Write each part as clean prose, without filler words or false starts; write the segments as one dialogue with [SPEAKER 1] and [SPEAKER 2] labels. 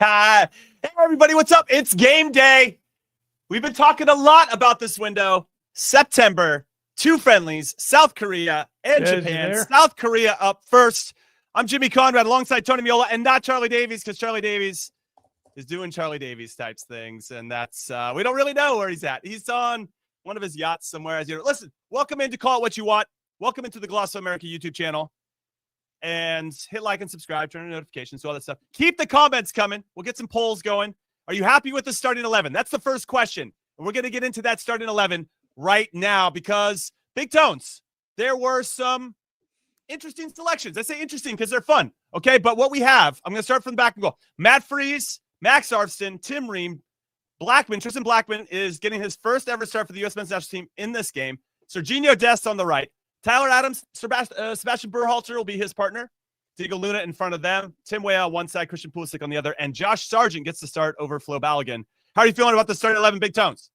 [SPEAKER 1] Hey, everybody, what's up? It's game day. We've been talking a lot about this window. September, 2 friendlies, South Korea and Japan. South Korea up first. I'm Jimmy Conrad alongside Tony Meola and not Charlie Davies, because Charlie Davies is doing Charlie Davies types things. And that's, we don't really know where he's at. He's on one of his yachts somewhere. As you listen, welcome in to Call It What You Want. Welcome into the Gloss of America YouTube channel. And hit like and subscribe, turn on notifications, all that stuff. Keep the comments coming. We'll get some polls going. Are you happy with the starting 11? That's the first question. And we're going to get into that starting 11 right now because Big Tones, there were some interesting selections. I say interesting because they're fun, okay? But what we have, I'm going to start from the back and go. Matt Freese, Max Arfston, Tim Ream, Blackman. Tristan Blackman is getting his first ever start for the U.S. men's national team in this game. Serginho Dest on the right. Tyler Adams, Sebastian Berhalter will be his partner. Diego Luna in front of them. Tim Weah on one side, Christian Pulisic on the other, and Josh Sargent gets the start over Flo Balogun. How are you feeling about the starting 11, Big Tones?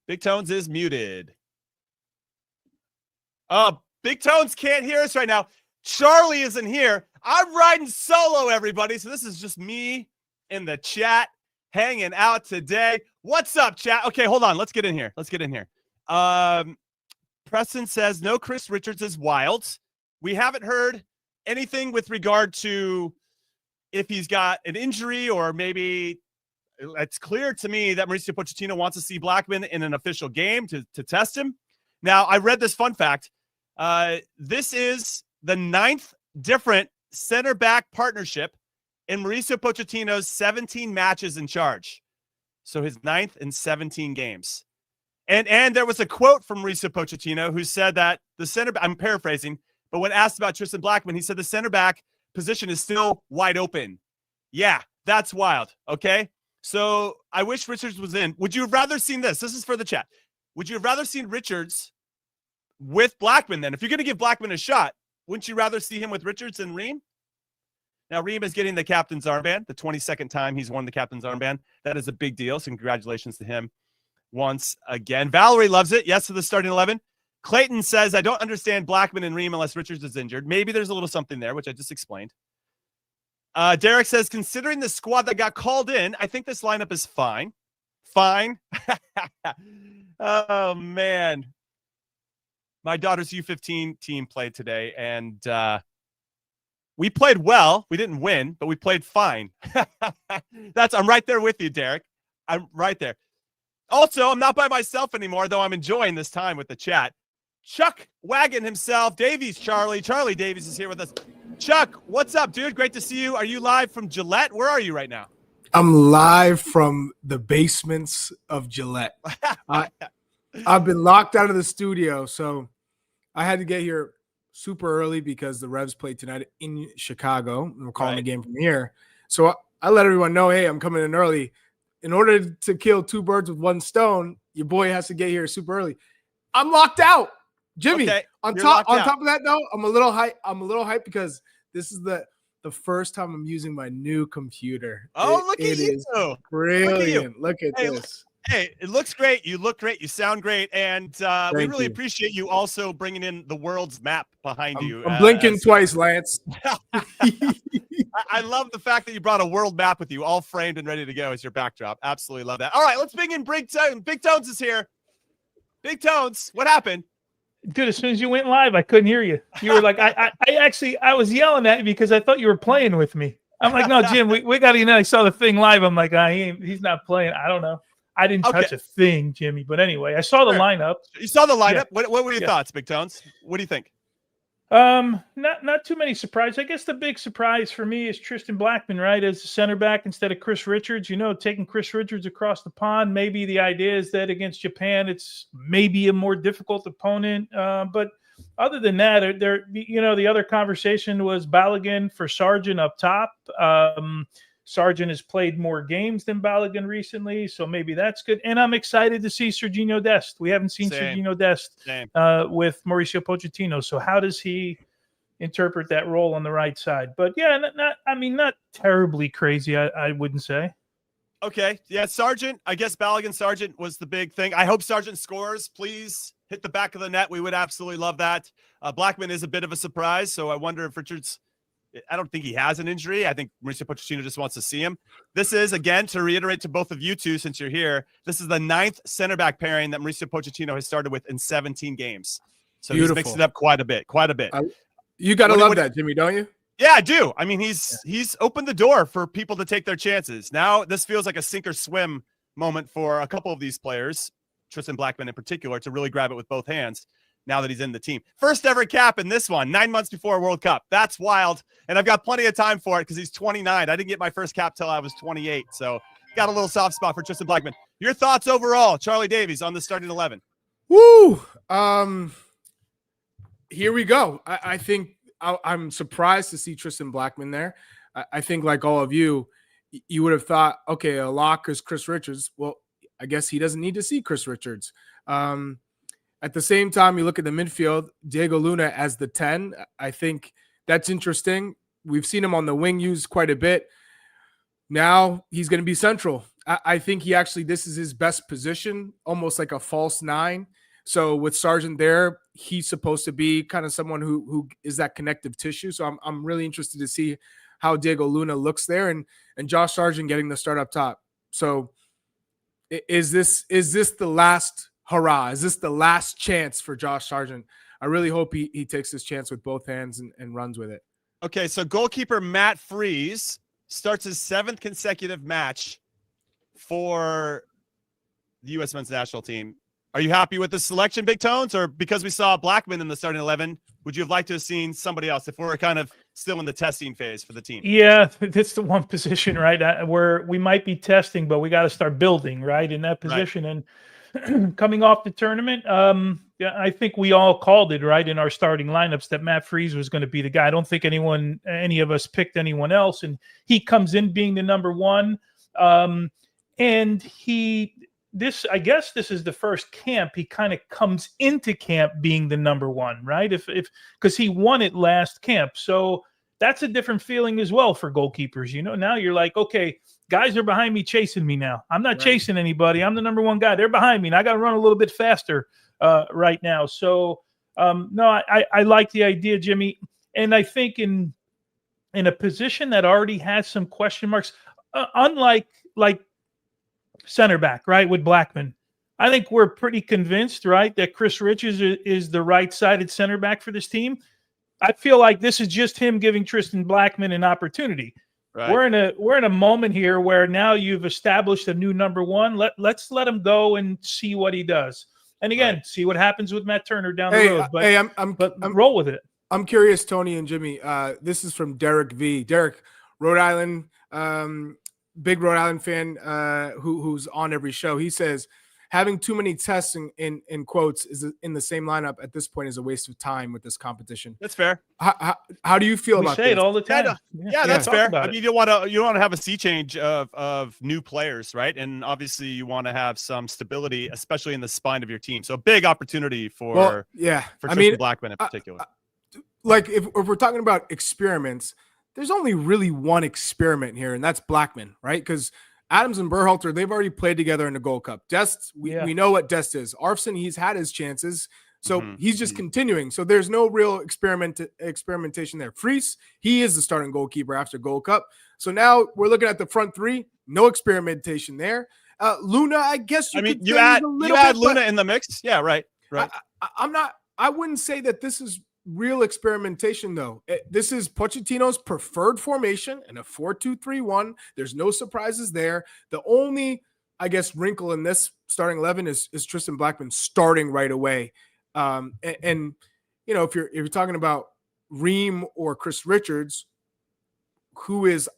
[SPEAKER 1] Big Tones is muted. Big Tones can't hear us right now. Charlie isn't here. I'm riding solo, everybody. So this is just me in the chat hanging out today. What's up, chat? Okay, hold on. Let's get in here. Preston says, no, Chris Richards is wild. We haven't heard anything with regard to if he's got an injury or maybe it's clear to me that Mauricio Pochettino wants to see Blackman in an official game to test him. Now, I read this fun fact. This is the 9th different center back partnership in Mauricio Pochettino's 17 matches in charge. So his 9th in 17 games. And there was a quote from Mauricio Pochettino who said that the center, I'm paraphrasing, but when asked about Tristan Blackman, he said the center back position is still wide open. Yeah, that's wild. Okay. So I wish Richards was in. Would you have rather seen this? This is for the chat. Would you have rather seen Richards with Blackman then? If you're going to give Blackman a shot, wouldn't you rather see him with Richards and Ream? Now, Ream is getting the captain's armband, the 22nd time he's won the captain's armband. That is a big deal. So congratulations to him once again. Valerie loves it. Yes to the starting 11. Clayton says, I don't understand Blackman and Ream unless Richards is injured. Maybe there's a little something there, which I just explained. Derek says, considering the squad that got called in, I think this lineup is fine. Fine. Oh, man. My daughter's U15 team played today, and we played well. We didn't win, but we played fine. I'm right there with you, Derek. I'm right there. Also, I'm not by myself anymore, though I'm enjoying this time with the chat. Chuck Wagon himself, Davies, Charlie Davies is here with us. Chuck, what's up, dude? Great to see you. Are you live from Gillette? Where are you right now?
[SPEAKER 2] I'm live from the basements of Gillette. I've been locked out of the studio, so I had to get here super early because the Revs play tonight in Chicago, and we're calling the game from here. So I let everyone know, hey, I'm coming in early. In order to kill 2 birds with 1 stone, your boy has to get here super early. I'm locked out, Jimmy. Okay, on top of that, though, I'm a little hyped because this is the first time I'm using my new computer.
[SPEAKER 1] Look at you!
[SPEAKER 2] Brilliant. Look at this.
[SPEAKER 1] Hey, it looks great. You look great. You sound great, and we really appreciate you also bringing in the world's map behind you.
[SPEAKER 2] I'm blinking twice, Lance.
[SPEAKER 1] I love the fact that you brought a world map with you, all framed and ready to go as your backdrop. Absolutely love that. All right, let's bring in Big Tones. Big Tones is here. Big Tones, what happened?
[SPEAKER 3] Dude, as soon as you went live, I couldn't hear you. You were like, I was yelling at you because I thought you were playing with me. I'm like, no, Jim, we got to, I saw the thing live. I'm like, he's not playing. I don't know. I didn't touch a thing, Jimmy. But anyway, I saw the lineup.
[SPEAKER 1] You saw the lineup. Yeah. What were your thoughts, Big Tones? What do you think?
[SPEAKER 3] Not too many surprises. I guess the big surprise for me is Tristan Blackman, right, as a center back instead of Chris Richards. Taking Chris Richards across the pond. Maybe the idea is that against Japan, it's maybe a more difficult opponent. But other than that, the other conversation was Balogun for Sargent up top. Sargent has played more games than Balogun recently, so maybe that's good. And I'm excited to see Serginho Dest. We haven't seen Serginho Dest with Mauricio Pochettino. So how does he interpret that role on the right side? But yeah, not terribly crazy, I wouldn't say.
[SPEAKER 1] Okay. Yeah, Sargent. I guess Balogun Sargent was the big thing. I hope Sargent scores. Please hit the back of the net. We would absolutely love that. Blackman is a bit of a surprise, so I wonder if Richards I don't think he has an injury. I think Mauricio Pochettino just wants to see him. This is, again, to reiterate to both of you two, since you're here, this is the 9th center back pairing that Mauricio Pochettino has started with in 17 games. So Beautiful. He's mixed it up quite a bit.
[SPEAKER 2] You got to love that, Jimmy, don't you?
[SPEAKER 1] Yeah, I do. I mean, he's opened the door for people to take their chances. Now this feels like a sink or swim moment for a couple of these players, Tristan Blackman in particular, to really grab it with both hands now that he's in the team. First ever cap in this one, 9 months before a World Cup. That's wild. And I've got plenty of time for it because he's 29. I didn't get my first cap till I was 28. So got a little soft spot for Tristan Blackman. Your thoughts overall, Charlie Davies, on the starting 11?
[SPEAKER 2] Woo! Here we go. I think I'm surprised to see Tristan Blackman there. I think, like all of you, you would have thought, okay, a lock is Chris Richards. Well, I guess he doesn't need to see Chris Richards. At the same time, you look at the midfield, Diego Luna as the 10. I think that's interesting. We've seen him on the wing used quite a bit. Now he's going to be central. I think this is his best position, almost like a false 9. So with Sargent there, he's supposed to be kind of someone who is that connective tissue. So I'm really interested to see how Diego Luna looks there, and Josh Sargent getting the start up top. So is this the last hurrah? Is this the last chance for Josh Sargent? I really hope he takes this chance with both hands and runs with it.
[SPEAKER 1] Okay, so goalkeeper Matt Freese starts his 7th consecutive match for the U.S. men's national team. Are you happy with the selection, Big Tones? Or because we saw Blackman in the starting 11, would you have liked to have seen somebody else if we're kind of still in the testing phase for the team?
[SPEAKER 3] Yeah, that's the one position, right, where we might be testing, but we got to start building, right, in that position. Right. And coming off the tournament, I think we all called it, right, in our starting lineups that Matt Freese was going to be the guy. I don't think any of us picked anyone else. And he comes in being the number 1. And I guess this is the first camp he kind of comes into camp being the number 1, right? Because he won it last camp. So that's a different feeling as well for goalkeepers. Now you're like, okay, guys are behind me chasing me now. I'm not chasing anybody. I'm the number 1 guy. They're behind me, and I got to run a little bit faster right now. So no, I like the idea, Jimmy. And I think in a position that already has some question marks, unlike center back, right, with Blackman, I think we're pretty convinced, right, that Chris Richards is the right-sided center back for this team. I feel like this is just him giving Tristan Blackman an opportunity. Right. We're in a moment here where now you've established a new number 1. Let's let him go and see what he does. And again, see what happens with Matt Turner down the road. But I'm roll with it.
[SPEAKER 2] I'm curious, Tony and Jimmy. This is from Derek V. Derek, Rhode Island. Big Rhode Island fan who's on every show. He says having too many tests in quotes is in the same lineup at this point is a waste of time with this competition.
[SPEAKER 1] That's fair.
[SPEAKER 2] How do you feel about this?
[SPEAKER 3] We say it all the time.
[SPEAKER 1] Yeah, that's fair. I mean, you want to have a sea change of new players, right? And obviously you want to have some stability, especially in the spine of your team. So a big opportunity for Tristan Blackman in particular.
[SPEAKER 2] Like if we're talking about experiments, there's only really one experiment here, and that's Blackman, right? Because Adams and Berhalter, they've already played together in the Gold Cup. Dest, we know what Dest is. Arfson, he's had his chances, so he's just continuing. So there's no real experimentation there. Freese, he is the starting goalkeeper after Gold Cup. So now we're looking at the front 3, no experimentation there. Luna, I guess
[SPEAKER 1] you add Luna in the mix. Yeah, right.
[SPEAKER 2] I wouldn't say that this is real experimentation, though. This is Pochettino's preferred formation in a 4-2-3-1. There's no surprises there. The only, I guess, wrinkle in this starting 11 is Tristan Blackman starting right away. And if you're talking about Ream or Chris Richards, who is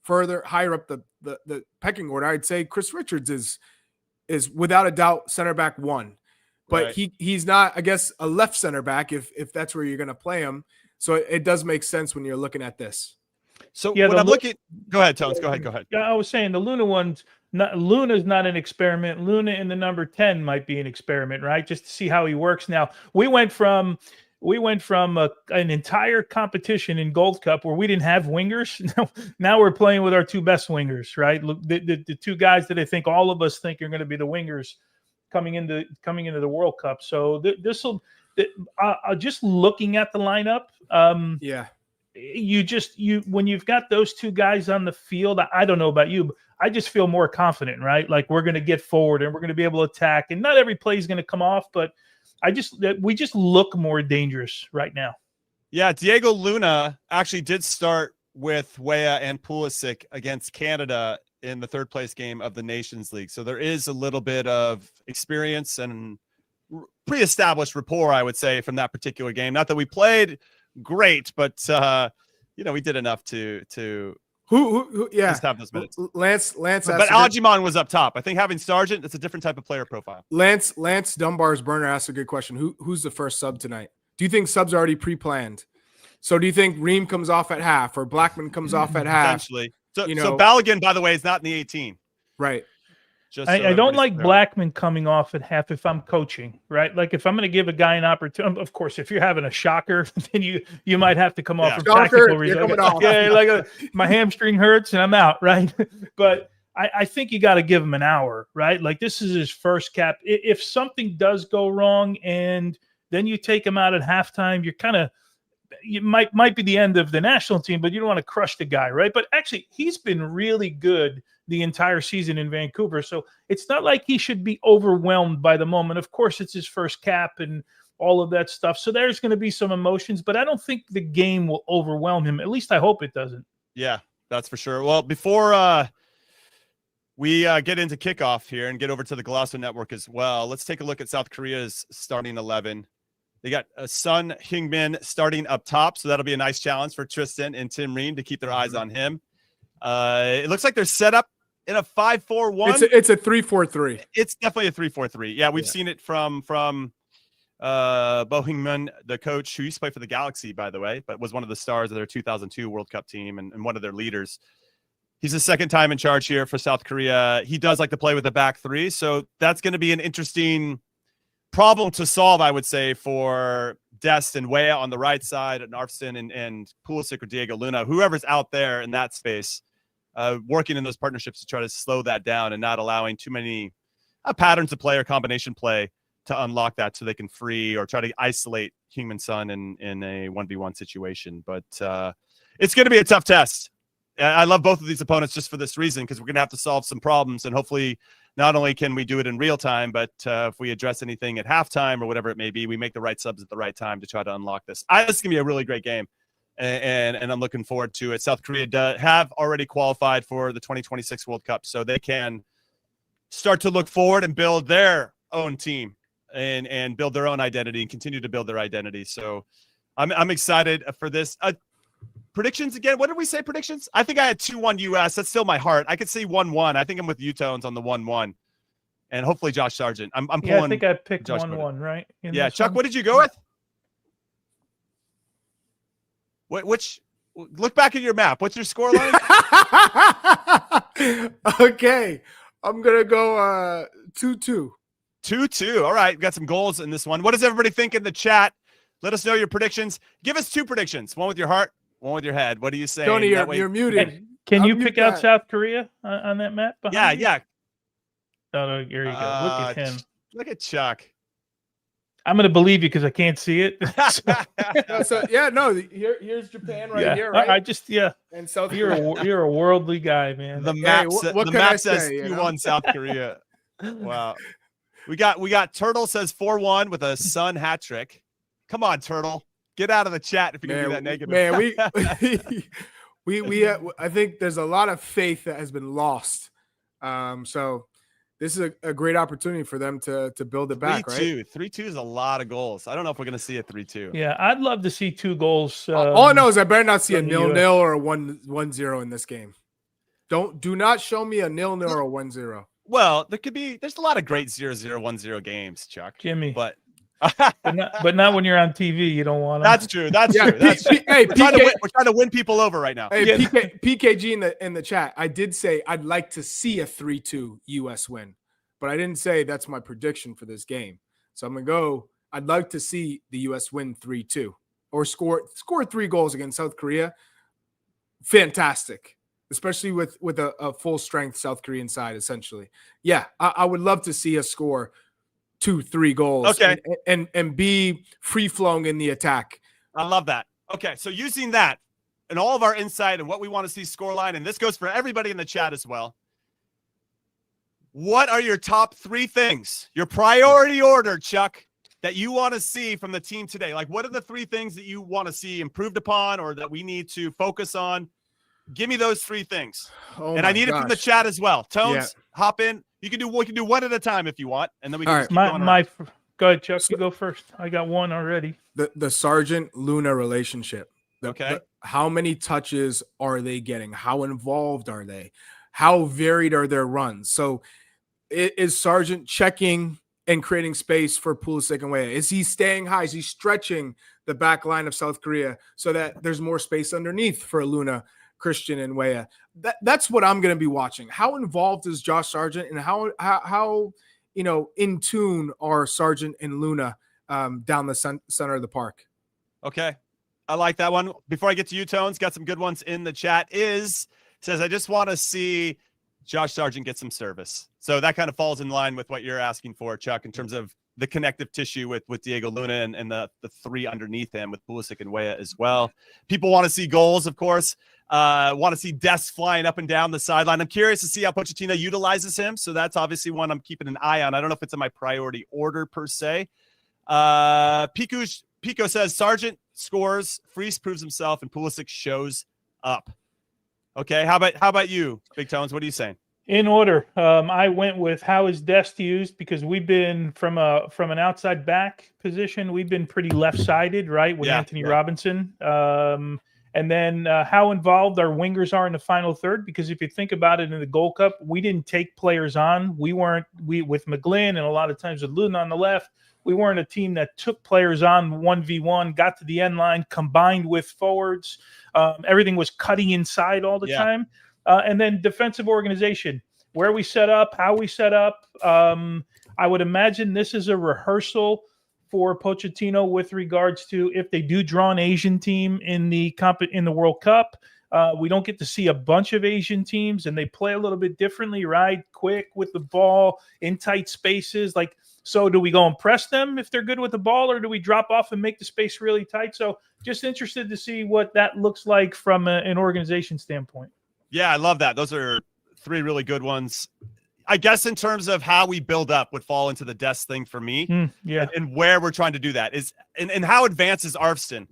[SPEAKER 2] further higher up the pecking order, I'd say Chris Richards is without a doubt center back 1. But he's not, I guess, a left center back if that's where you're going to play him. So it does make sense when you're looking at this.
[SPEAKER 1] So when I'm looking, go ahead, Tones. Go ahead.
[SPEAKER 3] Yeah, I was saying the Luna Luna's not an experiment. Luna in the number 10 might be an experiment, right? Just to see how he works. Now we went from an entire competition in Gold Cup where we didn't have wingers. Now we're playing with our 2 best wingers, right? The 2 guys that I think all of us think are going to be the wingers coming into the World Cup. So just looking at the lineup, when you've got those two guys on the field, I don't know about you, but I just feel more confident, right? Like we're going to get forward and we're going to be able to attack, and not every play is going to come off, but we just look more dangerous right now.
[SPEAKER 1] Yeah, Diego Luna actually did start with Weah and Pulisic against Canada in the third place game of the Nations League. So there is a little bit of experience and pre-established rapport, I would say, from that particular game. Not that we played great, but we did enough to
[SPEAKER 2] who
[SPEAKER 1] just have those minutes.
[SPEAKER 2] Lance,
[SPEAKER 1] but Algimon was up top. I think having Sargent, it's a different type of player profile.
[SPEAKER 2] Lance Dunbar's burner asked a good question. Who's the first sub tonight? Do you think subs are already pre-planned? So do you think Ream comes off at half or Blackman comes off at half?
[SPEAKER 1] Essentially. So Balogun, by the way, is not in the 18.
[SPEAKER 2] Right.
[SPEAKER 3] I don't like Blackman coming off at half if I'm coaching, right? Like if I'm going to give a guy an opportunity, of course, if you're having a shocker, then you might have to come off for tactical reasons. Yeah, my hamstring hurts and I'm out, right? But I think you got to give him an hour, right? Like this is his first cap. If something does go wrong and then you take him out at halftime, you might be the end of the national team, but you don't want to crush the guy, right? But actually, he's been really good the entire season in Vancouver, so it's not like he should be overwhelmed by the moment. Of course, it's his first cap and all of that stuff, so there's going to be some emotions, but I don't think the game will overwhelm him. At least I hope it doesn't. Yeah,
[SPEAKER 1] that's for sure. Well, before we get into kickoff here and get over to the Golasso Network as well, let's take a look at South Korea's starting 11. They got Son Heung-min starting up top, so that'll be a nice challenge for Tristan and Tim Ream to keep their eyes on him. It looks like they're set up in a 5-4-1.
[SPEAKER 2] It's a 3-4-3.
[SPEAKER 1] It's definitely a 3-4-3. Yeah, we've seen it from Bo Heung-min, the coach who used to play for the Galaxy, by the way, but was one of the stars of their 2002 World Cup team and one of their leaders. He's the second time in charge here for South Korea. He does like to play with the back three, so that's going to be an interesting problem to solve, I would say, for Dest and Weah on the right side, and Arfston and Pulisic or Diego Luna, whoever's out there in that space, working in those partnerships to try to slow that down and not allowing too many patterns of play or combination play to unlock that so they can free or try to isolate Heung-min Son in a 1v1 situation. But it's going to be a tough test. I love both of these opponents just for this reason, because we're going to have to solve some problems, and hopefully not only can we do it in real time, but if we address anything at halftime or whatever it may be, we make the right subs at the right time to try to unlock this. This is going to be a really great game, and I'm looking forward to it. South Korea have already qualified for the 2026 World Cup, so they can start to look forward and build their own team and build their own identity and continue to build their identity. So I'm excited for this. Predictions again. What did we say? Predictions? I think I had 2-1 US. That's still my heart. I could see 1-1. I think I'm with U-Tones on the 1-1, and hopefully Josh Sargent. I'm pulling.
[SPEAKER 3] Yeah, I think I picked 1-1, right?
[SPEAKER 1] Yeah, Chuck. What did you go with? Which? Look back at your map. What's your score line?
[SPEAKER 2] Okay, I'm gonna go 2-2.
[SPEAKER 1] 2-2. All right, we got some goals in this one. What does everybody think in the chat? Let us know your predictions. Give us 2 predictions. One with your heart, one with your head. What do you say?
[SPEAKER 2] Tony, you're muted.
[SPEAKER 3] Can you pick out South Korea on that map?
[SPEAKER 1] Yeah.
[SPEAKER 3] Oh, no, here you go. Look at him.
[SPEAKER 1] Look at Chuck.
[SPEAKER 3] I'm going to believe you because I can't see it.
[SPEAKER 2] Here's Japan right here, right? And South Korea.
[SPEAKER 3] You're a worldly guy, man.
[SPEAKER 1] The map, says 2-1 South Korea. Wow. We got Turtle says 4-1 with a Son hat trick. Come on, Turtle. Get out of the chat if you're going to be that negative.
[SPEAKER 2] Man, we I think there's a lot of faith that has been lost. So this is a great opportunity for them to build it back,
[SPEAKER 1] 3-2. 3-2 is a lot of goals. I don't know if we're going to see a 3-2.
[SPEAKER 3] Yeah, I'd love to see 2 goals.
[SPEAKER 2] All I know is I better not see a 0-0 or a 1-0 in this game. Do not show me a 0-0 or a 1-0.
[SPEAKER 1] Well, there's a lot of great 0-0, 1-0 games, Chuck.
[SPEAKER 3] Jimmy.
[SPEAKER 1] But
[SPEAKER 3] not when you're on TV. You don't want them.
[SPEAKER 1] That's true. That's true. Hey, we're trying to win people over right now.
[SPEAKER 2] Hey, PKG in the chat. I did say I'd like to see a 3-2 US win, but I didn't say that's my prediction for this game. So I'm gonna go. I'd like to see the US win 3-2 or score 3 goals against South Korea. Fantastic, especially with a full strength South Korean side. Essentially, yeah, I would love to see us score 2-3 goals,
[SPEAKER 1] okay,
[SPEAKER 2] and be free flowing in the attack.
[SPEAKER 1] I love that. Okay, so using that, and all of our insight and what we want to see scoreline, and this goes for everybody in the chat as well. What are your top 3 things, your priority order, Chuck, that you want to see from the team today? Like, what are the 3 things that you want to see improved upon or that we need to focus on? Give me those 3 things. And I need it from the chat as well. Tones, hop in. We can do one at a time if you want, and then we can just keep going around.
[SPEAKER 3] Go ahead, Chuck. You go first. I got one already.
[SPEAKER 2] The Sargent Luna relationship.
[SPEAKER 1] Okay.
[SPEAKER 2] How many touches are they getting? How involved are they? How varied are their runs? So is Sargent checking and creating space for Pulisic and Weah? Is he staying high? Is he stretching the back line of South Korea so that there's more space underneath for Luna, Christian, and Weah? That's what I'm going to be watching. How involved is Josh Sargent, and how in tune are Sargent and Luna down the center of the park?
[SPEAKER 1] Okay. I like that one. Before I get to you, Tones, got some good ones in the chat. Says, I just want to see Josh Sargent get some service. So that kind of falls in line with what you're asking for, Chuck, in terms of the connective tissue with Diego Luna and the 3 underneath him with Pulisic and Weah as well. People want to see goals, of course. Want to see Dest flying up and down the sideline. I'm curious to see how Pochettino utilizes him. So that's obviously one I'm keeping an eye on. I don't know if it's in my priority order per se. Pico says Sargent scores, Freese proves himself, and Pulisic shows up. Okay, how about you, Big Tones? What are you saying?
[SPEAKER 3] In order, I went with how is Dest used, because we've been from an outside back position, we've been pretty left-sided, right, with Anthony Robinson. And then how involved our wingers are in the final third, because if you think about it in the Gold Cup, we didn't take players on. We with McGlynn and a lot of times with Luna on the left, we weren't a team that took players on 1v1, got to the end line, combined with forwards. Everything was cutting inside all the time. And then defensive organization, where we set up, how we set up. I would imagine this is a rehearsal for Pochettino with regards to if they do draw an Asian team in the World Cup. We don't get to see a bunch of Asian teams, and they play a little bit differently, right? Quick with the ball in tight spaces. So do we go and press them if they're good with the ball, or do we drop off and make the space really tight? So just interested to see what that looks like from an organization standpoint.
[SPEAKER 1] Yeah, I love that. Those are 3 really good ones. I guess in terms of how we build up would fall into the Dest thing for me. And where we're trying to do that is, and how advanced is Arvston?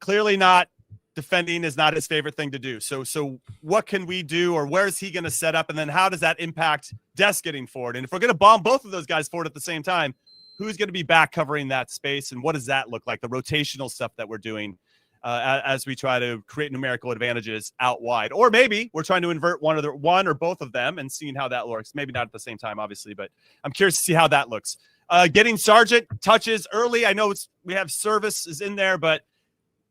[SPEAKER 1] Clearly not. Defending is not his favorite thing to do. So what can we do, or where is he going to set up? And then how does that impact Dest getting forward? And if we're going to bomb both of those guys forward at the same time, who's going to be back covering that space? And what does that look like? The rotational stuff that we're doing as we try to create numerical advantages out wide. Or maybe we're trying to invert one or both of them and seeing how that works. Maybe not at the same time, obviously, but I'm curious to see how that looks. Getting Sargent touches early. I know we have Service is in there, but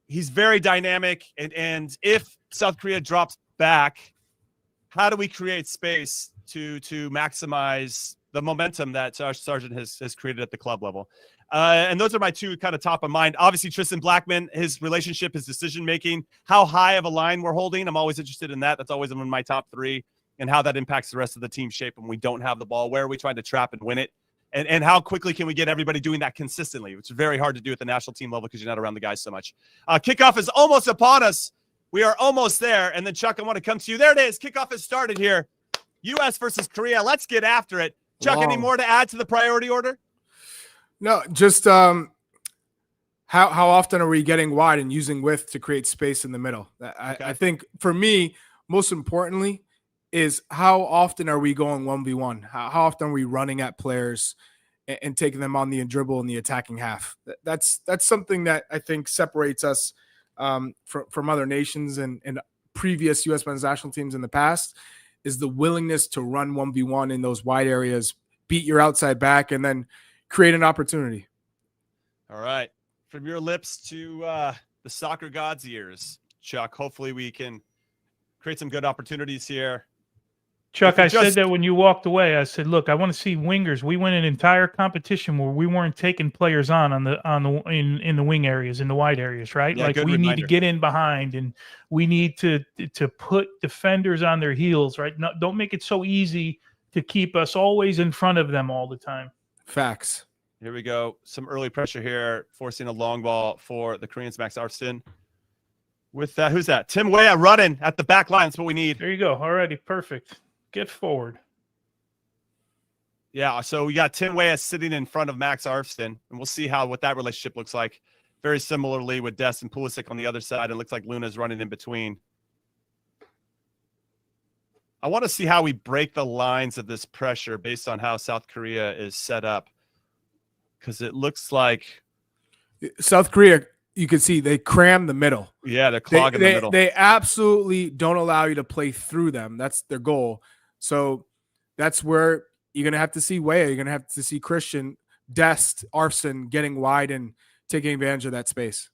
[SPEAKER 1] he's very dynamic. And if South Korea drops back, how do we create space to maximize the momentum that Sargent has created at the club level? And those are my 2 kind of top of mind. Obviously, Tristan Blackman, his relationship, his decision-making, how high of a line we're holding. I'm always interested in that. That's always in my top 3, and how that impacts the rest of the team shape when we don't have the ball. Where are we trying to trap and win it? And how quickly can we get everybody doing that consistently, which is very hard to do at the national team level because you're not around the guys so much. Kickoff is almost upon us. We are almost there. And then, Chuck, I want to come to you. There it is. Kickoff has started here. U.S. versus Korea. Let's get after it. Chuck, any more to add to the priority order?
[SPEAKER 2] No, just how often are we getting wide and using width to create space in the middle? I think for me, most importantly, is how often are we going 1v1? How often are we running at players and taking them on the dribble in the attacking half? That's something that I think separates us from other nations and previous U.S. men's national teams in the past, is the willingness to run 1v1 in those wide areas, beat your outside back, and then create an opportunity.
[SPEAKER 1] All right. From your lips to the soccer god's ears, Chuck, hopefully we can create some good opportunities here.
[SPEAKER 3] Chuck, I said that when you walked away. I said, "Look, I want to see wingers." We went an entire competition where we weren't taking players in the wing areas, in the wide areas, right?
[SPEAKER 1] Yeah,
[SPEAKER 3] we need to get in behind, and we need to put defenders on their heels, right? No, don't make it so easy to keep us always in front of them all the time.
[SPEAKER 2] Facts.
[SPEAKER 1] Here we go. Some early pressure here, forcing a long ball for the Koreans. Max Arvston. With that, who's that? Tim Weah running at the back line. That's what we need.
[SPEAKER 3] There you go. Alrighty, perfect. Get forward.
[SPEAKER 1] Yeah, so we got Tim Weah sitting in front of Max Arfston, and we'll see what that relationship looks like. Very similarly with Destin Pulisic on the other side. It looks like Luna's running in between. I want to see how we break the lines of this pressure based on how South Korea is set up, because it looks like
[SPEAKER 2] South Korea, you can see they cram the middle.
[SPEAKER 1] Yeah, they're clogging the middle.
[SPEAKER 2] They absolutely don't allow you to play through them. That's their goal. So that's where you're going to have to see Weah. You're going to have to see Christian, Dest, Arfston getting wide and taking advantage of that space.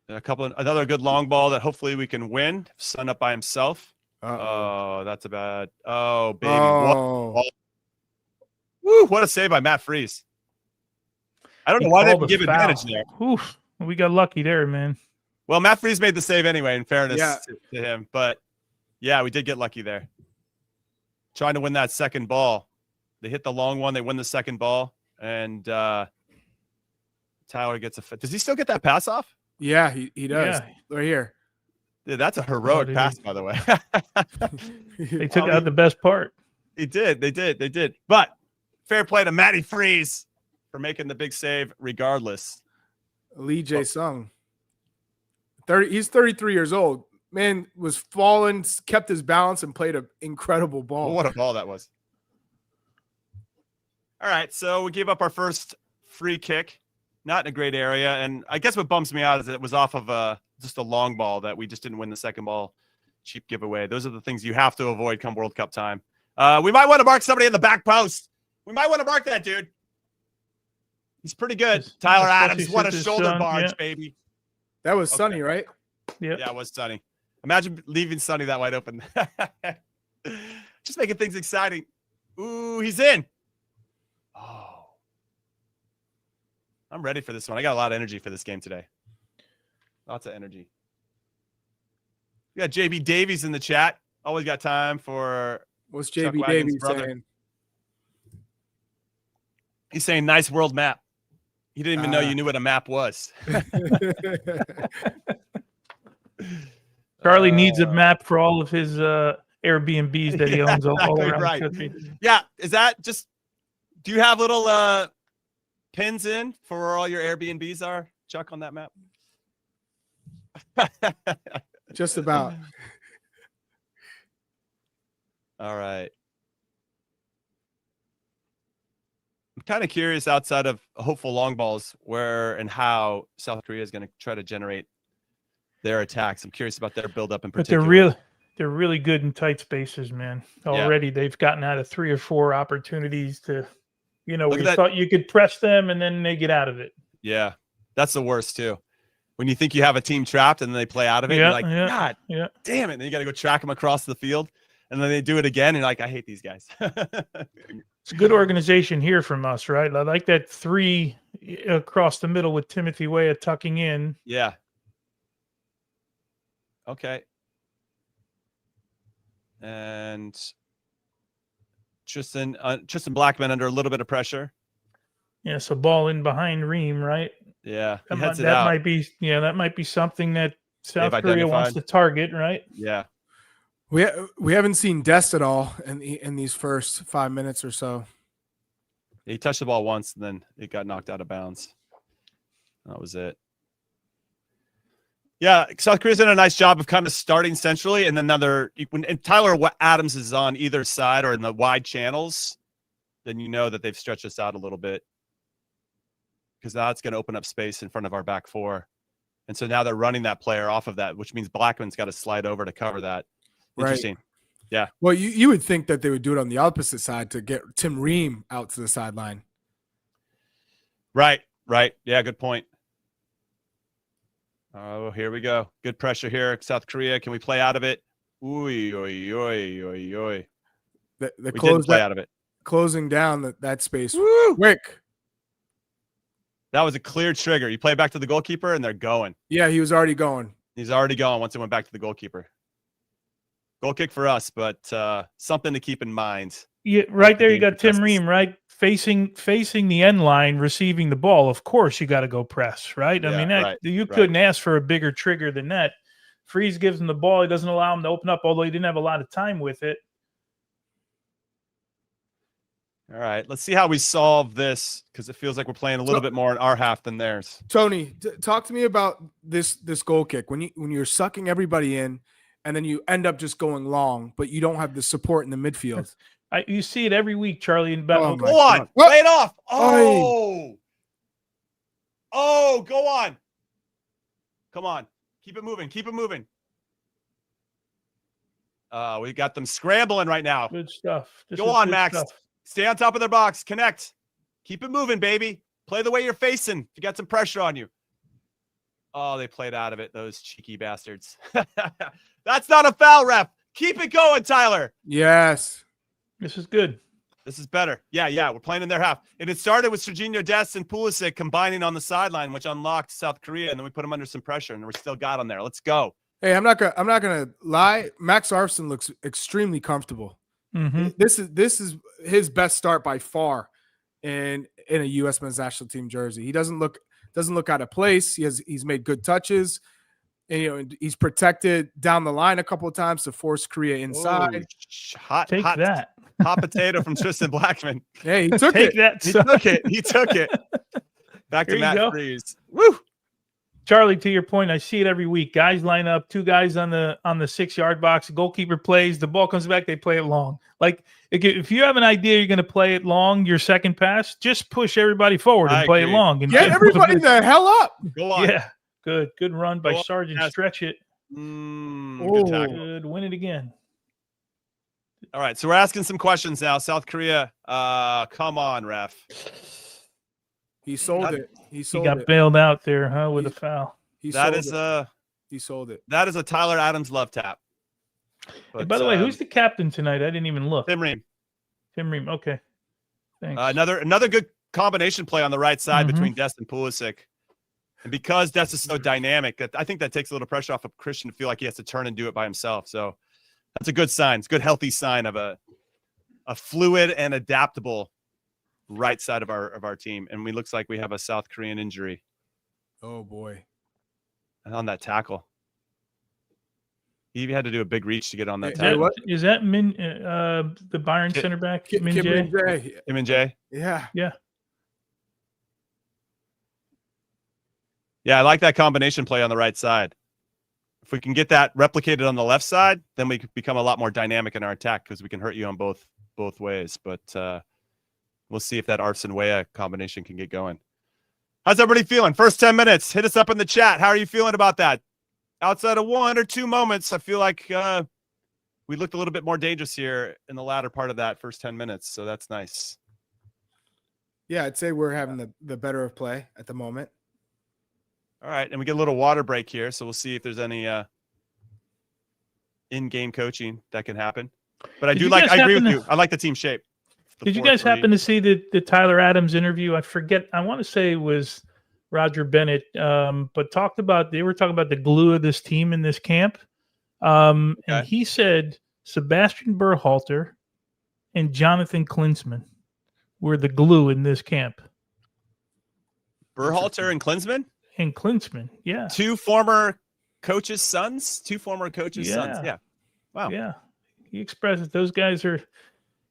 [SPEAKER 1] Another good long ball that hopefully we can win. Son up by himself. Oh, that's a bad. Oh, baby.
[SPEAKER 2] Oh.
[SPEAKER 1] Woo, what a save by Matt Freese. I don't know why they didn't give advantage there.
[SPEAKER 3] Oof, we got lucky there, man.
[SPEAKER 1] Well, Matt Freese made the save anyway, in fairness to him. But, yeah, we did get lucky there. Trying to win that second ball. They hit the long one. They win the second ball. And Tyler gets a – does he still get that pass off?
[SPEAKER 2] Yeah, he does. Yeah. Right here.
[SPEAKER 1] Dude, that's a heroic pass, by the way.
[SPEAKER 3] They took out the best part.
[SPEAKER 1] They did. But fair play to Matty Freese for making the big save regardless.
[SPEAKER 2] Lee Jae-sung. He's 33 years old. Man was falling, kept his balance, and played an incredible ball.
[SPEAKER 1] What a ball that was. All right, so we gave up our first free kick. Not in a great area. And I guess what bums me out is that it was off of just a long ball that we just didn't win the second ball. Cheap giveaway. Those are the things you have to avoid come World Cup time. We might want to mark somebody in the back post. We might want to mark that dude. He's pretty good. Tyler Adams, what a shoulder barge, baby.
[SPEAKER 2] That was Sonny, right?
[SPEAKER 3] Yeah,
[SPEAKER 1] it was Sonny. Imagine leaving Sonny that wide open. Just making things exciting. Ooh, he's in. Oh. I'm ready for this one. I got a lot of energy for this game today. Lots of energy. We got JB Davies in the chat. Always got time for
[SPEAKER 2] what's JB Davies saying?
[SPEAKER 1] He's saying nice world map. He didn't even know you knew what a map was.
[SPEAKER 3] Charlie needs a map for all of his Airbnbs that he owns all around the country.
[SPEAKER 1] Yeah, is that just? Do you have little pins in for where all your Airbnbs are, Chuck, on that map?
[SPEAKER 2] Just about.
[SPEAKER 1] All right. I'm kind of curious, outside of hopeful long balls, where and how South Korea is going to try to generate their attacks. I'm curious about their build-up in particular.
[SPEAKER 3] But they're really good in tight spaces, man. Already they've gotten out of 3 or 4 opportunities to, we thought you could press them and then they get out of it.
[SPEAKER 1] Yeah, that's the worst too. When you think you have a team trapped and then they play out of it, you're like, God damn it. And then you got to go track them across the field. And then they do it again. And you're like, I hate these guys.
[SPEAKER 3] It's a good organization here from us, right? I like that 3 across the middle with Timothy Weah tucking in.
[SPEAKER 1] Yeah. Okay. And Tristan Blackman under a little bit of pressure.
[SPEAKER 3] Yeah, so ball in behind Ream, right?
[SPEAKER 1] Yeah,
[SPEAKER 3] that might be something that South Korea wants to target, right?
[SPEAKER 1] Yeah.
[SPEAKER 2] We haven't seen Dest at all in these first 5 minutes or so.
[SPEAKER 1] He touched the ball once, and then it got knocked out of bounds. That was it. Yeah, South Korea's done a nice job of kind of starting centrally, and then and Tyler Adams is on either side or in the wide channels, then you know that they've stretched us out a little bit, because that's going to open up space in front of our back 4. And so now they're running that player off of that, which means Blackman's got to slide over to cover that. Interesting. Right. Yeah.
[SPEAKER 2] Well, you would think that they would do it on the opposite side to get Tim Ream out to the sideline.
[SPEAKER 1] Right. Yeah, good point. Oh, here we go. Good pressure here. South Korea. Can we play out of it? Oy.
[SPEAKER 2] The
[SPEAKER 1] close play out of it.
[SPEAKER 2] Closing down that space.
[SPEAKER 1] Woo!
[SPEAKER 2] Quick.
[SPEAKER 1] That was a clear trigger. You play back to the goalkeeper, and they're going.
[SPEAKER 2] Yeah, he was already going.
[SPEAKER 1] He's already going once it went back to the goalkeeper. Goal kick for us, but something to keep in mind.
[SPEAKER 3] Yeah, right there you got Tim Ream, right? Facing the end line, receiving the ball. Of course you got to go press, right?
[SPEAKER 1] Yeah,
[SPEAKER 3] I mean,
[SPEAKER 1] right,
[SPEAKER 3] you couldn't ask for a bigger trigger than that. Freeze gives him the ball. He doesn't allow him to open up, although he didn't have a lot of time with it.
[SPEAKER 1] All right, let's see how we solve this, because it feels like we're playing a little bit more in our half than theirs.
[SPEAKER 2] Tony, talk to me about this goal kick. When you're sucking everybody in, and then you end up just going long, but you don't have the support in the midfield.
[SPEAKER 3] You see it every week, Charlie.
[SPEAKER 1] Go on, lay it off. Oh, go on. Come on, keep it moving. Keep it moving. We got them scrambling right now.
[SPEAKER 3] Good stuff.
[SPEAKER 1] Go on, Max. Stay on top of their box. Connect. Keep it moving, baby. Play the way you're facing. If you got some pressure on you. Oh, they played out of it, those cheeky bastards. That's not a foul, ref. Keep it going, Tyler.
[SPEAKER 2] Yes.
[SPEAKER 3] This is good.
[SPEAKER 1] This is better. Yeah. We're playing in their half. And it started with Serginho Dest and Pulisic combining on the sideline, which unlocked South Korea, and then we put them under some pressure, and we still got them there. Let's go.
[SPEAKER 2] Hey, I'm not gonna lie. Max Arfson looks extremely comfortable.
[SPEAKER 3] Mm-hmm.
[SPEAKER 2] This is his best start by far in a U.S. men's national team jersey. He doesn't look out of place. He's made good touches, and he's protected down the line a couple of times to force Korea inside.
[SPEAKER 3] Take that.
[SPEAKER 1] Hot potato from Tristan Blackman.
[SPEAKER 2] Hey, he took
[SPEAKER 3] Take
[SPEAKER 2] it.
[SPEAKER 3] that.
[SPEAKER 1] He took it. Back to Matt Freeze.
[SPEAKER 3] Woo! Charlie, to your point, I see it every week. Guys line up, two guys on the 6-yard box. The goalkeeper plays. The ball comes back. They play it long. Like if you have an idea you're going to play it long, your second pass, just push everybody forward and play it long. And
[SPEAKER 2] get everybody the hell up.
[SPEAKER 1] Go on.
[SPEAKER 3] Yeah, good run by Sargent. Stretch it.
[SPEAKER 1] Good tackle.
[SPEAKER 3] Good. Win it again.
[SPEAKER 1] All right, so we're asking some questions now. South Korea, come on, ref.
[SPEAKER 2] He sold it. He
[SPEAKER 3] got bailed out there, huh, with a foul.
[SPEAKER 2] He sold it.
[SPEAKER 1] That is a Tyler Adams love tap. But,
[SPEAKER 3] hey, by the way, who's the captain tonight? I didn't even look.
[SPEAKER 1] Tim Ream.
[SPEAKER 3] Okay. Thanks.
[SPEAKER 1] Another good combination play on the right side between Dest and Pulisic. And because Dest is so dynamic, I think that takes a little pressure off of Christian to feel like he has to turn and do it by himself. So that's a good sign. It's a good, healthy sign of a fluid and adaptable right side of our team. And we looks like we have a South Korean injury.
[SPEAKER 2] Oh boy.
[SPEAKER 1] On that tackle. He had to do a big reach to get on that tackle.
[SPEAKER 3] Is that Min the Bayern center back? Min
[SPEAKER 1] Jae?
[SPEAKER 2] Yeah.
[SPEAKER 1] Yeah, I like that combination play on the right side. If we can get that replicated on the left side, then we can become a lot more dynamic in our attack because we can hurt you on both ways. But we'll see if that Arfson-Weah combination can get going. How's everybody feeling? First 10 minutes. Hit us up in the chat. How are you feeling about that? Outside of 1 or 2 moments, I feel like we looked a little bit more dangerous here in the latter part of that first 10 minutes. So that's nice.
[SPEAKER 2] Yeah, I'd say we're having the better of play at the moment.
[SPEAKER 1] All right, and we get a little water break here, so we'll see if there's any in-game coaching that can happen. But I agree with you. I like the team shape.
[SPEAKER 3] Did you guys happen to see the Tyler Adams interview? I forget. I want to say it was Roger Bennett, but they were talking about the glue of this team in this camp. And he said Sebastian Berhalter and Jonathan Klinsmann were the glue in this camp.
[SPEAKER 1] Berhalter and Klinsmann?
[SPEAKER 3] And Klinsmann, yeah.
[SPEAKER 1] 2 former coaches' sons? 2 former coaches' sons, yeah. Wow.
[SPEAKER 3] Yeah. He expressed that those guys are,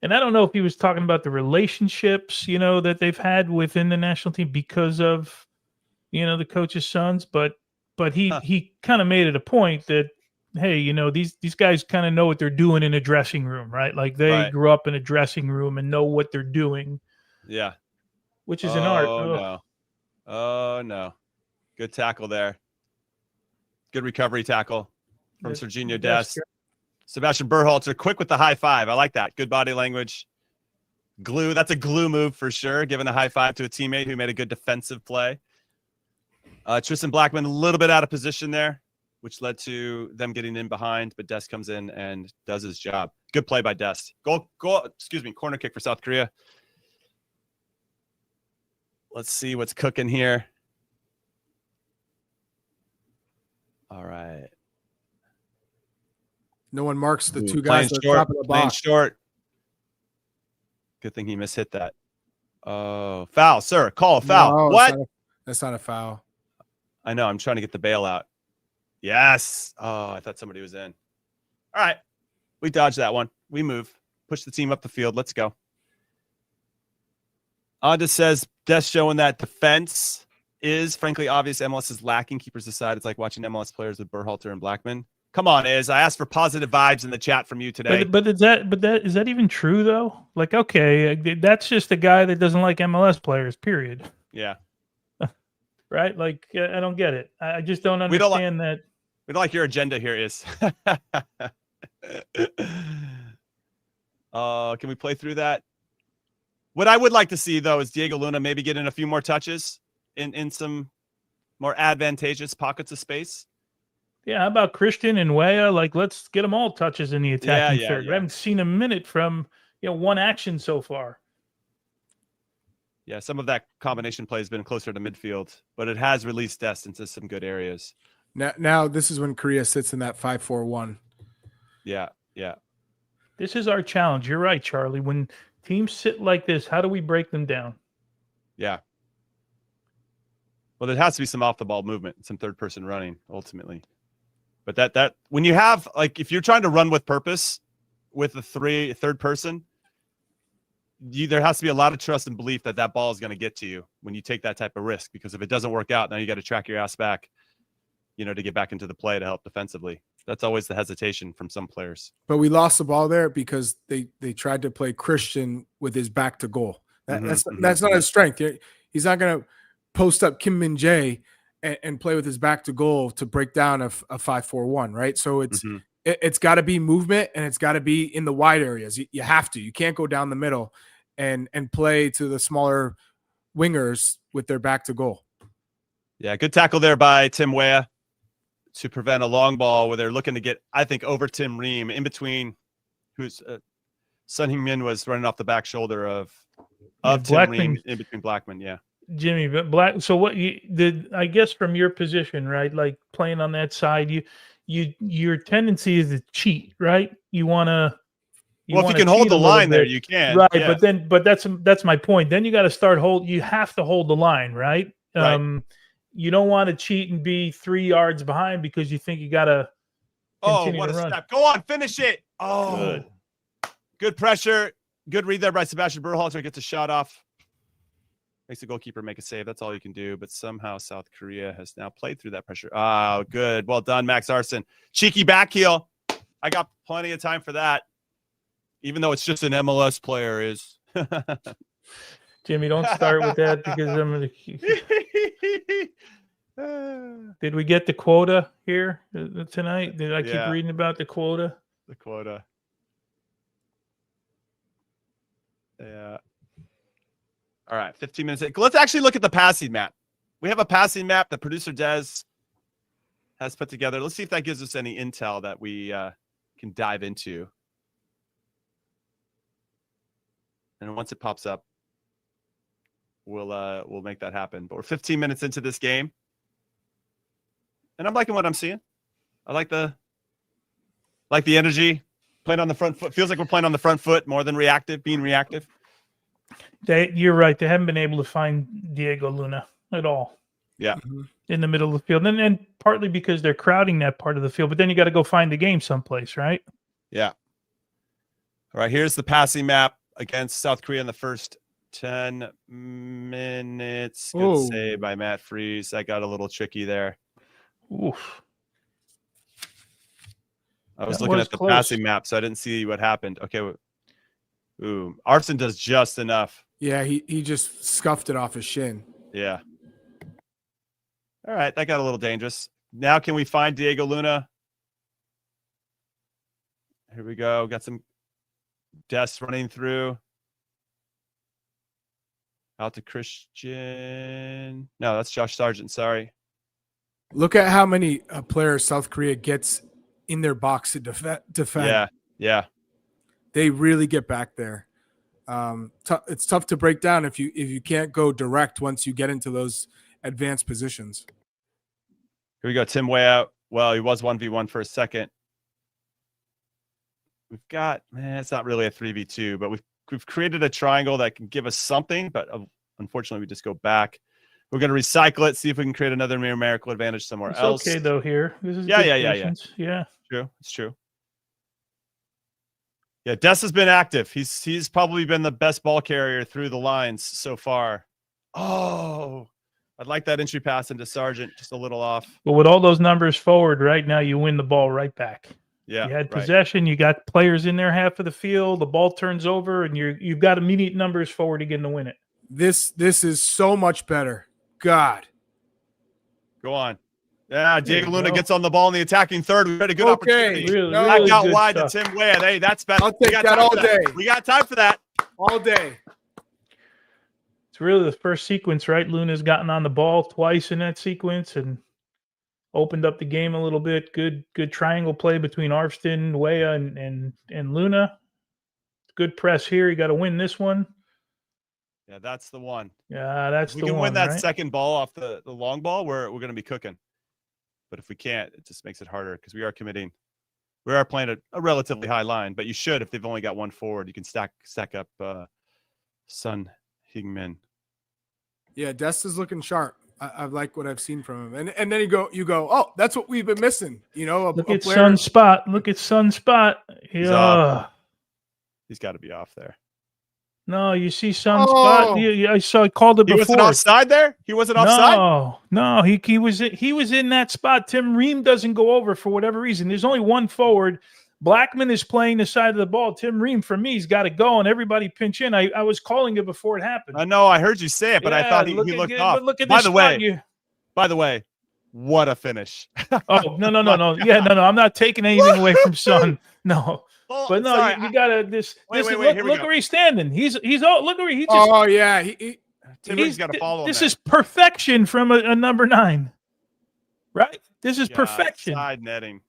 [SPEAKER 3] and I don't know if he was talking about the relationships, that they've had within the national team because of, the coaches' sons, but he kind of made it a point that, hey, these guys kind of know what they're doing in a dressing room, right? Like they grew up in a dressing room and know what they're doing.
[SPEAKER 1] Yeah.
[SPEAKER 3] Which is an art.
[SPEAKER 1] No. Oh, no. Good tackle there. Good recovery tackle from Serginho Dest. Sebastian Berhalter, quick with the high five. I like that. Good body language. Glue. That's a glue move for sure, giving a high five to a teammate who made a good defensive play. Tristan Blackman, a little bit out of position there, which led to them getting in behind, but Dest comes in and does his job. Good play by Dest. Corner kick for South Korea. Let's see what's cooking here. All right.
[SPEAKER 2] No one marks the two
[SPEAKER 1] Playing
[SPEAKER 2] guys at the
[SPEAKER 1] short,
[SPEAKER 2] top of the
[SPEAKER 1] playing
[SPEAKER 2] box.
[SPEAKER 1] short. Good thing he mishit that. Oh, foul, sir. Call a foul.
[SPEAKER 2] No,
[SPEAKER 1] What?
[SPEAKER 2] That's not a foul.
[SPEAKER 1] I know. I'm trying to get the bailout. Yes. Oh, I thought somebody was in. All right. We dodged that one. We move. Push the team up the field. Let's go. Onda says, Des showing that defense is frankly obvious. MLS is lacking. Keepers aside, it's like watching MLS players with Berhalter and Blackman. Come on, Iz. I asked for positive vibes in the chat from you today.
[SPEAKER 3] But is that even true though? Like, okay, that's just a guy that doesn't like MLS players. Period.
[SPEAKER 1] Yeah.
[SPEAKER 3] Right? Like, I don't get it. I just don't understand that.
[SPEAKER 1] We don't like your agenda here, Iz. Can we play through that? What I would like to see, though, is Diego Luna maybe get in a few more touches in some more advantageous pockets of space.
[SPEAKER 3] Yeah, how about Christian and Weah? Like, let's get them all touches in the attacking third.
[SPEAKER 1] Yeah.
[SPEAKER 3] I haven't seen a minute from one action so far.
[SPEAKER 1] Yeah, some of that combination play has been closer to midfield, but it has released Dest into some good areas.
[SPEAKER 2] Now this is when Korea sits in that 5-4-1.
[SPEAKER 1] Yeah.
[SPEAKER 3] This is our challenge. You're right, Charlie. When teams sit like this, how do we break them down?
[SPEAKER 1] Yeah. Well, there has to be some off the ball movement, some third person running ultimately. But that when you have, like, if you're trying to run with purpose with a third person, there has to be a lot of trust and belief that ball is going to get to you when you take that type of risk, because if it doesn't work out, now you got to track your ass back, to get back into the play to help defensively. That's always the hesitation from some players.
[SPEAKER 2] But we lost the ball there because they tried to play Christian with his back to goal. That's not his strength. He's not going to post up Kim Min-jae and play with his back to goal to break down a 5-4-1, right? So it's got to be movement, and it's got to be in the wide areas. You have to. You can't go down the middle and play to the smaller wingers with their back to goal.
[SPEAKER 1] Yeah, good tackle there by Tim Weah to prevent a long ball where they're looking to get, I think, over Tim Ream in between, who's Sun Heung-min was running off the back shoulder of Tim Ream in between Blackman. Yeah.
[SPEAKER 3] Jimmy, but so what you did, I guess, from your position, right? Like playing on that side, your tendency is to cheat, right? You want to.
[SPEAKER 1] Well, if you can hold the line there, you can.
[SPEAKER 3] Right,
[SPEAKER 1] yeah.
[SPEAKER 3] but that's my point. Then you got to start you have to hold the line, right?
[SPEAKER 1] Right.
[SPEAKER 3] You don't want to cheat and be 3 yards behind because you think you got to continue
[SPEAKER 1] what
[SPEAKER 3] to
[SPEAKER 1] a
[SPEAKER 3] run.
[SPEAKER 1] step. Go on, finish it. Oh, good pressure. Good read there by Sebastian Berhalter. Gets a shot off. Makes the goalkeeper make a save. That's all you can do. But somehow South Korea has now played through that pressure. Oh, good. Well done, Max Arson. Cheeky back heel. I got plenty of time for that. Even though it's just an MLS player is.
[SPEAKER 3] Jimmy, don't start with that because I'm going to. Did we get the quota here tonight? Did I keep reading about the quota?
[SPEAKER 1] The quota. Yeah. All right, 15 minutes. Let's actually look at the passing map. We have a passing map that producer Des has put together. Let's see if that gives us any intel that we can dive into. And once it pops up, we'll make that happen. But we're 15 minutes into this game, and I'm liking what I'm seeing. I like the energy. Playing on the front foot. Feels like we're playing on the front foot more than being reactive.
[SPEAKER 3] You're right. They haven't been able to find Diego Luna at all.
[SPEAKER 1] Yeah.
[SPEAKER 3] In the middle of the field. And partly because they're crowding that part of the field, but then you got to go find the game someplace, right?
[SPEAKER 1] Yeah. All right. Here's the passing map against South Korea in the first 10 minutes. Good save by Matt Freese. That got a little tricky there.
[SPEAKER 3] Oof.
[SPEAKER 1] I was looking at the passing map, so I didn't see what happened. Okay. Ooh, Arson does just enough.
[SPEAKER 2] Yeah, he just scuffed it off his shin.
[SPEAKER 1] Yeah. All right, that got a little dangerous. Now can we find Diego Luna? Here we go. Got some Des running through. Out to Christian. No, that's Josh Sargent. Sorry.
[SPEAKER 2] Look at how many players South Korea gets in their box to defend.
[SPEAKER 1] Yeah.
[SPEAKER 2] They really get back there. It's tough to break down if you can't go direct once you get into those advanced positions.
[SPEAKER 1] Here we go. Tim Weah out. Well, he was 1v1 for a second. We've got, man, it's not really a 3v2, but we've created a triangle that can give us something, but unfortunately we just go back. We're going to recycle it, see if we can create another numerical advantage somewhere else.
[SPEAKER 3] Okay though here. This is
[SPEAKER 1] yeah.
[SPEAKER 3] Yeah.
[SPEAKER 1] It's true. Yeah, Des has been active. He's probably been the best ball carrier through the lines so far. Oh, I'd like that entry pass into Sargent, just a little off.
[SPEAKER 3] But with all those numbers forward right now, you win the ball right back.
[SPEAKER 1] Yeah,
[SPEAKER 3] you had possession. You got players in there half of the field. The ball turns over, and you've got immediate numbers forward again to win it.
[SPEAKER 2] This is so much better. God.
[SPEAKER 1] Go on. Yeah, Diego Luna gets on the ball in the attacking third. We had a good opportunity.
[SPEAKER 3] Really
[SPEAKER 1] Back out wide
[SPEAKER 3] stuff.
[SPEAKER 1] to Tim Weah. Hey, that's better.
[SPEAKER 2] I'll take that all day.
[SPEAKER 1] We got time for that.
[SPEAKER 2] All day.
[SPEAKER 3] It's really the first sequence, right? Luna's gotten on the ball twice in that sequence and opened up the game a little bit. Good triangle play between Arvston, Weah, and Luna. Good press here. You got to win this one.
[SPEAKER 1] Yeah, that's the one.
[SPEAKER 3] Yeah, that's
[SPEAKER 1] we
[SPEAKER 3] the one.
[SPEAKER 1] We can win that
[SPEAKER 3] right?
[SPEAKER 1] second ball off the long ball, we're going to be cooking. But if we can't, it just makes it harder because we are committing. We are playing a relatively high line, but you should, if they've only got one forward, you can stack up Son Heung-min.
[SPEAKER 2] Yeah, Des is looking sharp. I like what I've seen from him. And then you go, oh, that's what we've been missing. You know,
[SPEAKER 3] Look at Sun Spot. Look at Sun Spot. Yeah.
[SPEAKER 1] He's got to be off there.
[SPEAKER 3] No, you see Sun Spot. I saw. I called it before.
[SPEAKER 1] He wasn't offside there. He wasn't offside.
[SPEAKER 3] No. He was in that spot. Tim Ream doesn't go over for whatever reason. There's only one forward. Blackman is playing the side of the ball. Tim Ream, for me, he's got to go, and everybody pinch in. I was calling it before it happened.
[SPEAKER 1] I know. I heard you say it, but I thought he looked off.
[SPEAKER 3] But look at
[SPEAKER 1] by
[SPEAKER 3] this
[SPEAKER 1] the way, what a finish!
[SPEAKER 3] Oh no. Yeah, no. I'm not taking anything away from Son. No.
[SPEAKER 1] Well,
[SPEAKER 3] but no,
[SPEAKER 1] sorry,
[SPEAKER 3] you gotta this.
[SPEAKER 1] Wait,
[SPEAKER 3] look where he's standing. He's look where he just.
[SPEAKER 2] Oh yeah,
[SPEAKER 1] Tim's got to follow.
[SPEAKER 3] This is perfection from a number 9, right? This is perfection.
[SPEAKER 1] Side netting.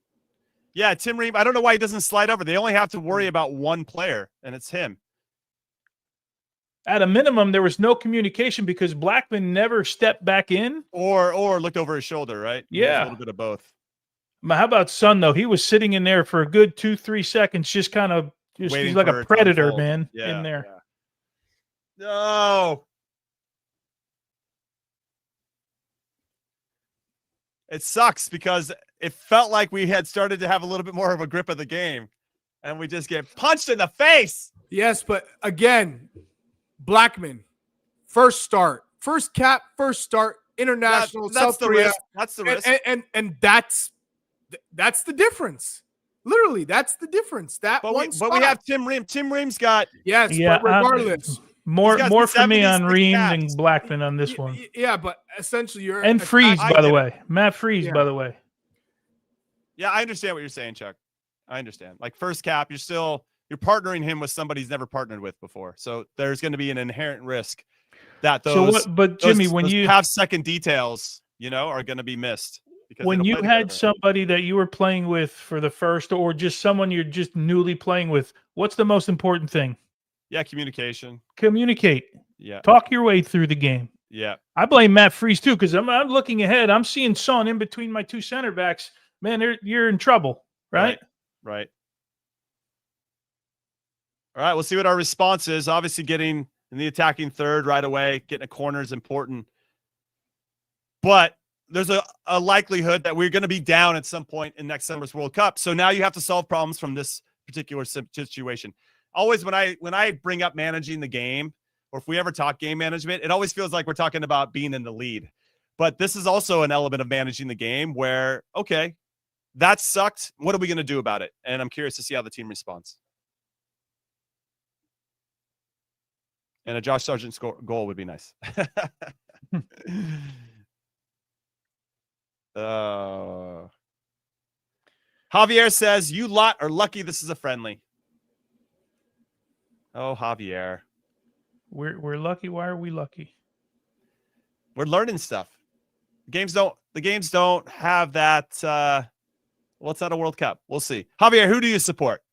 [SPEAKER 1] Yeah, Tim Ream. I don't know why he doesn't slide over. They only have to worry about one player, and it's him.
[SPEAKER 3] At a minimum, there was no communication because Blackman never stepped back in
[SPEAKER 1] or looked over his shoulder. Right?
[SPEAKER 3] Yeah,
[SPEAKER 1] a little bit of both.
[SPEAKER 3] How about Son, though? He was sitting in there for a good 2-3 seconds, just kind of he's like a predator, man, in there.
[SPEAKER 1] Yeah. No. It sucks because it felt like we had started to have a little bit more of a grip of the game, and we just get punched in the face.
[SPEAKER 2] Yes, but again, Blackman, first start, first cap, first start, international,
[SPEAKER 1] that's
[SPEAKER 2] South Korea.
[SPEAKER 1] That's the risk.
[SPEAKER 2] And that's the difference. Literally, that's the difference. But
[SPEAKER 1] we have Tim Ream. Tim Ream's got
[SPEAKER 2] but regardless,
[SPEAKER 3] more for me on Ream than Blackman on this one.
[SPEAKER 2] Yeah, but essentially you're
[SPEAKER 3] and Freeze, by the way, Matt Freeze, by the way.
[SPEAKER 1] Yeah, I understand what you're saying, Chuck. I understand. Like first cap, you're partnering him with somebody he's never partnered with before, so there's going to be an inherent risk that those.
[SPEAKER 3] But Jimmy, when you
[SPEAKER 1] have second details, are going to be missed.
[SPEAKER 3] When you had somebody that you were playing with for the first, or just someone you're just newly playing with, what's the most important thing?
[SPEAKER 1] Yeah, communication.
[SPEAKER 3] Communicate.
[SPEAKER 1] Yeah.
[SPEAKER 3] Talk your way through the game.
[SPEAKER 1] Yeah.
[SPEAKER 3] I blame Matt Freeze too, because I'm looking ahead. I'm seeing Son in between my two center backs. Man, you're in trouble, right?
[SPEAKER 1] Right. All right, we'll see what our response is. Obviously, getting in the attacking third right away, getting a corner is important. But there's a likelihood that we're going to be down at some point in next summer's World Cup. So now you have to solve problems from this particular situation. Always when I bring up managing the game, or if we ever talk game management, it always feels like we're talking about being in the lead. But this is also an element of managing the game where, okay, that sucked. What are we going to do about it? And I'm curious to see how the team responds. And a Josh Sargent goal would be nice. Javier says, you lot are lucky this is a friendly. Oh, Javier.
[SPEAKER 3] We're lucky. Why are we lucky?
[SPEAKER 1] We're learning stuff. The games don't have that. Well, it's not a World Cup. We'll see. Javier, who do you support?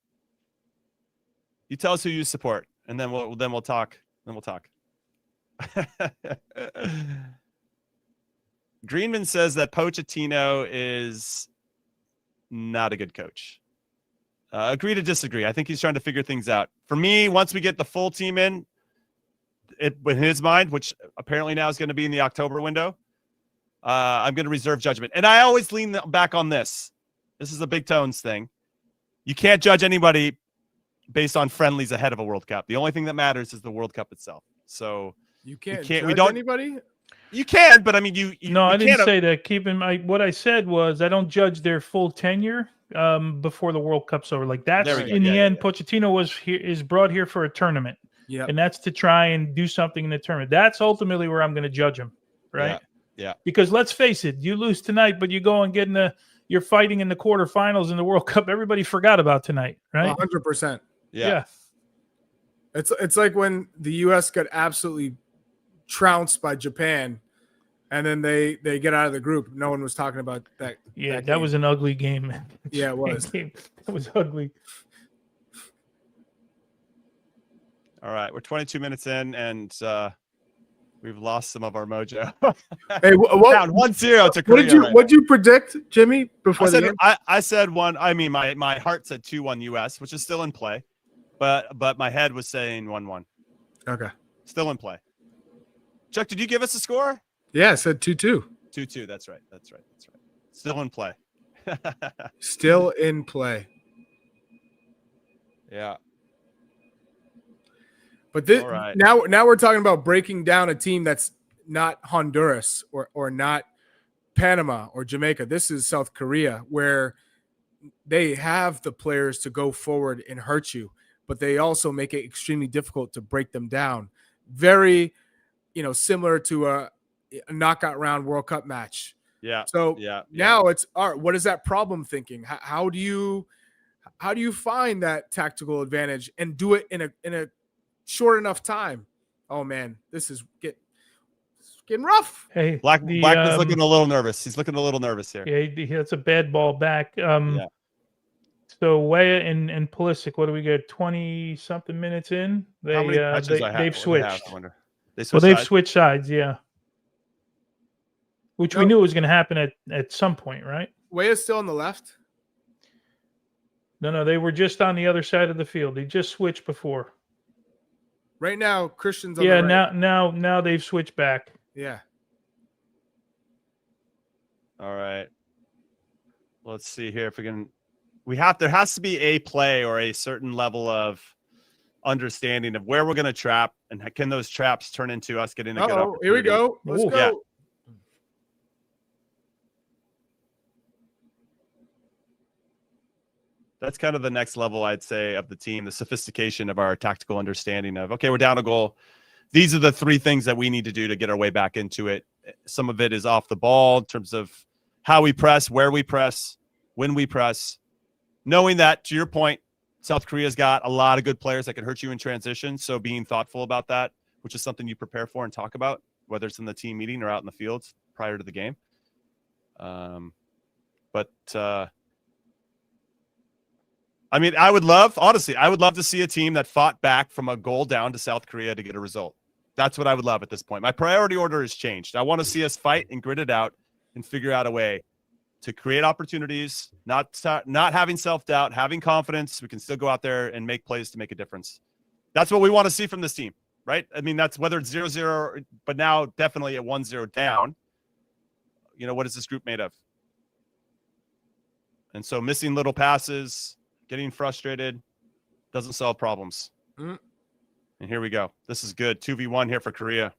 [SPEAKER 1] You tell us who you support, and then we'll talk. Then we'll talk. Greenman says that Pochettino is not a good coach. Agree to disagree. I think he's trying to figure things out. For me, once we get the full team in, in his mind, which apparently now is going to be in the October window, I'm going to reserve judgment. And I always lean back on this. This is a Big Tones thing. You can't judge anybody based on friendlies ahead of a World Cup. The only thing that matters is the World Cup itself. So
[SPEAKER 2] You can't
[SPEAKER 1] judge
[SPEAKER 2] judge anybody?
[SPEAKER 1] You can, but I mean,
[SPEAKER 3] No, I didn't
[SPEAKER 1] can't-
[SPEAKER 3] say that. Keep in mind, what I said was I don't judge their full tenure before the World Cup's over. Like that's
[SPEAKER 1] There we go.
[SPEAKER 3] in the
[SPEAKER 1] Yeah,
[SPEAKER 3] end, Pochettino is brought here for a tournament,
[SPEAKER 2] Yeah.
[SPEAKER 3] and that's to try and do something in the tournament. That's ultimately where I'm going to judge him, right?
[SPEAKER 1] Yeah.
[SPEAKER 3] Because let's face it, you lose tonight, but you go and you're fighting in the quarterfinals in the World Cup. Everybody forgot about tonight, right?
[SPEAKER 2] 100%.
[SPEAKER 1] Yeah.
[SPEAKER 2] It's like when the U.S. got absolutely trounced by Japan, and then they get out of the group. No one was talking about that.
[SPEAKER 3] Yeah, that
[SPEAKER 2] game.
[SPEAKER 3] was an ugly game, man.
[SPEAKER 2] Yeah, it was.
[SPEAKER 3] That was ugly.
[SPEAKER 1] All right, we're 22 minutes in, and we've lost some of our mojo.
[SPEAKER 2] Hey,
[SPEAKER 1] Down 1-0 to Korea.
[SPEAKER 2] What did you predict, Jimmy? Before
[SPEAKER 1] I said,
[SPEAKER 2] the game?
[SPEAKER 1] I said one. I mean, my heart said 2-1 US, which is still in play, but my head was saying 1-1.
[SPEAKER 2] Okay.
[SPEAKER 1] Still in play. Chuck, did you give us a score?
[SPEAKER 2] Yeah, I said 2-2.
[SPEAKER 1] 2-2. That's right. Still in play.
[SPEAKER 2] Still in play.
[SPEAKER 1] Yeah.
[SPEAKER 2] But
[SPEAKER 1] All right.
[SPEAKER 2] now we're talking about breaking down a team that's not Honduras or not Panama or Jamaica. This is South Korea, where they have the players to go forward and hurt you, but they also make it extremely difficult to break them down. Very, similar to a knockout round World Cup match.
[SPEAKER 1] Yeah.
[SPEAKER 2] So
[SPEAKER 1] yeah.
[SPEAKER 2] now it's all right. What is that problem thinking? How do you find that tactical advantage and do it in a short enough time? Oh man, this is getting rough.
[SPEAKER 3] Hey,
[SPEAKER 1] Black was looking a little nervous. He's looking a little nervous here.
[SPEAKER 3] Yeah, that's a bad ball back. So Weah and Pulisic, what do we get? 20-something minutes in.
[SPEAKER 1] How many touches
[SPEAKER 3] They've switched.
[SPEAKER 1] I wonder. They've
[SPEAKER 3] switched sides, yeah. Which we knew was going to happen at some point, right?
[SPEAKER 2] Weah's still on the left.
[SPEAKER 3] No, they were just on the other side of the field. They just switched before.
[SPEAKER 2] Right now, Christian's on the right.
[SPEAKER 3] now they've switched back.
[SPEAKER 2] Yeah.
[SPEAKER 1] All right. Let's see here if we can. There has to be a play or a certain level of understanding of where we're going to trap, and can those traps turn into us getting a good opportunity.
[SPEAKER 2] Here we go. Let's go.
[SPEAKER 1] Yeah. That's kind of the next level, I'd say, of the team, the sophistication of our tactical understanding of, okay, we're down a goal. These are the three things that we need to do to get our way back into it. Some of it is off the ball in terms of how we press, where we press, when we press. Knowing that, to your point, South Korea's got a lot of good players that can hurt you in transition. So being thoughtful about that, which is something you prepare for and talk about, whether it's in the team meeting or out in the fields prior to the game. I mean, I would love to see a team that fought back from a goal down to South Korea to get a result. That's what I would love at this point. My priority order has changed. I want to see us fight and grit it out and figure out a way to create opportunities, not having self-doubt, having confidence. We can still go out there and make plays to make a difference. That's what we want to see from this team, right? I mean, that's whether it's 0-0, but now definitely at 1-0 down. What is this group made of? And so missing little passes, getting frustrated doesn't solve problems. And here we go. This is good. 2v1 here for Korea.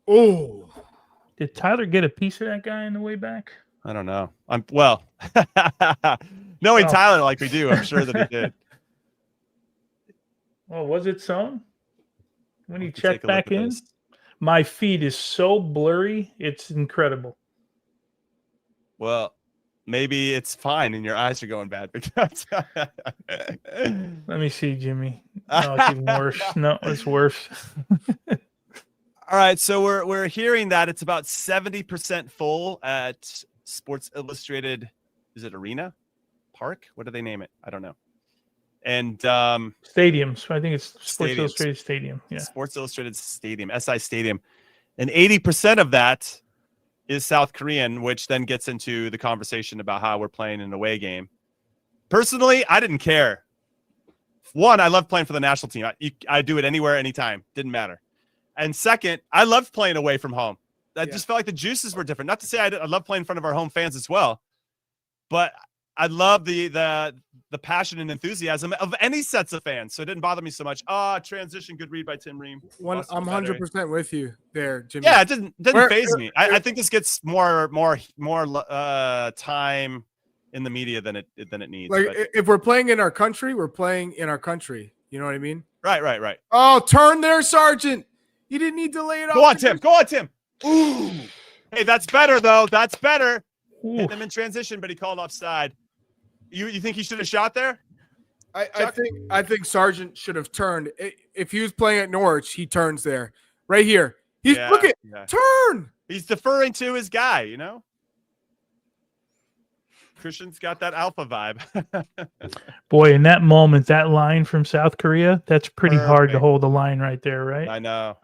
[SPEAKER 2] Oh.
[SPEAKER 3] Did Tyler get a piece of that guy on the way back?
[SPEAKER 1] I don't know. Knowing Tyler like we do, I'm sure that he did.
[SPEAKER 3] Oh, was it so? When he checked back in? My feed is so blurry. It's incredible.
[SPEAKER 1] Well, maybe it's fine and your eyes are going bad. Because
[SPEAKER 3] let me see, Jimmy. No, it's even worse. No, it's worse.
[SPEAKER 1] All right, so we're hearing that it's about 70% full at Sports Illustrated. Is it Arena Park? What do they name it? I don't know. And
[SPEAKER 3] stadiums. I think it's Sports Illustrated Stadium. Yeah,
[SPEAKER 1] Sports Illustrated Stadium, SI Stadium, and 80% of that is South Korean, which then gets into the conversation about how we're playing an away game. Personally, I didn't care. One, I love playing for the national team. I do it anywhere, anytime. Didn't matter. And second, I loved playing away from home. I just felt like the juices were different. Not to say I love playing in front of our home fans as well, but I love the passion and enthusiasm of any sets of fans. So it didn't bother me so much. Transition, good read by Tim Ream.
[SPEAKER 2] I'm 100% with you there, Jimmy.
[SPEAKER 1] Yeah, it didn't phase me. I think this gets more time in the media than it needs.
[SPEAKER 2] Like, if we're playing in our country, we're playing in our country. You know what I mean?
[SPEAKER 1] Right.
[SPEAKER 2] Oh, turn there, Sergeant. You didn't need to lay it off.
[SPEAKER 1] Go on, Tim. Ooh. Hey, that's better, though. That's better. Hit him in transition, but he called offside. You think he should have shot there?
[SPEAKER 2] I think Sargent should have turned. If he was playing at Norwich, he turns there. Right here. Turn.
[SPEAKER 1] He's deferring to his guy, you know? Christian's got that alpha vibe.
[SPEAKER 3] Boy, in that moment, that line from South Korea, that's pretty hard to hold the line right there, right?
[SPEAKER 1] I know.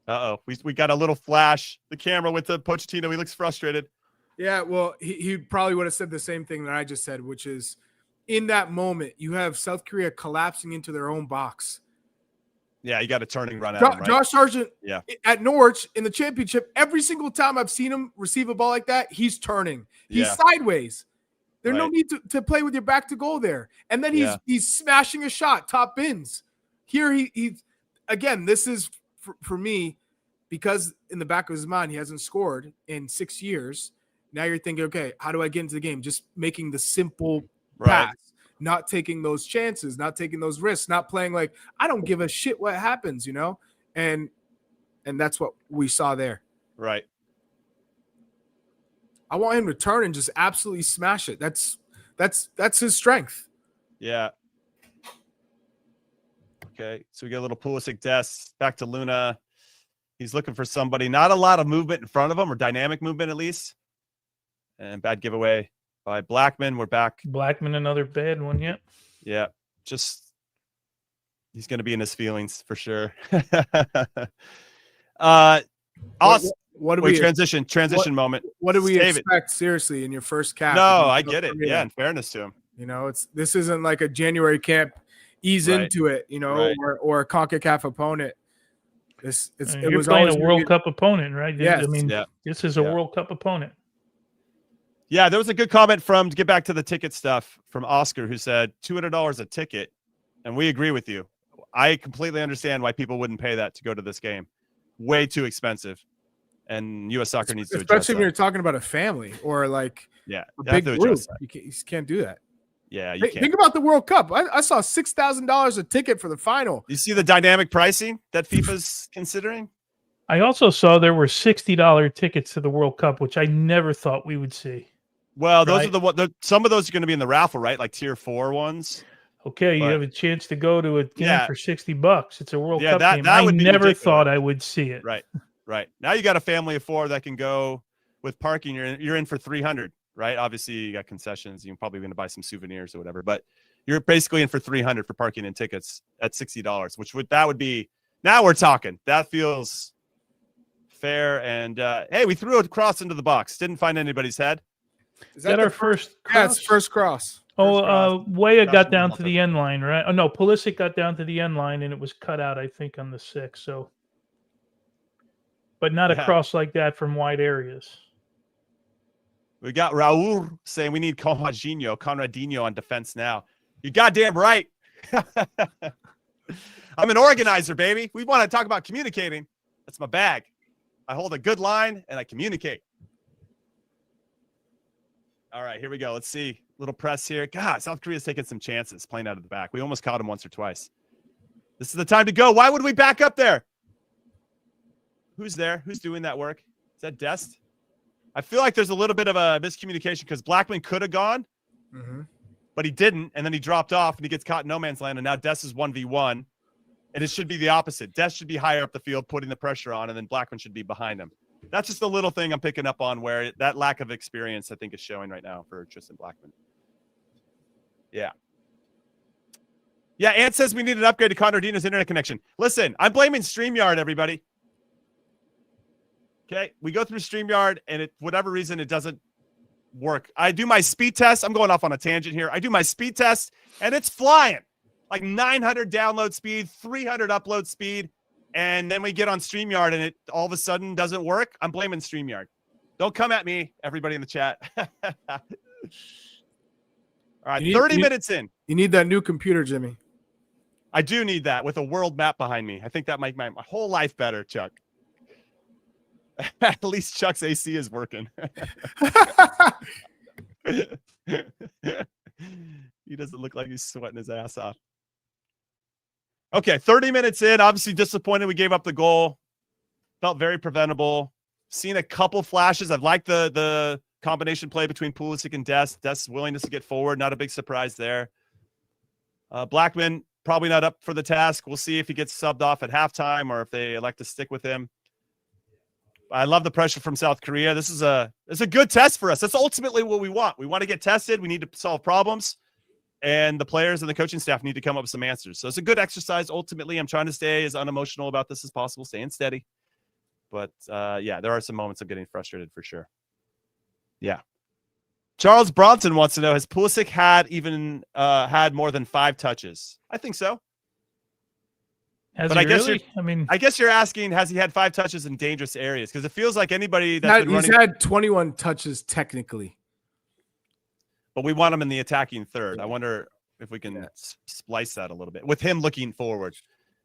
[SPEAKER 1] Uh-oh. We got a little flash. The camera went to Pochettino. He looks frustrated.
[SPEAKER 2] Yeah, well, he probably would have said the same thing that I just said, which is in that moment, you have South Korea collapsing into their own box.
[SPEAKER 1] Yeah, you got a turning run at him, right?
[SPEAKER 2] Josh Sargent at Norwich in the championship, every single time I've seen him receive a ball like that, he's turning. He's sideways. There's no need to play with your back to goal there. And then he's smashing a shot, top bins. Here he again, this is for me, because in the back of his mind, he hasn't scored in 6 years. Now you're thinking, okay, how do I get into the game? Just making the simple pass, not taking those chances, not taking those risks, not playing like I don't give a shit what happens, you know? And that's what we saw there.
[SPEAKER 1] Right.
[SPEAKER 2] I want him to turn and just absolutely smash it. That's his strength.
[SPEAKER 1] Yeah. Okay, so we get a little Pulisic Des back to Luna. He's looking for somebody. Not a lot of movement in front of him, or dynamic movement at least. And bad giveaway by Blackman. We're back.
[SPEAKER 3] Blackman, another bad one, yeah.
[SPEAKER 1] Yeah, just he's going to be in his feelings for sure. Awesome.
[SPEAKER 2] What do we
[SPEAKER 1] transition moment?
[SPEAKER 2] What do we expect seriously in your first cap?
[SPEAKER 1] No, I get it. Yeah, in fairness to him.
[SPEAKER 2] You know, this isn't like a January camp. Ease into it, you know, or a CONCACAF opponent.
[SPEAKER 3] You're playing a World Cup opponent, right?
[SPEAKER 2] Yes.
[SPEAKER 3] I mean, this is a World Cup opponent.
[SPEAKER 1] Yeah, there was a good comment to get back to the ticket stuff, from Oscar, who said $200 a ticket, and we agree with you. I completely understand why people wouldn't pay that to go to this game. Way too expensive, and U.S. Soccer needs to adjust.
[SPEAKER 2] Especially when you're talking about a family or like a big group. You can't do that.
[SPEAKER 1] Yeah, you can't.
[SPEAKER 2] Think about the World Cup. I saw $6,000 a ticket for the final.
[SPEAKER 1] You see the dynamic pricing that FIFA's considering?
[SPEAKER 3] I also saw there were $60 tickets to the World Cup, which I never thought we would see.
[SPEAKER 1] Well, those are some of those are going to be in the raffle, right? Like tier 4 ones.
[SPEAKER 3] Okay, you have a chance to go to a game for $60. It's a World Cup game.
[SPEAKER 1] That
[SPEAKER 3] I
[SPEAKER 1] would be
[SPEAKER 3] never
[SPEAKER 1] ridiculous.
[SPEAKER 3] thought I would see it.
[SPEAKER 1] Right. Now you got a family of 4 that can go with parking. You're in for $300, right? Obviously, you got concessions. You're probably going to buy some souvenirs or whatever, but you're basically in for $300 for parking and tickets at $60, which would be. Now we're talking. That feels fair. And hey, we threw a cross into the box. Didn't find anybody's head.
[SPEAKER 3] Is that our first cross?
[SPEAKER 2] Yeah, it's first cross.
[SPEAKER 3] Weah got down to the end line, right? Oh, no, Pulisic got down to the end line, and it was cut out, I think, on the 6th. So, but not a cross like that from wide areas.
[SPEAKER 1] We got Raul saying we need Conradinho on defense now. You goddamn right. I'm an organizer, baby. We want to talk about communicating. That's my bag. I hold a good line, and I communicate. All right, here we go. Let's see. Little press here. God, South Korea's taking some chances playing out of the back. We almost caught him once or twice. This is the time to go. Why would we back up there? Who's there? Who's doing that work? Is that Dest? I feel like there's a little bit of a miscommunication because Blackman could have gone, but he didn't, and then he dropped off, and he gets caught in no man's land, and now Dest is 1v1, and it should be the opposite. Dest should be higher up the field, putting the pressure on, and then Blackman should be behind him. That's just a little thing I'm picking up on where that lack of experience, I think, is showing right now for Tristan Blackman. Yeah. Yeah, Ant says we need an upgrade to Conradino's internet connection. Listen, I'm blaming StreamYard, everybody. Okay, we go through StreamYard, and whatever reason, it doesn't work. I do my speed test. I'm going off on a tangent here. I do my speed test, and it's flying. Like 900 download speed, 300 upload speed. And then we get on StreamYard, and it all of a sudden doesn't work. I'm blaming StreamYard. Don't come at me, everybody in the chat. All right, 30 minutes in.
[SPEAKER 2] You need that new computer, Jimmy.
[SPEAKER 1] I do need that with a world map behind me. I think that might make my whole life better, Chuck. At least Chuck's AC is working. He doesn't look like he's sweating his ass off. Okay, 30 minutes in. Obviously disappointed we gave up the goal. Felt very preventable. Seen a couple flashes. I've liked the combination play between Pulisic and Dest. Dest's willingness to get forward. Not a big surprise there. Blackman probably not up for the task. We'll see if he gets subbed off at halftime or if they elect to stick with him. I love the pressure from South Korea. This is a good test for us. That's ultimately what we want. We want to get tested. We need to solve problems. And the players and the coaching staff need to come up with some answers. So it's a good exercise. Ultimately, I'm trying to stay as unemotional about this as possible, staying steady. But, yeah, there are some moments of getting frustrated for sure. Yeah. Charles Bronson wants to know, has Pulisic had more than 5 touches? I think so.
[SPEAKER 3] Has
[SPEAKER 1] but
[SPEAKER 3] he
[SPEAKER 1] I guess
[SPEAKER 3] really? I
[SPEAKER 1] guess you're asking, has he had 5 touches in dangerous areas? Because it feels like anybody
[SPEAKER 2] He's had 21 touches technically.
[SPEAKER 1] But we want him in the attacking third. I wonder if we can splice that a little bit with him looking forward,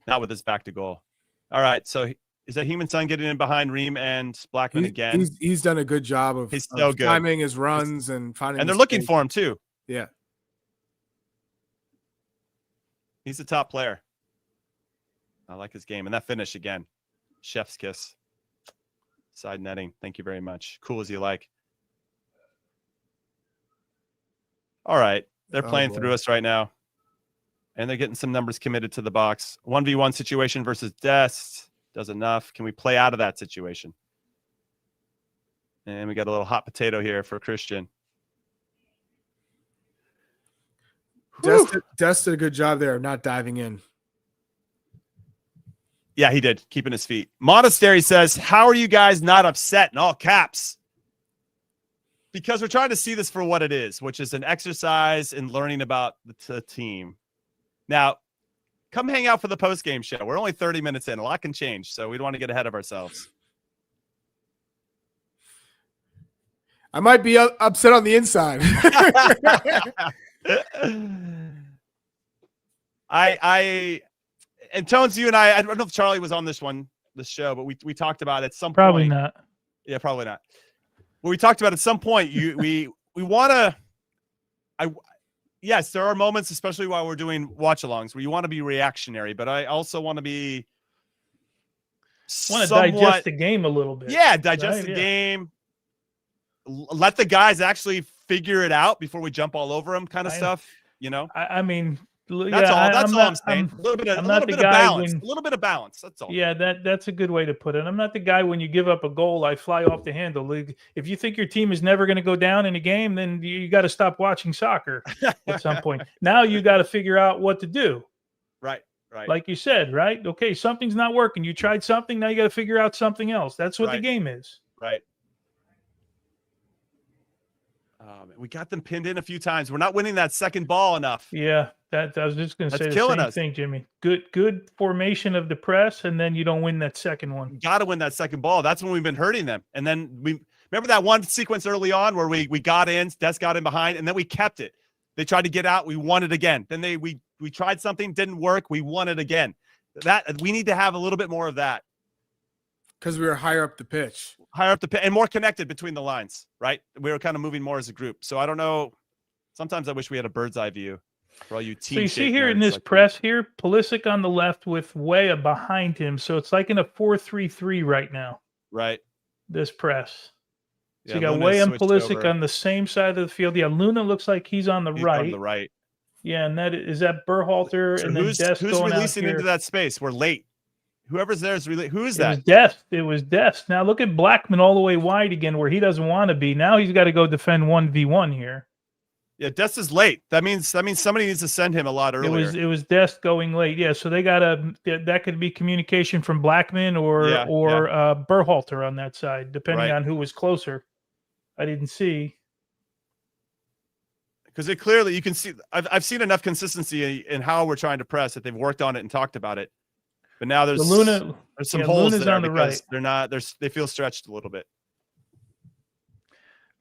[SPEAKER 1] not with his back to goal. All right. So is that Heung-min getting in behind Ream and Blackman again?
[SPEAKER 2] He's done a good job of timing his runs and finding.
[SPEAKER 1] And they're looking for him too.
[SPEAKER 2] Yeah.
[SPEAKER 1] He's a top player. I like his game. And that finish again. Chef's kiss. Side netting. Thank you very much. Cool as you like. All right. They're playing through us right now. And they're getting some numbers committed to the box. 1v1 situation versus Dest. Does enough. Can we play out of that situation? And we got a little hot potato here for Christian.
[SPEAKER 2] Dest did a good job there of not diving in.
[SPEAKER 1] Yeah, he did. Keeping his feet. Monastery says, how are you guys not upset in all caps? Because we're trying to see this for what it is, which is an exercise in learning about the team. Now, come hang out for the post-game show. We're only 30 minutes in. A lot can change, so we don't want to get ahead of ourselves.
[SPEAKER 2] I might be upset on the inside.
[SPEAKER 1] And Tones, you and I don't know if Charlie was on this show, but we talked about at some
[SPEAKER 3] probably
[SPEAKER 1] point.
[SPEAKER 3] Probably not.
[SPEAKER 1] Yeah, probably not. Well, we talked about at some point, we want to, yes, there are moments, especially while we're doing watch-alongs, where you want to be reactionary, but I also want to be
[SPEAKER 3] digest the game a little bit.
[SPEAKER 1] Yeah, digest the game. Let the guys actually figure it out before we jump all over them, kind of stuff. You know.
[SPEAKER 3] I mean,
[SPEAKER 1] that's all. That's all I'm saying. A little bit of balance. A little bit of balance. That's all.
[SPEAKER 3] Yeah, that's a good way to put it. I'm not the guy when you give up a goal, I fly off the handle. If you think your team is never going to go down in a game, then you got to stop watching soccer at some point. Now you got to figure out what to do.
[SPEAKER 1] Right.
[SPEAKER 3] Like you said, right? Okay, something's not working. You tried something. Now you got to figure out something else. That's what the game is.
[SPEAKER 1] Right. We got them pinned in a few times. We're not winning that second ball enough.
[SPEAKER 3] Yeah, I was just going to say the same thing, Jimmy. Good formation of the press, and then you don't win that second one.
[SPEAKER 1] Got to win that second ball. That's when we've been hurting them. And then we remember that one sequence early on where we got in, Des got in behind, and then we kept it. They tried to get out. We won it again. Then we tried something, didn't work. We won it again. That we need to have a little bit more of that.
[SPEAKER 2] Because we were higher up the pitch.
[SPEAKER 1] And more connected between the lines, right? We were kind of moving more as a group. So I don't know. Sometimes I wish we had a bird's eye view for all you team.
[SPEAKER 3] So you see here in this press here, Pulisic on the left with Weah behind him. So it's like in a 4-3-3 right now.
[SPEAKER 1] Right.
[SPEAKER 3] This press. So
[SPEAKER 1] yeah,
[SPEAKER 3] you got Weah and Pulisic on the same side of the field. Yeah, Luna looks like he's on the right.
[SPEAKER 1] On the right.
[SPEAKER 3] Yeah, and is that Berhalter
[SPEAKER 1] so
[SPEAKER 3] and then Dest
[SPEAKER 1] who's
[SPEAKER 3] going
[SPEAKER 1] releasing
[SPEAKER 3] out
[SPEAKER 1] into that space? We're late. Whoever's there is really. Who is that?
[SPEAKER 3] It was Dest. Now look at Blackman all the way wide again, where he doesn't want to be. Now he's got to go defend 1v1 here.
[SPEAKER 1] Yeah, Dest is late. That means somebody needs to send him a lot earlier.
[SPEAKER 3] It was Dest going late. Yeah, so they got that could be communication from Blackman or Berhalter on that side, depending on who was closer. I didn't see.
[SPEAKER 1] because it clearly, you can see, I've seen enough consistency in how we're trying to press that they've worked on it and talked about it. But now there's some holes
[SPEAKER 3] Luna's
[SPEAKER 1] there
[SPEAKER 3] on the
[SPEAKER 1] because
[SPEAKER 3] right.
[SPEAKER 1] they feel stretched a little bit.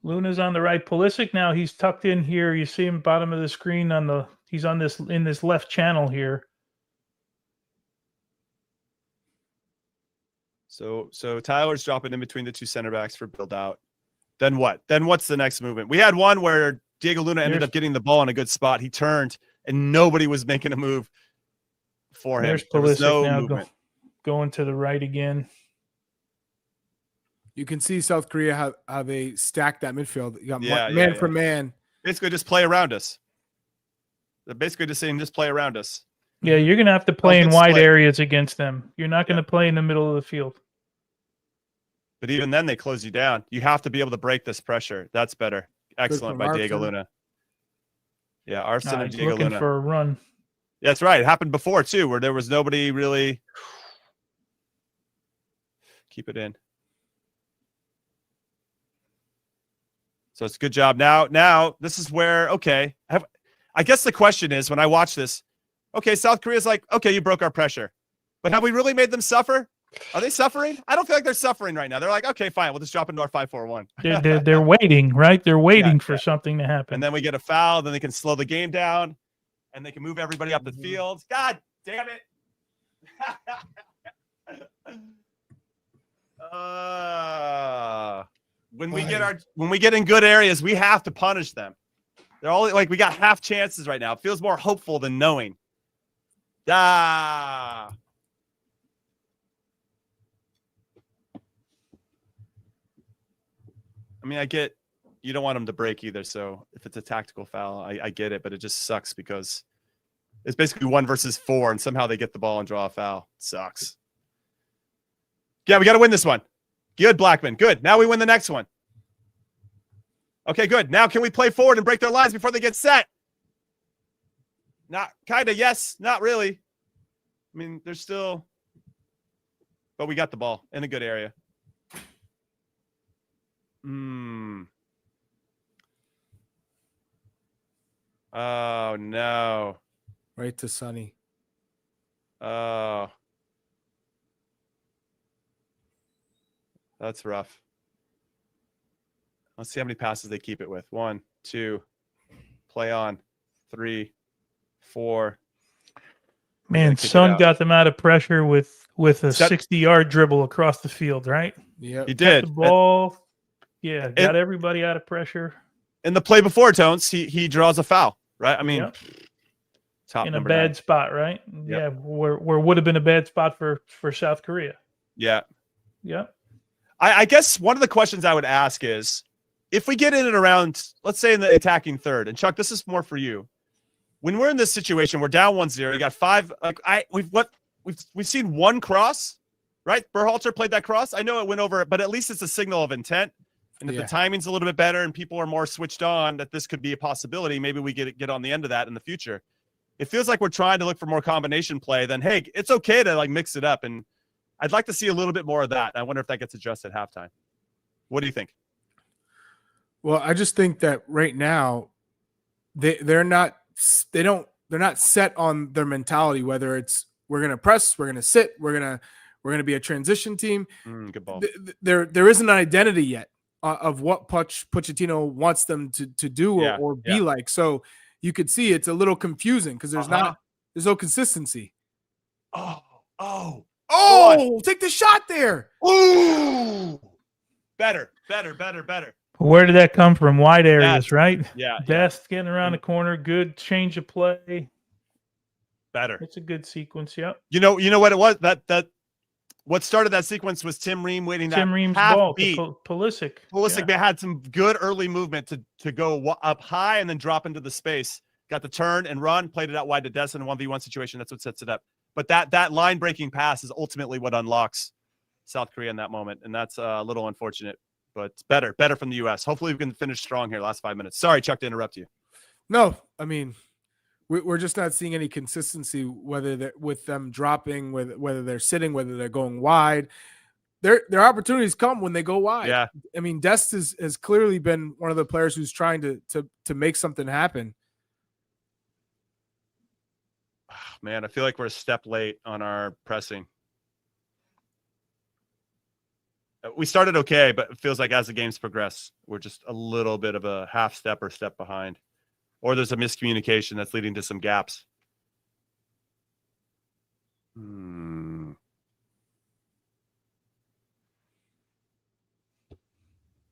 [SPEAKER 3] Luna's on the right. Pulisic now, he's tucked in here. You see him bottom of the screen he's on this in this left channel here.
[SPEAKER 1] So Tyler's dropping in between the two center backs for build out. Then what? Then what's the next movement? We had one where Diego Luna ended up getting the ball in a good spot. He turned and nobody was making a move for him.
[SPEAKER 3] There's
[SPEAKER 1] There was
[SPEAKER 3] Pulisic
[SPEAKER 1] no
[SPEAKER 3] now
[SPEAKER 1] movement.
[SPEAKER 3] going to the right again.
[SPEAKER 2] You can see South Korea how they stacked that midfield. You got
[SPEAKER 1] man
[SPEAKER 2] for man.
[SPEAKER 1] Basically, just play around us. They're basically just saying, just play around us.
[SPEAKER 3] Yeah, you're going to have to play in wide areas against them. You're not going to play in the middle of the field.
[SPEAKER 1] But even then, they close you down. You have to be able to break this pressure. That's better. Excellent by Diego Luna. Yeah, Arsene and Diego
[SPEAKER 3] looking
[SPEAKER 1] Luna.
[SPEAKER 3] for a run.
[SPEAKER 1] That's right. It happened before, too, where there was nobody really. Keep it in. So it's a good job. Now, this is where, okay. I guess the question is, when I watch this, okay, South Korea's like, okay, you broke our pressure. But have we really made them suffer? Are they suffering? I don't feel like they're suffering right now. They're like, okay, fine. We'll just drop into our 5-4-1.
[SPEAKER 3] They're waiting, right? They're waiting for something to happen.
[SPEAKER 1] And then we get a foul. Then they can slow the game down. And they can move everybody up the field. God damn it. When we get in good areas, we have to punish them. They're all like, we got half chances right now. It feels more hopeful than knowing. I mean, I get you don't want them to break either. So if it's a tactical foul, I get it, but it just sucks because it's basically 1 versus 4, and somehow they get the ball and draw a foul. It sucks. Yeah, we got to win this one. Good, Blackman. Good. Now we win the next one. Okay, good. Now can we play forward and break their lines before they get set? Not kind of, yes. Not really. I mean, there's still... But we got the ball in a good area. Oh, no.
[SPEAKER 2] Right to Sonny.
[SPEAKER 1] Oh. That's rough. Let's see how many passes they keep it with. 1, 2, play on. 3, 4.
[SPEAKER 3] Man, Son got them out of pressure with a 60-yard dribble across the field, right?
[SPEAKER 2] Yeah,
[SPEAKER 1] he did.
[SPEAKER 3] The ball, got everybody out of pressure.
[SPEAKER 1] In the play before, Tones, he draws a foul, right? I mean, top
[SPEAKER 3] in a bad spot, right? Yep. Yeah, where would have been a bad spot for South Korea.
[SPEAKER 1] Yeah.
[SPEAKER 3] Yeah.
[SPEAKER 1] I guess one of the questions I would ask is, if we get in and around, let's say in the attacking third, and Chuck, this is more for you. When we're in this situation, we're down 1-0. You got 5. We've seen one cross, right? Berhalter played that cross. I know it went over, but at least it's a signal of intent. And if the timing's a little bit better and people are more switched on, that this could be a possibility. Maybe we get on the end of that in the future. It feels like we're trying to look for more combination play. Then hey, it's okay to like mix it up, and I'd like to see a little bit more of that. I wonder if that gets adjusted at halftime. What do you think?
[SPEAKER 2] Well, I just think that right now they're not set on their mentality, whether it's we're going to press, we're going to sit, we're going to be a transition team.
[SPEAKER 1] Good ball.
[SPEAKER 2] There isn't an identity yet of what Pochettino wants them to do or be like. So you could see it's a little confusing because there's no consistency. Oh, take the shot there.
[SPEAKER 1] Ooh. Better.
[SPEAKER 3] Where did that come from? Wide areas, right?
[SPEAKER 1] Yeah.
[SPEAKER 3] Best getting around the corner. Good change of play.
[SPEAKER 1] Better.
[SPEAKER 3] It's a good sequence. Yep.
[SPEAKER 1] You know what it was? That what started that sequence was Tim Ream waiting that
[SPEAKER 3] Ream's
[SPEAKER 1] half
[SPEAKER 3] ball
[SPEAKER 1] beat.
[SPEAKER 3] Pulisic.
[SPEAKER 1] They had some good early movement to go up high and then drop into the space. Got the turn and run, played it out wide to Des in a 1v1 situation. That's what sets it up. But that line breaking pass is ultimately what unlocks South Korea in that moment, and that's a little unfortunate. But better from the U.S. Hopefully we can finish strong here last 5 minutes. Sorry, Chuck, to interrupt you.
[SPEAKER 2] No, I mean, we're just not seeing any consistency, whether with them dropping, whether they're sitting, whether they're going wide. their opportunities come when they go wide.
[SPEAKER 1] Yeah.
[SPEAKER 2] I mean, Dest has clearly been one of the players who's trying to make something happen.
[SPEAKER 1] Oh, man, I feel like we're a step late on our pressing. We started okay, but it feels like as the games progress, we're just a little bit of a half step or step behind. Or there's a miscommunication that's leading to some gaps.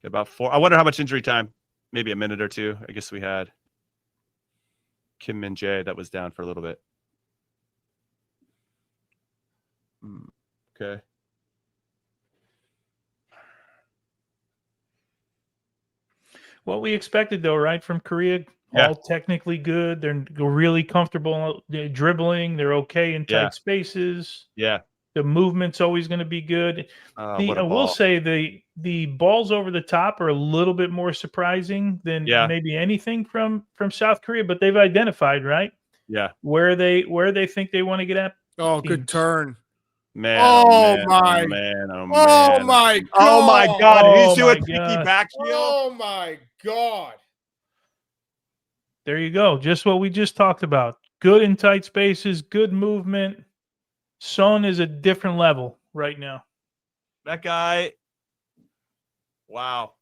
[SPEAKER 1] About 4. I wonder how much injury time. Maybe a minute or two. I guess we had Kim Min Jae that was down for a little bit. Okay.
[SPEAKER 3] What we expected, though, right, from Korea.
[SPEAKER 1] Yeah.
[SPEAKER 3] All technically good. They're really comfortable dribbling. They're okay in tight spaces.
[SPEAKER 1] Yeah.
[SPEAKER 3] The movement's always going to be good. I will say the balls over the top are a little bit more surprising than maybe anything from South Korea, but they've identified, right?
[SPEAKER 1] Yeah.
[SPEAKER 3] Where they think they want to get at.
[SPEAKER 2] Oh, good turn.
[SPEAKER 1] Man.
[SPEAKER 2] Oh,
[SPEAKER 1] my.
[SPEAKER 2] Man.
[SPEAKER 1] Oh, man.
[SPEAKER 2] Oh, my God.
[SPEAKER 1] Oh, my God. Did you see what
[SPEAKER 3] cheeky
[SPEAKER 1] back heel?
[SPEAKER 2] Oh, my God.
[SPEAKER 3] There you go. Just what we just talked about. Good in tight spaces, good movement. Son is a different level right now.
[SPEAKER 1] That guy. Wow.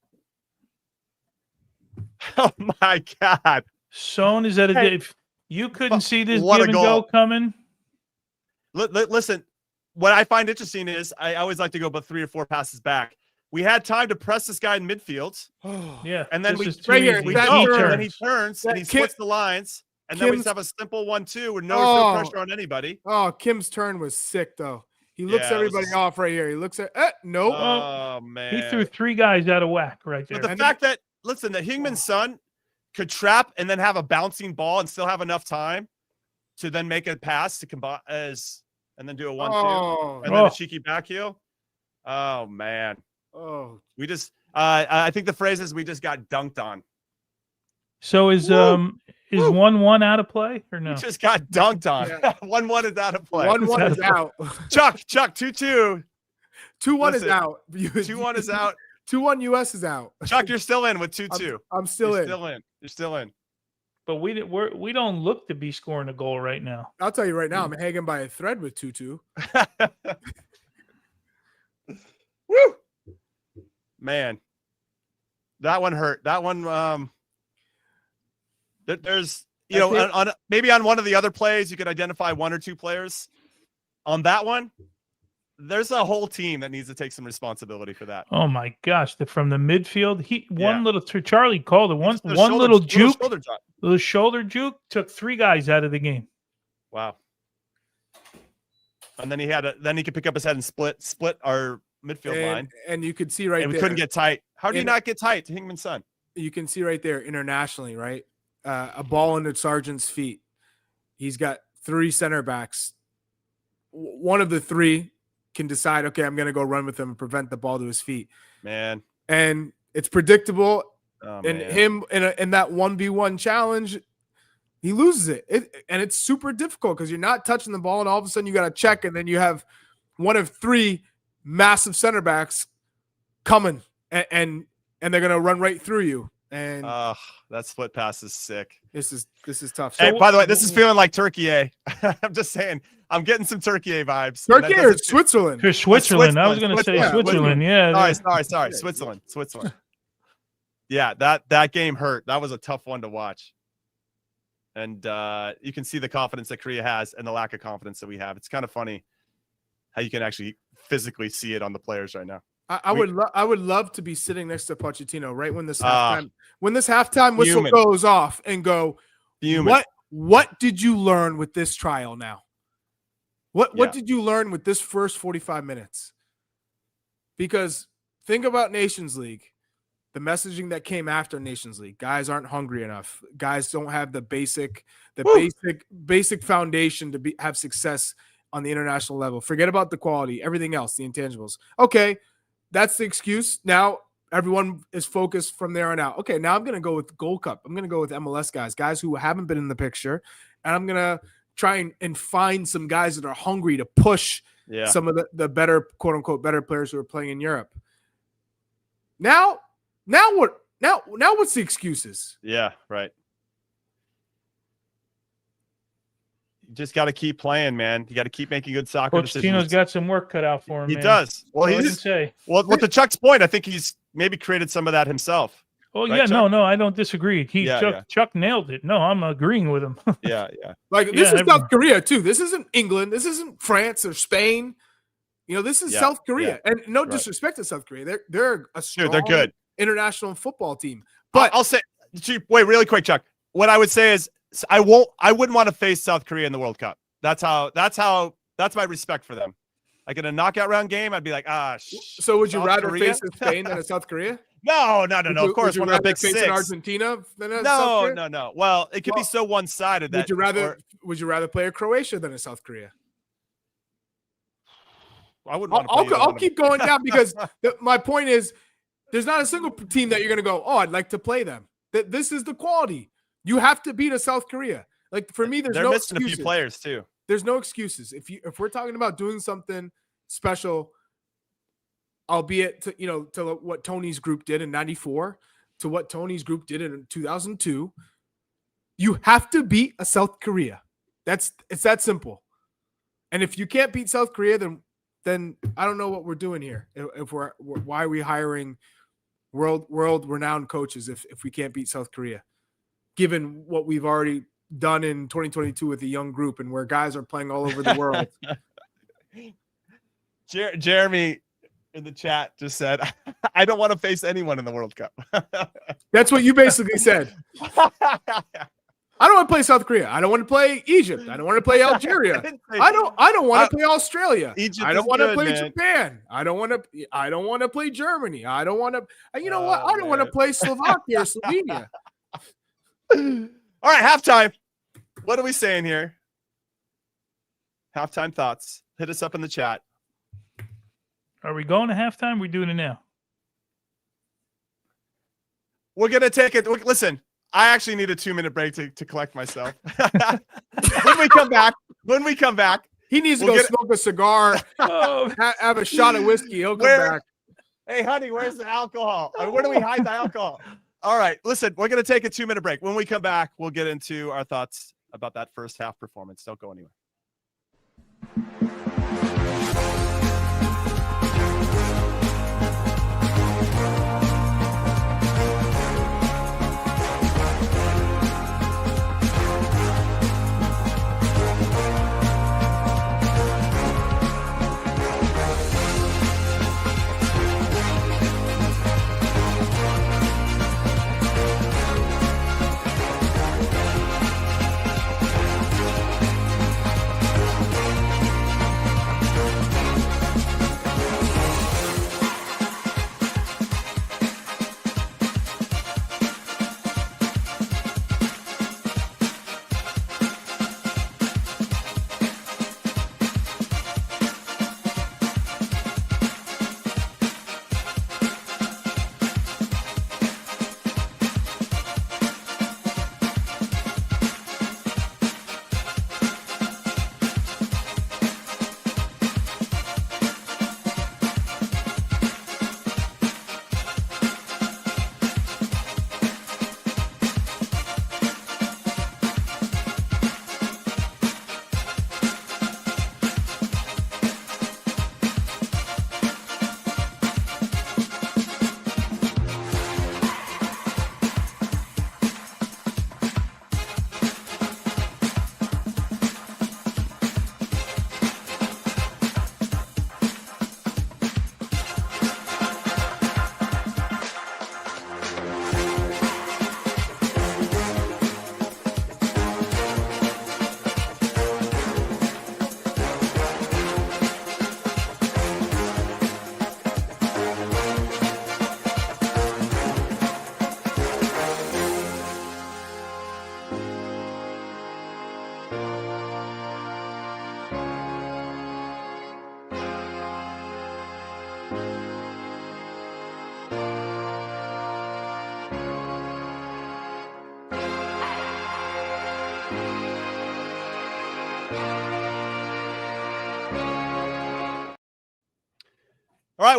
[SPEAKER 1] Oh, my God.
[SPEAKER 3] Son is at a you couldn't see this give and go coming.
[SPEAKER 1] Listen, what I find interesting is I always like to go about 3 or 4 passes back. We had time to press this guy in midfield.
[SPEAKER 3] Yeah.
[SPEAKER 1] And then we
[SPEAKER 3] don't.
[SPEAKER 1] And then he turns and he splits the lines. And then we just have a simple 1-2 with no pressure on anybody.
[SPEAKER 2] Oh, Kim's turn was sick, though. He looks everybody off right here. He looks at nope.
[SPEAKER 1] Oh, man.
[SPEAKER 3] He threw 3 guys out of whack right there.
[SPEAKER 1] But the fact that, listen, that Heung-min's son could trap and then have a bouncing ball and still have enough time to then make a pass to combine and then do a 1-2 and then a cheeky back heel. Oh, man.
[SPEAKER 2] Oh,
[SPEAKER 1] we just I think the phrase is we just got dunked on.
[SPEAKER 3] So is 1-1 out of play or no?
[SPEAKER 1] We just got dunked on.
[SPEAKER 2] Yeah.
[SPEAKER 1] 1-1 is out of play.
[SPEAKER 2] 1-1 is out.
[SPEAKER 1] Chuck 2-2.
[SPEAKER 2] 2-1 is out.
[SPEAKER 1] 2-1 is out.
[SPEAKER 2] 2-1 US is out.
[SPEAKER 1] Chuck, you're still in with 2-2.
[SPEAKER 2] I'm still in.
[SPEAKER 1] You're still in.
[SPEAKER 3] But we don't look to be scoring a goal right now.
[SPEAKER 2] I'll tell you right now, I'm hanging by a thread with 2-2.
[SPEAKER 1] Woo! Man, that one hurt. That one, there's, on maybe on one of the other plays, you could identify 1 or 2 players. On that one, there's a whole team that needs to take some responsibility for that.
[SPEAKER 3] Oh my gosh! From the midfield, Charlie called it one little juke, little shoulder juke took 3 guys out of the game.
[SPEAKER 1] Wow. And then he could pick up his head and split our midfield line.
[SPEAKER 2] And you could see right there.
[SPEAKER 1] We couldn't get tight. How do you not get tight to Heung-min's son?
[SPEAKER 2] You can see right there internationally, right? A ball under Sargent's feet. He's got 3 center backs. One of the 3 can decide, okay, I'm going to go run with him and prevent the ball to his feet.
[SPEAKER 1] Man.
[SPEAKER 2] And it's predictable.
[SPEAKER 1] Oh,
[SPEAKER 2] and
[SPEAKER 1] man.
[SPEAKER 2] him in that 1v1 challenge, he loses it. And it's super difficult because you're not touching the ball and all of a sudden you got to check and then you have one of 3 massive center backs coming and they're going to run right through you. And
[SPEAKER 1] that split pass is sick.
[SPEAKER 2] This is tough.
[SPEAKER 1] Hey, by the way, this is feeling like Turkey. I'm just saying, I'm getting some Turkey vibes.
[SPEAKER 2] Turkey or Switzerland?
[SPEAKER 3] For Switzerland. I was going to say Switzerland. Yeah.
[SPEAKER 1] Sorry. Switzerland. Yeah, that game hurt. That was a tough one to watch. And you can see the confidence that Korea has and the lack of confidence that we have. It's kind of funny how you can actually physically see it on the players right now.
[SPEAKER 2] I would love to be sitting next to Pochettino right when this halftime whistle goes off and go, what did you learn with this trial now? What did you learn with this first 45 minutes? Because think about Nations League, the messaging that came after Nations League. Guys aren't hungry enough. Guys don't have the basic foundation to have success on the international level. Forget about the quality, everything else, the intangibles. Okay. That's the excuse. Now everyone is focused from there on out. Okay, now I'm going to go with Gold Cup. I'm going to go with MLS guys who haven't been in the picture. And I'm going to try and find some guys that are hungry to push some of the better, quote unquote, better players who are playing in Europe. Now what? Now what's the excuses?
[SPEAKER 1] Yeah, right. You just got to keep playing, man. You got to keep making good soccer decisions.
[SPEAKER 3] Pochettino's got some work cut out for him.
[SPEAKER 1] He
[SPEAKER 3] man.
[SPEAKER 1] does. Well, well, to Chuck's point, I think he's maybe created some of that himself.
[SPEAKER 3] Oh,
[SPEAKER 1] right,
[SPEAKER 3] yeah,
[SPEAKER 1] Chuck?
[SPEAKER 3] no, I don't disagree. Chuck nailed it. No, I'm agreeing with him.
[SPEAKER 1] Yeah.
[SPEAKER 2] Like, this is South Korea, too. This isn't England. This isn't France or Spain. This is South Korea. And no disrespect to South Korea. They're a strong
[SPEAKER 1] they're good
[SPEAKER 2] international football team. But
[SPEAKER 1] I'll say, wait, really quick, Chuck. What I would say is I wouldn't want to face South Korea in the World Cup. That's my respect for them. Like in a knockout round game, I'd be like,
[SPEAKER 2] so would you
[SPEAKER 1] South
[SPEAKER 2] rather
[SPEAKER 1] Korea?
[SPEAKER 2] face Spain than a South Korea?
[SPEAKER 1] No. Of course,
[SPEAKER 2] would
[SPEAKER 1] one
[SPEAKER 2] you
[SPEAKER 1] of the
[SPEAKER 2] rather
[SPEAKER 1] big
[SPEAKER 2] face
[SPEAKER 1] six.
[SPEAKER 2] in Argentina than a South Korea?
[SPEAKER 1] No. Well, it could be so one-sided that.
[SPEAKER 2] Would you rather play a Croatia than a South Korea?
[SPEAKER 1] I wouldn't want to play
[SPEAKER 2] I'll keep going down because my point is there's not a single team that you're going to go, I'd like to play them. This is the quality. You have to beat a South Korea. Like, for me, they're
[SPEAKER 1] missing excuses. A few players too.
[SPEAKER 2] There's no excuses. If we're talking about doing something special, albeit to what Tony's group did in 94, to what Tony's group did in 2002, you have to beat a South Korea. It's that simple. And if you can't beat South Korea, then I don't know what we're doing here. Why are we hiring world renowned coaches if we can't beat South Korea, given what we've already done in 2022 with a young group and where guys are playing all over the world.
[SPEAKER 1] Jeremy in the chat just said, I don't want to face anyone in the World Cup.
[SPEAKER 2] That's what you basically said. I don't want to play South Korea. I don't want to play Egypt. I don't want to play Algeria. I don't want to play Australia.
[SPEAKER 1] Egypt
[SPEAKER 2] I don't want to play
[SPEAKER 1] man.
[SPEAKER 2] Japan. I don't want to play Germany. I don't want to. You know what? I don't want to play Slovakia or Slovenia.
[SPEAKER 1] All right, halftime. What are we saying here? Halftime thoughts. Hit us up in the chat.
[SPEAKER 3] Are we going to halftime? We're doing it now.
[SPEAKER 1] We're gonna take it. Listen, I actually need a 2-minute break to collect myself. When we come back,
[SPEAKER 2] he needs to go smoke a cigar, have a shot of whiskey. He'll come back.
[SPEAKER 1] Hey, honey, where's the alcohol? Where do we hide the alcohol? All right, listen, we're going to take a 2-minute break. When we come back, we'll get into our thoughts about that first half performance. Don't go anywhere.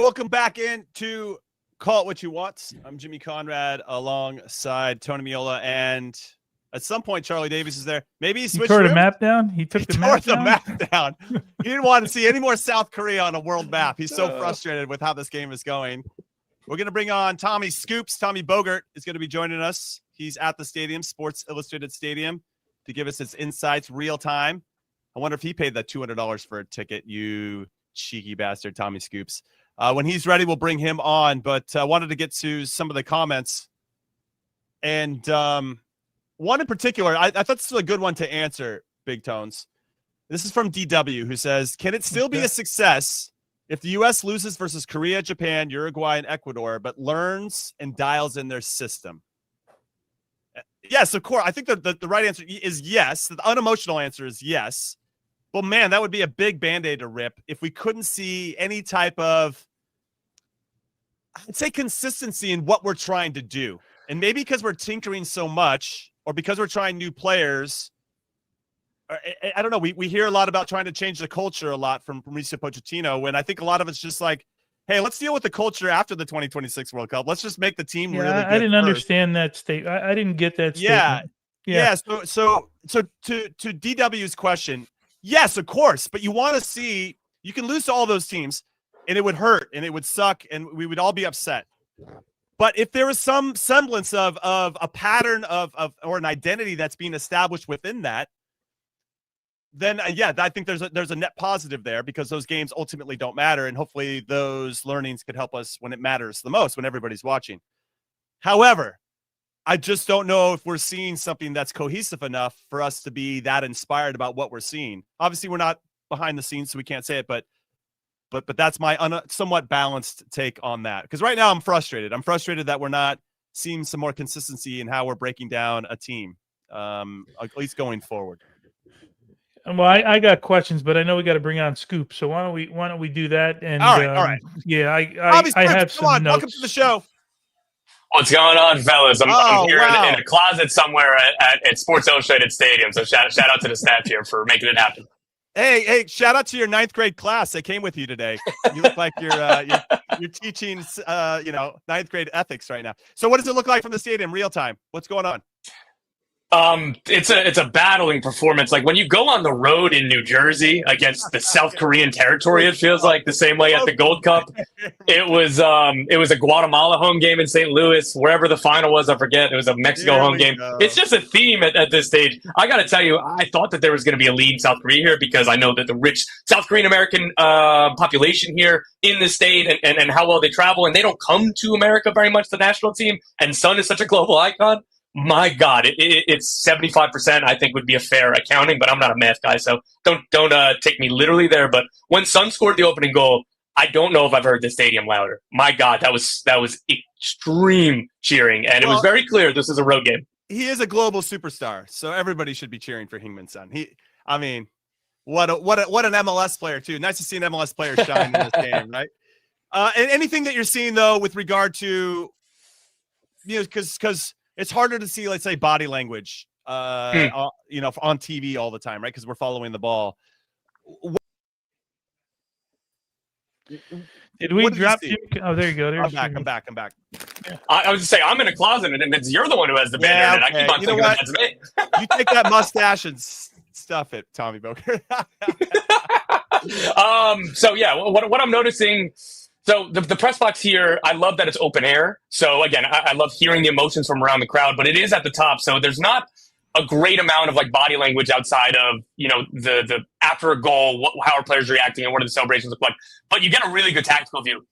[SPEAKER 1] welcome back in to Call It What You Want. I'm Jimmy Conrad alongside Tony Meola, and at some point Charlie Davies is there. Maybe he switched
[SPEAKER 3] tore the
[SPEAKER 1] rooms.
[SPEAKER 3] map down. He took the map
[SPEAKER 1] down. He didn't want to see any more South Korea on a world map. He's so frustrated with how this game is going. We're going to bring on Tommy Scoops. Tommy Bogert is going to be joining us. He's at the stadium, Sports Illustrated Stadium, to give us his insights real time. I wonder if he paid that $200 for a ticket, you cheeky bastard, Tommy Scoops. When he's ready, we'll bring him on. But I wanted to get to some of the comments. And one in particular, I thought this was a good one to answer, Big Tones. This is from DW, who says, can it still be a success if the U.S. loses versus Korea, Japan, Uruguay, and Ecuador, but learns and dials in their system? Yes, of course. I think the right answer is yes. The unemotional answer is yes. Well, man, that would be a big Band-Aid to rip if we couldn't see any type of, I'd say, consistency in what we're trying to do. And maybe because we're tinkering so much, or because we're trying new players, I don't know. We hear a lot about trying to change the culture a lot from Mauricio Pochettino, when I think a lot of it's just like, hey, let's deal with the culture after the 2026 World Cup. Let's just make the team really good.
[SPEAKER 3] I didn't understand that statement. I didn't get that statement.
[SPEAKER 1] Yeah. So to DW's question, yes, of course. But you want to see, you can lose to all those teams and it would hurt and it would suck and we would all be upset. But if there is some semblance of a pattern of or an identity that's being established within that, then I think there's a net positive there, because those games ultimately don't matter, and hopefully those learnings could help us when it matters the most, when everybody's watching. However, I just don't know if we're seeing something that's cohesive enough for us to be that inspired about what we're seeing. Obviously, we're not behind the scenes, so we can't say it, but that's my somewhat balanced take on that. Because right now I'm frustrated. I'm frustrated that we're not seeing some more consistency in how we're breaking down a team, at least going forward.
[SPEAKER 3] Well, I got questions, but I know we got to bring on Scoop. So why don't we do that? And
[SPEAKER 1] all right.
[SPEAKER 3] Yeah, I have some notes.
[SPEAKER 1] Welcome to the show.
[SPEAKER 4] What's going on, fellas? I'm here in a closet somewhere at Sports Illustrated Stadium. So shout out to the staff here for making it happen.
[SPEAKER 1] Hey! Shout out to your 9th grade class that came with you today. You look like you're teaching, 9th grade ethics right now. So, what does it look like from the stadium, real time? What's going on?
[SPEAKER 4] It's a battling performance. Like when you go on the road in New Jersey against the South Korean territory, it feels like the same way at the Gold Cup. It was a Guatemala home game in St. Louis, wherever the final was. I forget. It was a Mexico home game. It's just a theme at this stage. I got to tell you, I thought that there was going to be a lead in South Korea here, because I know that the rich South Korean American population here in the state and how well they travel, and they don't come to America very much, the national team. And Son is such a global icon. My God, it's 75%. I think would be a fair accounting, but I'm not a math guy, so don't take me literally there. But when Son scored the opening goal, I don't know if I've heard the stadium louder. My God, that was extreme cheering, and it was very clear this is a road game.
[SPEAKER 1] He is a global superstar, so everybody should be cheering for Heung-min Son. What an MLS player too. Nice to see an MLS player shine in this game, right? And anything that you're seeing though with regard to, because it's harder to see, let's say, body language, on TV all the time, right? Because we're following the ball.
[SPEAKER 3] Did we drop Jimmy? Oh, there you go.
[SPEAKER 1] I'm back.
[SPEAKER 4] Yeah. I was just saying, I'm in a closet, and it's you're the one who has the band, and I keep on thinking that's me.
[SPEAKER 1] You take that mustache and stuff it, Tommy Bogert.
[SPEAKER 4] So yeah, what I'm noticing. So the press box here, I love that it's open air. So again, I love hearing the emotions from around the crowd, but it is at the top. So there's not a great amount of like body language outside of, the after a goal, how are players reacting and what do the celebrations look like. But you get a really good tactical view.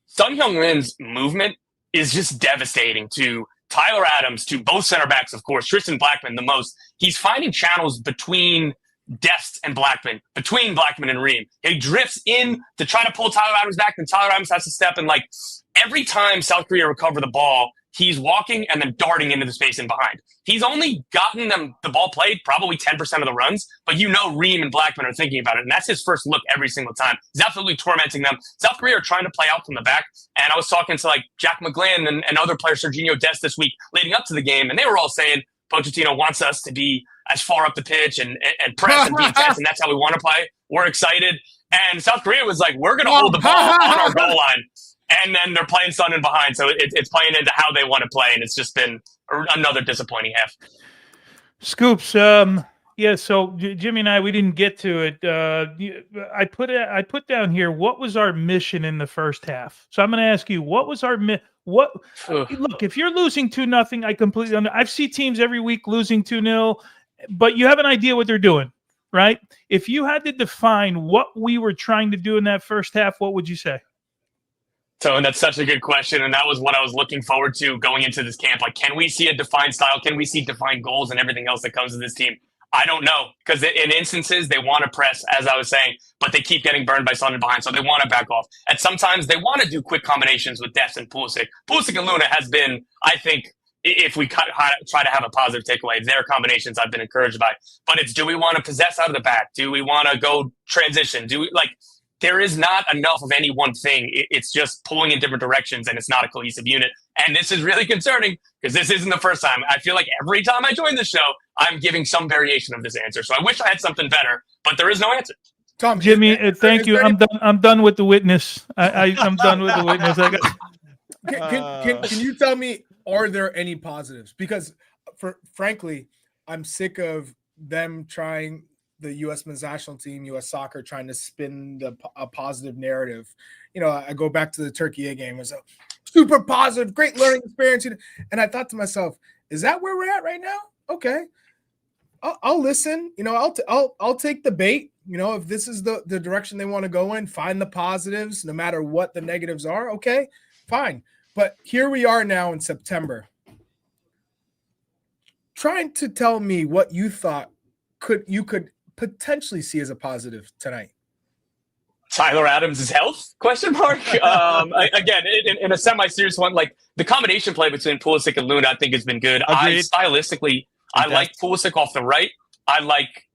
[SPEAKER 4] Son Heung-min's movement is just devastating to Tyler Adams, to both center backs, of course, Tristan Blackman the most. He's finding channels between Dest and Blackman, between Blackman and Ream. He drifts in to try to pull Tyler Adams back, then Tyler Adams has to step. And like every time South Korea recover the ball, he's walking and then darting into the space in behind. He's only gotten them the ball played probably 10% of the runs, but Ream and Blackman are thinking about it. And that's his first look every single time. He's absolutely tormenting them. South Korea are trying to play out from the back. And I was talking to like Jack McGlynn and other players, Serginho Dest this week leading up to the game. And they were all saying Pochettino wants us to be as far up the pitch and press and be intense, and that's how we want to play. We're excited. And South Korea was like, we're going to hold the ball on our goal line. And then they're playing Sun in behind. So it's playing into how they want to play. And it's just been another disappointing half.
[SPEAKER 3] Scoops. Yeah. So Jimmy and I, we didn't get to it. I put down here, what was our mission in the first half? So I'm going to ask you, what was our look, if you're losing 2-0, I completely I've seen teams every week losing 2-0, but you have an idea what they're doing, right? If you had to define what we were trying to do in that first half, what would you say?
[SPEAKER 4] So, and that's such a good question. And that was what I was looking forward to going into this camp. Like, can we see a defined style? Can we see defined goals and everything else that comes to this team? I don't know, because in instances they want to press, as I was saying, but they keep getting burned by Sun and behind, so they want to back off. And sometimes they want to do quick combinations with Dest and Pulisic. Pulisic and Luna has been, I think, if we try to have a positive takeaway, their combinations I've been encouraged by. But it's, do we want to possess out of the back? Do we want to go transition? There is not enough of any one thing. It's just pulling in different directions, and it's not a cohesive unit. And this is really concerning because this isn't the first time. I feel like every time I join the show, I'm giving some variation of this answer. So I wish I had something better, but there is no answer.
[SPEAKER 2] Tom,
[SPEAKER 3] Jimmy, thank you. I'm done with the witness. I'm done with the witness.
[SPEAKER 2] Can you tell me, are there any positives? Because frankly, I'm sick of them trying, the U.S. men's national team, U.S. soccer, trying to spin a positive narrative. You know, I go back to the Turkey game. It was a super positive, great learning experience. And I thought to myself, is that where we're at right now? Okay. I'll listen. You know, I'll take the bait. You know, if this is the direction they want to go in, find the positives, no matter what the negatives are. Okay, fine. But here we are now in September, trying to tell me what you thought you could potentially see as a positive tonight.
[SPEAKER 4] Tyler Adams' health? Again, in a semi-serious one, like the combination play between Pulisic and Luna, I think has been good. Stylistically, I like Pulisic off the right. I like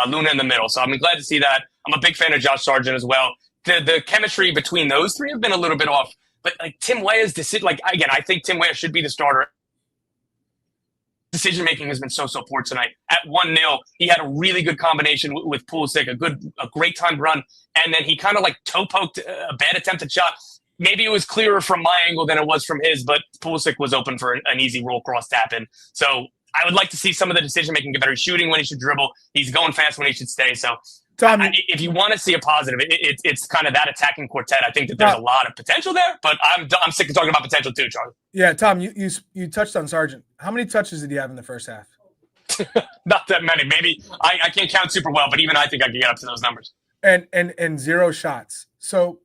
[SPEAKER 4] Luna in the middle. So I'm glad to see that. I'm a big fan of Josh Sargent as well. The chemistry between those three have been a little bit off. But like Tim Weah's decision, I think Tim Weah should be the starter. Decision-making has been so poor tonight. At 1-0, he had a really good combination with Pulisic, a great timed run, and then he kind of like toe-poked a bad attempted shot. Maybe it was clearer from my angle than it was from his, but Pulisic was open for an easy roll cross tap in. So I would like to see some of the decision-making get better. He's shooting when he should dribble. He's going fast when he should stay. So Tom, if you want to see a positive, it's kind of that attacking quartet. I think that there's a lot of potential there, but I'm sick of talking about potential too, Charlie.
[SPEAKER 2] Yeah, Tom, you touched on Sargent. How many touches did he have in the first half?
[SPEAKER 4] Not that many. Maybe I can't count super well, but even I think I can get up to those numbers.
[SPEAKER 2] And 0 shots. So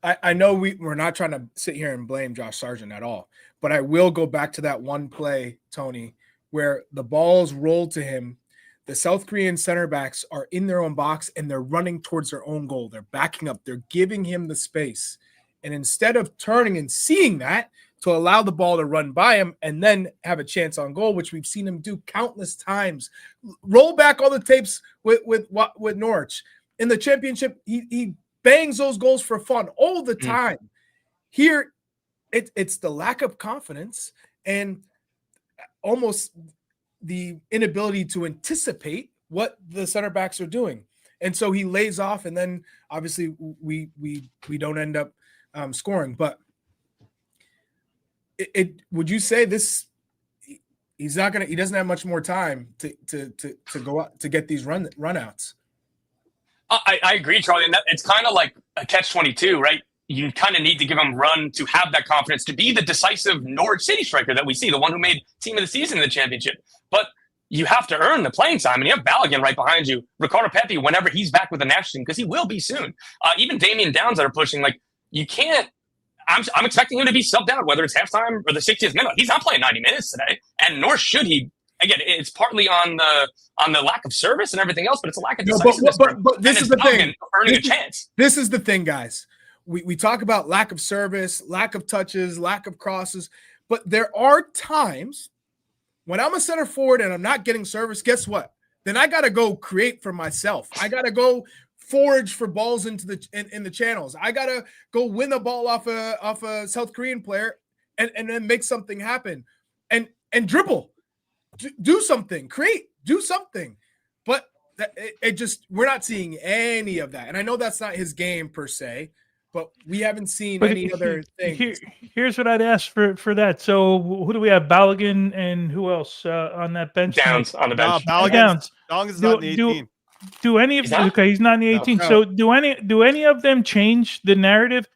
[SPEAKER 2] I know we're not trying to sit here and blame Josh Sargent at all, but I will go back to that one play, Tony, where the ball's rolled to him. The South Korean center backs are in their own box and they're running towards their own goal. They're backing up. They're giving him the space. And instead of turning and seeing that, to allow the ball to run by him and then have a chance on goal, which we've seen him do countless times. Roll back all the tapes with Norwich. In the championship, he bangs those goals for fun all the time. Here, it's the lack of confidence and almost the inability to anticipate what the center backs are doing. And so he lays off, and then obviously we don't end up scoring. But would you say this? He doesn't have much more time to go out to get these runouts.
[SPEAKER 4] I agree, Charlie. And it's kind of like a catch-22, right? You kind of need to give him run to have that confidence to be the decisive Norwich City striker that we see, the one who made team of the season in the championship. But you have to earn the playing time, and you have Balogun right behind you. Ricardo Pepi, whenever he's back with the national team, because he will be soon. Even Damian Downs that are pushing, like you can't. I'm expecting him to be subbed out, whether it's halftime or the 60th minute. He's not playing 90 minutes today, and nor should he. Again, it's partly on the lack of service and everything else, but it's a lack of decisiveness.
[SPEAKER 2] But this is the thing.
[SPEAKER 4] Earning a chance.
[SPEAKER 2] This is the thing, guys. We talk about lack of service, lack of touches, lack of crosses, but there are times when I'm a center forward and I'm not getting service, guess what? Then I got to go create for myself. I got to go forage for balls into the channels. I got to go win the ball off a South Korean player and then make something happen and dribble. Do something, create, do something. But we're not seeing any of that. And I know that's not his game per se, but we haven't seen any other things.
[SPEAKER 3] Here's what I'd ask for that. So who do we have? Balogun and who else on that bench?
[SPEAKER 4] Downs on the bench.
[SPEAKER 3] Downs.
[SPEAKER 1] Downs is not in the 18.
[SPEAKER 3] Do any of okay? He's not in the 18.
[SPEAKER 2] No.
[SPEAKER 3] So do any of them change the narrative?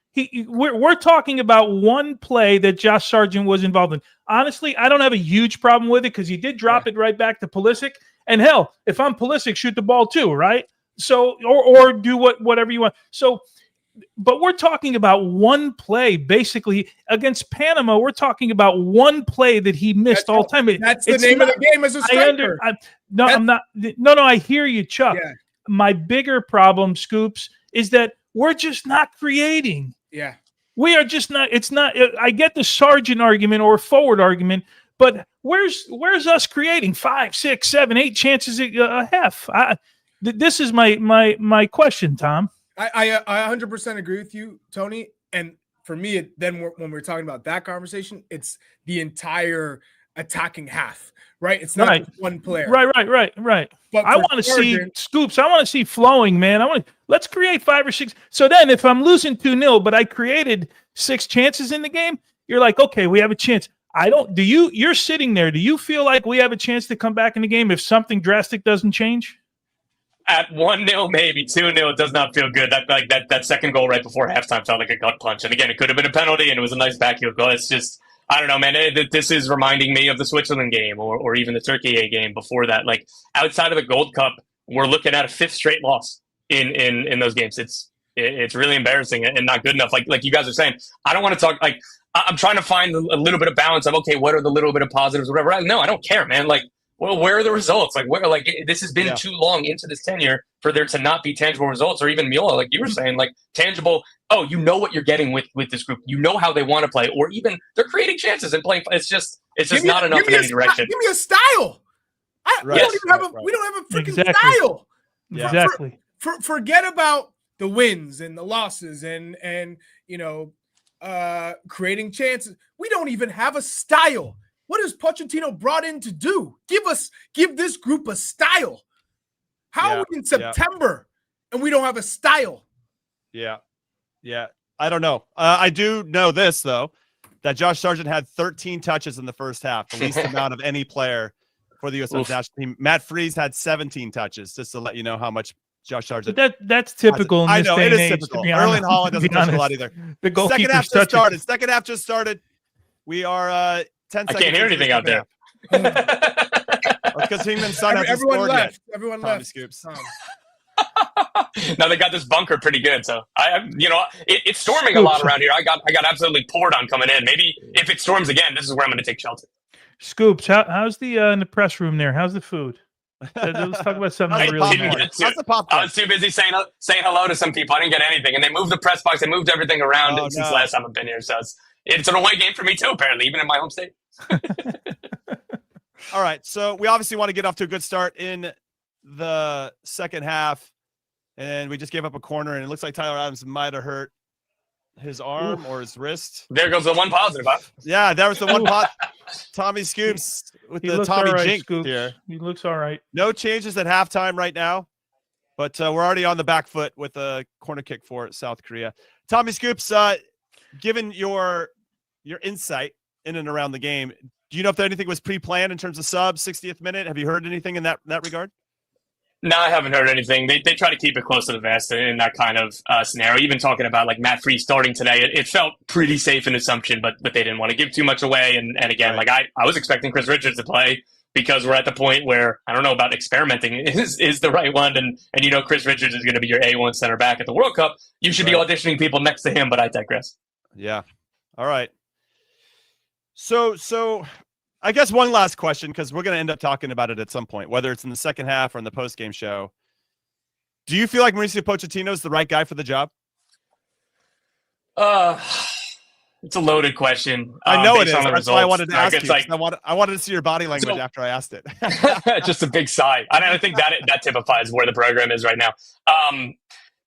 [SPEAKER 3] We're talking about one play that Josh Sargent was involved in. Honestly, I don't have a huge problem with it because he did drop it right back to Pulisic. And hell, if I'm Pulisic, shoot the ball too, right? So or do whatever you want. So, but we're talking about one play basically against Panama. We're talking about one play that he missed all time.
[SPEAKER 2] That's the name of the game as a striker.
[SPEAKER 3] I'm not. No, I hear you, Chuck.
[SPEAKER 2] Yeah.
[SPEAKER 3] My bigger problem, Scoops, is that we're just not creating.
[SPEAKER 2] Yeah.
[SPEAKER 3] We are just not. It's not. I get the Sargent argument or forward argument, but where's us creating 5, 6, 7, 8 chances a half? This is my question, Tom.
[SPEAKER 2] I 100% agree with you, Tony. And for me, when we're talking about that conversation, it's the entire attacking half, right? It's not just one player.
[SPEAKER 3] Right.
[SPEAKER 2] But
[SPEAKER 3] I want to see Scoops. I want to see flowing, man. Let's create 5 or 6. So then if I'm losing 2-0, but I created 6 chances in the game, you're like, okay, we have a chance. You're sitting there. Do you feel like we have a chance to come back in the game if something drastic doesn't change?
[SPEAKER 4] At 1-0, maybe 2-0, it does not feel good. That second goal right before halftime felt like a gut punch. And again, it could have been a penalty, and it was a nice backheel goal. It's just, I don't know, man. This is reminding me of the Switzerland game or even the Turkey game before that. Like outside of the Gold Cup, we're looking at a 5th straight loss in those games. It's really embarrassing and not good enough. Like you guys are saying, I don't want to talk. Like I'm trying to find a little bit of balance of okay, what are the little bit of positives, whatever. No, I don't care, man. Like. Well, where are the results? This has been too long into this tenure for there to not be tangible results, or even Meola, like you were saying, like tangible. Oh, you know what you're getting with this group. You know how they want to play, or even they're creating chances and playing. It's just not enough in any direction.
[SPEAKER 2] Give me a style. We don't have a freaking style.
[SPEAKER 3] Yeah. Exactly.
[SPEAKER 2] Forget about the wins and the losses and creating chances. We don't even have a style. What is Pochettino brought in to do? Give this group a style. How are we in September and we don't have a style?
[SPEAKER 1] Yeah. I don't know. I do know this, though, that Josh Sargent had 13 touches in the first half, the least amount of any player for the U.S. national team. Matt Freese had 17 touches, just to let you know how much Josh Sargent.
[SPEAKER 3] That's typical.
[SPEAKER 1] I know, it is typical. Erling Haaland doesn't touch a lot either.
[SPEAKER 3] The
[SPEAKER 1] Second half just started. Second half just started. We are 10 seconds.
[SPEAKER 4] I can't hear anything out there.
[SPEAKER 1] Because Heung-min's son hasn't scored yet.
[SPEAKER 2] Everyone
[SPEAKER 1] Tommy
[SPEAKER 2] left.
[SPEAKER 1] Scoops.
[SPEAKER 4] Now they got this bunker pretty good, so it's storming a lot around here. I got absolutely poured on coming in. Maybe if it storms again, this is where I'm going to take shelter.
[SPEAKER 3] Scoops, how's the in the press room there? How's the food? Let's talk about something really important.
[SPEAKER 4] I was too busy saying hello to some people. I didn't get anything, and they moved the press box. They moved everything around since last time I've been here. So it's an away game for me too, apparently, even in my home state.
[SPEAKER 1] All right, so we obviously want to get off to a good start in the second half, and we just gave up a corner, and it looks like Tyler Adams might have hurt his arm or his wrist.
[SPEAKER 4] There goes the one positive, huh?
[SPEAKER 1] Yeah, that was the one Tommy Scoops with the Tommy jinx here.
[SPEAKER 3] He looks all right.
[SPEAKER 1] No changes at halftime right now, but we're already on the back foot with a corner kick for South Korea. Tommy Scoops, given your insight in and around the game, do you know if anything was pre-planned in terms of subs, 60th minute? Have you heard anything in that regard?
[SPEAKER 4] No, I haven't heard anything. They try to keep it close to the vest in that kind of scenario. Even talking about like Matt Freese starting today, it felt pretty safe in assumption, but they didn't want to give too much away. And again, like I was expecting Chris Richards to play because we're at the point where I don't know about experimenting is the right one. And Chris Richards is going to be your A1 center back at the World Cup. You should be auditioning people next to him, but I digress.
[SPEAKER 1] Yeah. All right. So I guess one last question, because we're going to end up talking about it at some point, whether it's in the second half or in the post-game show. Do you feel like Mauricio Pochettino is the right guy for the job?
[SPEAKER 4] It's a loaded question.
[SPEAKER 1] I know it is. That's why I wanted to ask you. Like, I wanted to see your body language after I asked it.
[SPEAKER 4] Just a big sigh. I think that typifies where the program is right now.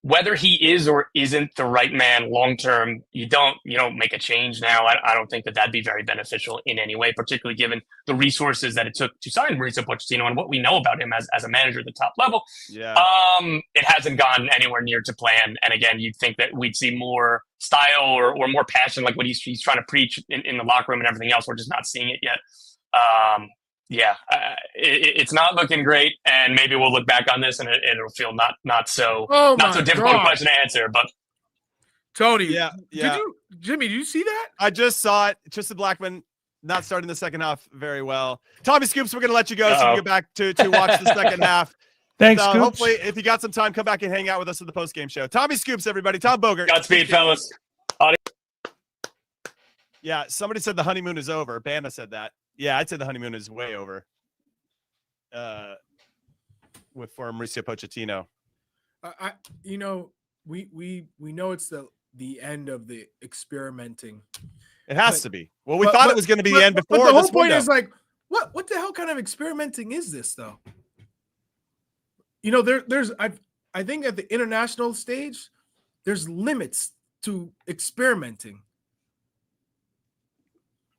[SPEAKER 4] whether he is or isn't the right man long term, you don't make a change now. I don't think that'd be very beneficial in any way, particularly given the resources that it took to sign Mauricio Pochettino and what we know about him as a manager at the top level.
[SPEAKER 1] Yeah.
[SPEAKER 4] It hasn't gone anywhere near to plan. And again, you'd think that we'd see more style or more passion, like what he's trying to preach in the locker room and everything else. We're just not seeing it yet. It's not looking great, and maybe we'll look back on this and it'll feel not so difficult a question to answer. But
[SPEAKER 2] Tony,
[SPEAKER 1] yeah.
[SPEAKER 2] Jimmy, did you see that?
[SPEAKER 1] I just saw it. Tristan Blackman not starting the second half very well. Tommy Scoops, we're going to let you go so you can get back to watch the second half.
[SPEAKER 3] Thanks, Scoops.
[SPEAKER 1] Hopefully, if you got some time, come back and hang out with us at the post-game show. Tommy Scoops, everybody. Tom Bogert.
[SPEAKER 4] Godspeed, fellas.
[SPEAKER 1] Yeah, somebody said the honeymoon is over. Bama said that. Yeah, I'd say the honeymoon is way over. For Mauricio Pochettino.
[SPEAKER 2] We know it's the end of the experimenting.
[SPEAKER 1] It has to be. Well, we thought it was going to be the end before.
[SPEAKER 2] But the whole point is like, what the hell kind of experimenting is this, though? I think at the international stage, there's limits to experimenting.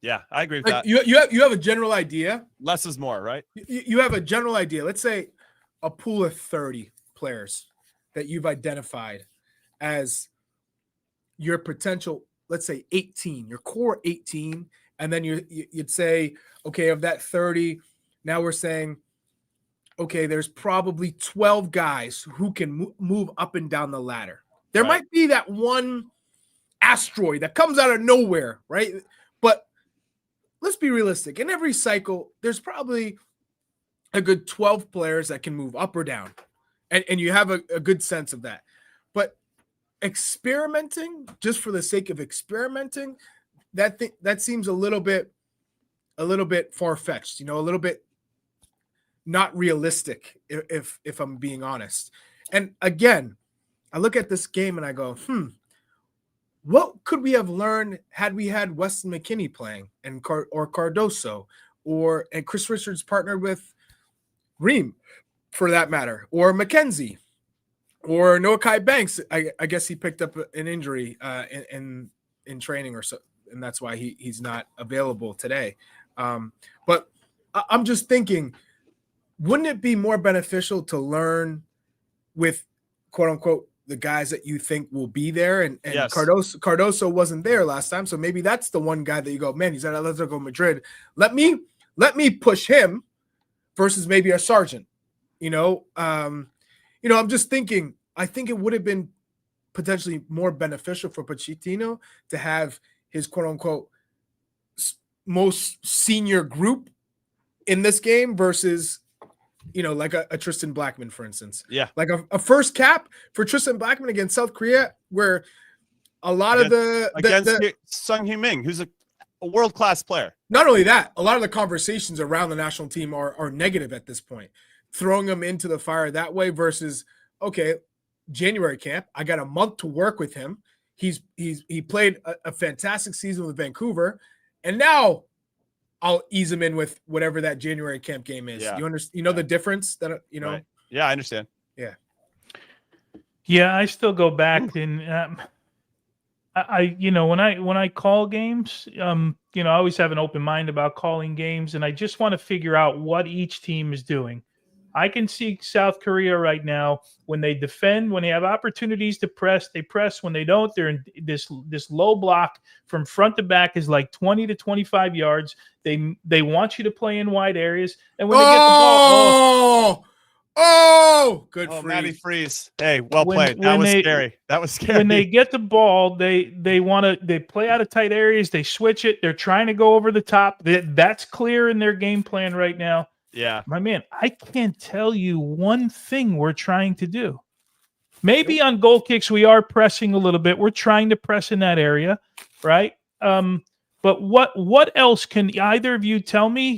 [SPEAKER 1] Yeah, I agree with that.
[SPEAKER 2] You have a general idea.
[SPEAKER 1] Less is more, right?
[SPEAKER 2] You have a general idea. Let's say a pool of 30 players that you've identified as your potential, let's say 18, your core 18. And then you'd say, okay, of that 30, now we're saying, okay, there's probably 12 guys who can move up and down the ladder. There might be that one asteroid that comes out of nowhere, right? But let's be realistic. In every cycle, there's probably a good 12 players that can move up or down. And you have a good sense of that. But experimenting, just for the sake of experimenting, that seems a little bit far-fetched, a little bit not realistic, if I'm being honest. And again, I look at this game and I go, what could we have learned had we had Weston McKennie playing or Cardoso and Chris Richards partnered with Ream, for that matter, or McKenzie or Noah Kai Banks? I guess he picked up an injury in training or so, and that's why he's not available today. But I'm just thinking, wouldn't it be more beneficial to learn with quote unquote the guys that you think will be there? And yes. Cardoso wasn't there last time, so maybe that's the one guy that you go, man, he's at Atletico Madrid. Let me push him versus maybe a Sargent. I'm just thinking, I think it would have been potentially more beneficial for Pochettino to have his quote unquote most senior group in this game versus like a Tristan Blackman, for instance.
[SPEAKER 1] Yeah.
[SPEAKER 2] Like a first cap for Tristan Blackman against South Korea, where a lot of the
[SPEAKER 1] Sung Heung-min, who's a world-class player.
[SPEAKER 2] Not only that, a lot of the conversations around the national team are negative at this point. Throwing him into the fire that way versus, okay, January camp, I got a month to work with him. He played a fantastic season with Vancouver, and now I'll ease him in with whatever that January camp game is.
[SPEAKER 1] Yeah.
[SPEAKER 2] You understand? The difference that
[SPEAKER 1] Right. Yeah, I understand.
[SPEAKER 2] Yeah.
[SPEAKER 3] Yeah, I still go back and when I call games, I always have an open mind about calling games, and I just want to figure out what each team is doing. I can see South Korea right now, when they defend, when they have opportunities to press, they press. When they don't, they're in this low block from front to back is like 20 to 25 yards. They want you to play in wide areas. And when they get the ball,
[SPEAKER 2] good
[SPEAKER 1] Freeze.
[SPEAKER 2] Freeze.
[SPEAKER 1] Matty Freeze. Hey, well played. That was scary. That was scary.
[SPEAKER 3] When they get the ball, they play out of tight areas. They switch it. They're trying to go over the top. That's clear in their game plan right now.
[SPEAKER 1] Yeah.
[SPEAKER 3] My man, I can't tell you one thing we're trying to do. Maybe on goal kicks, we are pressing a little bit. We're trying to press in that area, right? But what else can either of you tell me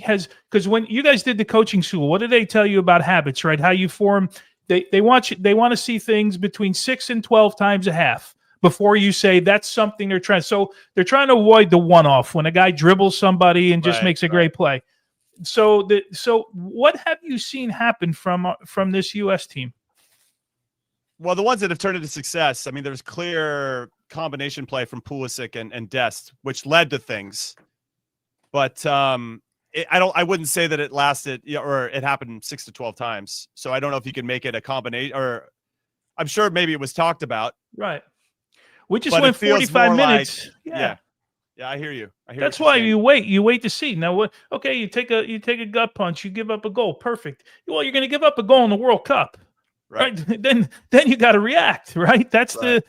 [SPEAKER 3] because when you guys did the coaching school, what did they tell you about habits, right? How you form, they want to see things between 6 and 12 times a half before you say that's something they're trying. So they're trying to avoid the one-off when a guy dribbles somebody and just makes a great play. So what have you seen happen from this U.S. team?
[SPEAKER 1] Well, the ones that have turned into success, I mean, there's clear combination play from Pulisic and Dest, which led to things. But I wouldn't say that it lasted, or it happened 6 to 12 times. So I don't know if you can make it a combination, or I'm sure maybe it was talked about.
[SPEAKER 3] Right. We just
[SPEAKER 1] But
[SPEAKER 3] went
[SPEAKER 1] it feels
[SPEAKER 3] 45
[SPEAKER 1] more
[SPEAKER 3] minutes.
[SPEAKER 1] Yeah, I hear you.
[SPEAKER 3] That's why you wait. You wait to see. Now, what? Okay, you take a gut punch. You give up a goal. Perfect. Well, you're going to give up a goal in the World Cup, right? Then you got to react, right? That's the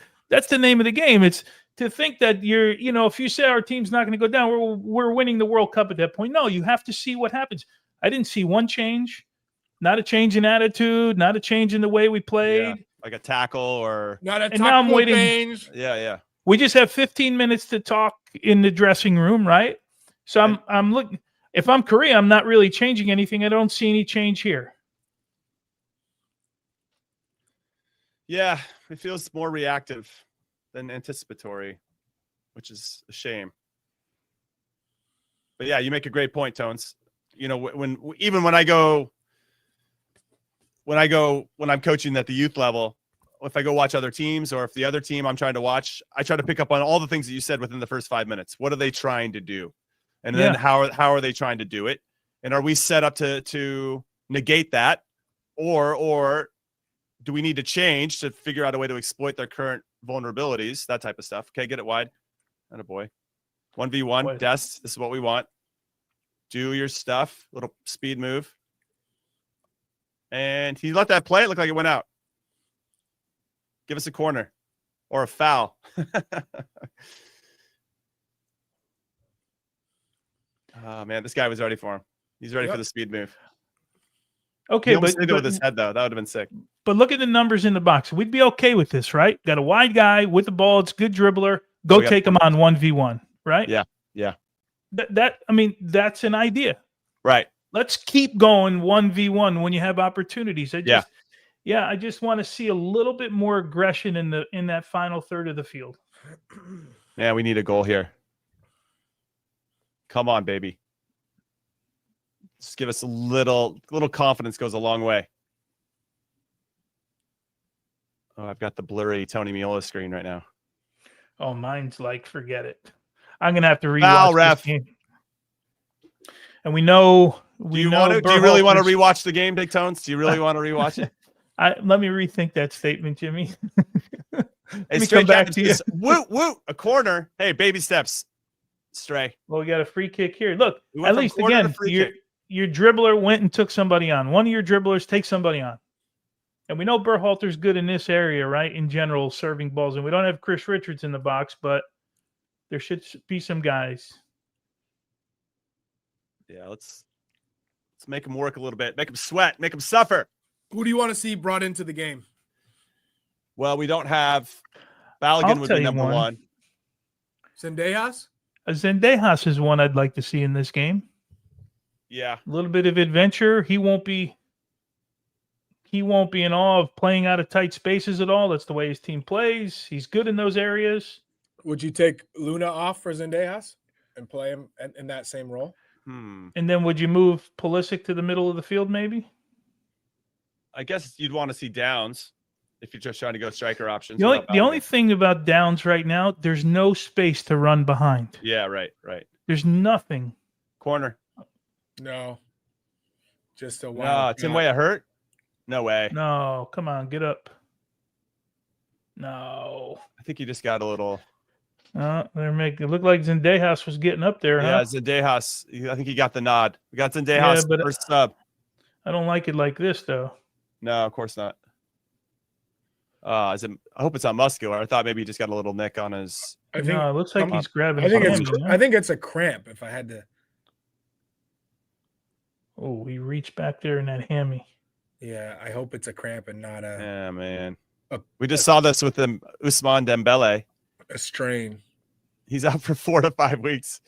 [SPEAKER 3] name of the game. It's to think that if you say our team's not going to go down, we're winning the World Cup at that point. No, you have to see what happens. I didn't see one change, not a change in attitude, not a change in the way we played,
[SPEAKER 1] like a tackle or
[SPEAKER 2] not a
[SPEAKER 3] and now I'm waiting.
[SPEAKER 2] Change.
[SPEAKER 1] Yeah.
[SPEAKER 3] We just have 15 minutes to talk in the dressing room, right? So I'm looking. If I'm Korea, I'm not really changing anything. I don't see any change here.
[SPEAKER 1] Yeah, it feels more reactive than anticipatory, which is a shame. But yeah, you make a great point, Tones. When I'm coaching at the youth level, if I go watch other teams, or if the other team I'm trying to watch, I try to pick up on all the things that you said within the first 5 minutes. What are they trying to do? And then how are they trying to do it? And are we set up to negate that? Or do we need to change to figure out a way to exploit their current vulnerabilities? That type of stuff. Okay, get it wide. And a boy. 1v1, Dest. This is what we want. Do your stuff. Little speed move. And he let that play. It looked like it went out. Give us a corner or a foul. Oh, man, this guy was ready for him. He's ready for the speed move.
[SPEAKER 3] Okay,
[SPEAKER 1] but with his head, though. That would have been sick.
[SPEAKER 3] But look at the numbers in the box. We'd be okay with this, right? Got a wide guy with the ball. It's good dribbler. Go take him on 1v1, right?
[SPEAKER 1] Yeah.
[SPEAKER 3] That's an idea.
[SPEAKER 1] Right.
[SPEAKER 3] Let's keep going 1v1 when you have opportunities. I just want to see a little bit more aggression in that final third of the field.
[SPEAKER 1] Yeah, we need a goal here. Come on, baby. Just give us a little confidence goes a long way. Oh, I've got the blurry Tony Meola screen right now.
[SPEAKER 3] Oh, mine's like, forget it. I'm gonna have to rewatch
[SPEAKER 1] Foul, ref.
[SPEAKER 3] this game. And we know.
[SPEAKER 1] Do you really want to rewatch the game, Big Tones? Do you really want to rewatch it?
[SPEAKER 3] Let me rethink that statement, Jimmy.
[SPEAKER 1] Hey,
[SPEAKER 3] come back to you.
[SPEAKER 1] Woo, a corner. Hey, baby steps. Stray.
[SPEAKER 3] Well, we got a free kick here. Look, at least again, your dribbler went and took somebody on. One of your dribblers takes somebody on. And we know Berhalter's good in this area, right? In general, serving balls. And we don't have Chris Richards in the box, but there should be some guys.
[SPEAKER 1] Yeah, let's make him work a little bit. Make him sweat. Make him suffer.
[SPEAKER 2] Who do you want to see brought into the game?
[SPEAKER 1] Well, we don't have Balogun would be number one.
[SPEAKER 2] Zendejas?
[SPEAKER 3] Zendejas is one I'd like to see in this game.
[SPEAKER 1] Yeah.
[SPEAKER 3] A little bit of adventure. He won't be in awe of playing out of tight spaces at all. That's the way his team plays. He's good in those areas.
[SPEAKER 2] Would you take Luna off for Zendejas and play him in that same role?
[SPEAKER 3] And then would you move Pulisic to the middle of the field maybe?
[SPEAKER 1] I guess you'd want to see Downs if you're just trying to go striker options.
[SPEAKER 3] The only thing about Downs right now, there's no space to run behind.
[SPEAKER 1] Yeah, right.
[SPEAKER 3] There's nothing.
[SPEAKER 1] Corner.
[SPEAKER 2] No. Just a
[SPEAKER 1] wild. No, Tim Weah hurt? No way.
[SPEAKER 3] No, come on, get up. No.
[SPEAKER 1] I think he just got a little.
[SPEAKER 3] It looked like Zendejas was getting up there,
[SPEAKER 1] yeah,
[SPEAKER 3] huh?
[SPEAKER 1] Zendejas. I think he got the nod. We got Zendejas first sub.
[SPEAKER 3] I don't like it like this, though.
[SPEAKER 1] No, of course not. I hope it's not muscular. I thought maybe he just got a little nick on his.
[SPEAKER 3] It looks like he's grabbing.
[SPEAKER 2] I think it's a cramp. If I had to.
[SPEAKER 3] Oh, he reached back there in that hammy.
[SPEAKER 2] Yeah, I hope it's a cramp and not a.
[SPEAKER 1] Yeah, man. We just saw this with Ousmane Dembele.
[SPEAKER 2] A strain.
[SPEAKER 1] He's out for 4 to 5 weeks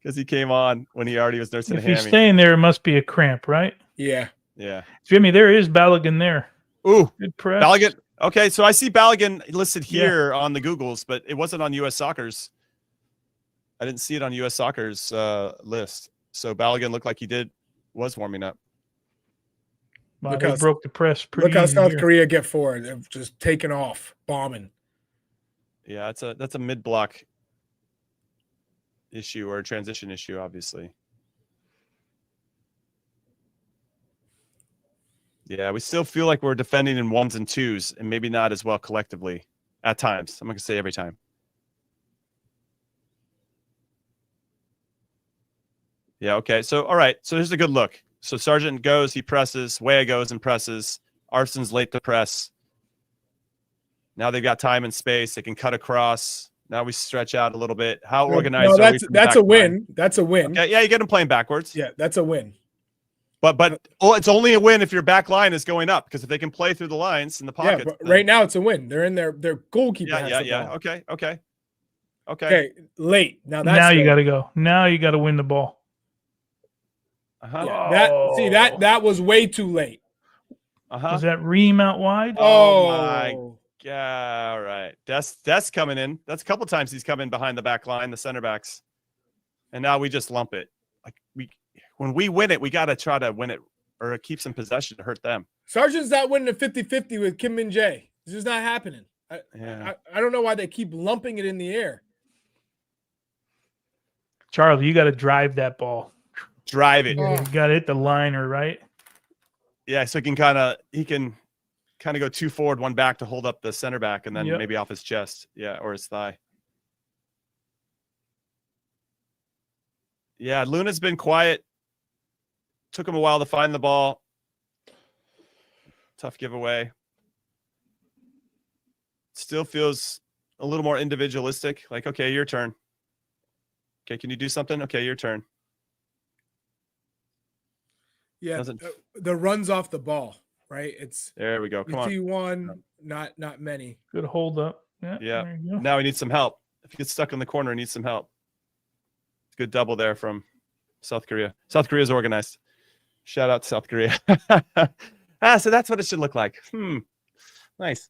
[SPEAKER 1] because he came on when he already was nursing a hammy.
[SPEAKER 3] If he's staying there, it must be a cramp, right?
[SPEAKER 2] Yeah.
[SPEAKER 3] Jimmy, there is Balogun there.
[SPEAKER 1] Ooh,
[SPEAKER 3] good press.
[SPEAKER 1] Balogun. Okay, so I see Balogun listed here on the Googles, but it wasn't on US Soccer's. I didn't see it on US Soccer's list. So Balogun looked like he was warming up.
[SPEAKER 3] Wow,
[SPEAKER 2] Look
[SPEAKER 3] they
[SPEAKER 2] how-
[SPEAKER 3] broke the press pretty
[SPEAKER 2] Look how
[SPEAKER 3] easy
[SPEAKER 2] South
[SPEAKER 3] here.
[SPEAKER 2] Korea get forward. They've just taken off, bombing.
[SPEAKER 1] Yeah, that's a mid block issue or a transition issue, obviously. Yeah, we still feel like we're defending in ones and twos, and maybe not as well collectively at times. I'm not gonna say every time. Yeah, okay. So all right. So here's a good look. So Sargent goes, he presses, Weah goes and presses. Arson's late to press. Now they've got time and space. They can cut across. Now we stretch out a little bit. How organized
[SPEAKER 2] No,
[SPEAKER 1] are we? From the
[SPEAKER 2] that's a
[SPEAKER 1] back line?
[SPEAKER 2] win. That's a win.
[SPEAKER 1] Okay, yeah, you get them playing backwards.
[SPEAKER 2] Yeah, that's a win.
[SPEAKER 1] But it's only a win if your back line is going up, because if they can play through the lines in the pockets.
[SPEAKER 2] Yeah, but right now it's a win. They're in their goalkeeper.
[SPEAKER 1] Yeah. Okay.
[SPEAKER 2] Okay, late. Now that's
[SPEAKER 3] Now you
[SPEAKER 2] late.
[SPEAKER 3] got to go. Now you got to win the ball.
[SPEAKER 1] Uh-huh.
[SPEAKER 2] Yeah, that was way too late.
[SPEAKER 1] Uh-huh.
[SPEAKER 3] Was that Ream out wide?
[SPEAKER 1] Oh my God. All right. That's coming in. That's a couple times he's come in behind the back line, the center backs. And now we just lump it. Like when we win it, we got to try to win it or keep some possession to hurt them.
[SPEAKER 2] Sargent's not winning a 50-50 with Kim Min Jae. This is not happening. I don't know why they keep lumping it in the air.
[SPEAKER 3] Charlie, you got to drive that ball.
[SPEAKER 1] Drive it.
[SPEAKER 3] You got to hit the liner, right?
[SPEAKER 1] Yeah, so he can kind of go two forward, one back to hold up the center back, and then maybe off his chest, or his thigh. Yeah, Luna's been quiet. Took him a while to find the ball. Tough giveaway. Still feels a little more individualistic. Like, okay, your turn. Okay, can you do something? Okay, your turn.
[SPEAKER 2] Yeah, the runs off the ball, right?
[SPEAKER 1] There we go. Come on.
[SPEAKER 2] See one, not many.
[SPEAKER 3] Good hold up.
[SPEAKER 1] Yeah.
[SPEAKER 3] There you go.
[SPEAKER 1] Now he needs some help. If he gets stuck in the corner, he needs some help. Good double there from South Korea. South Korea's organized. Shout out to South Korea. So that's what it should look like. Nice.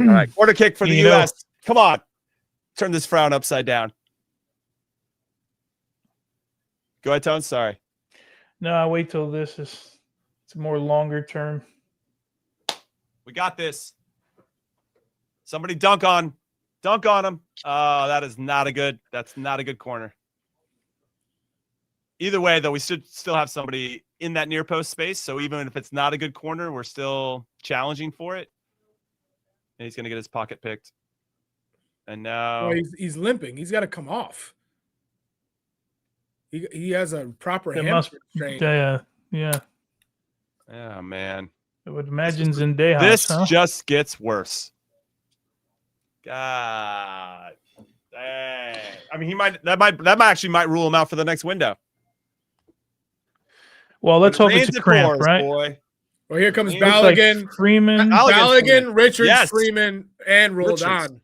[SPEAKER 1] All right, quarter kick for the U.S. Come on. Turn this frown upside down. Go ahead, Tone. Sorry.
[SPEAKER 3] No, I wait till it's a more longer term.
[SPEAKER 1] We got this. Somebody dunk on him. Oh, that's not a good corner. Either way, though, we should still have somebody in that near post space. So even if it's not a good corner, we're still challenging for it. And he's going to get his pocket picked. And now
[SPEAKER 2] he's limping. He's got to come off. He has a proper hamstring strain.
[SPEAKER 3] Yeah.
[SPEAKER 1] Oh man.
[SPEAKER 3] I would imagine Zendaya.
[SPEAKER 1] This just gets worse. God. Dang. I mean, that might rule him out for the next window.
[SPEAKER 3] Well, let's hope it's a cramp, right?
[SPEAKER 2] Well, here comes Balogun,
[SPEAKER 3] like Freeman,
[SPEAKER 2] Richards, Freeman, and Roldan.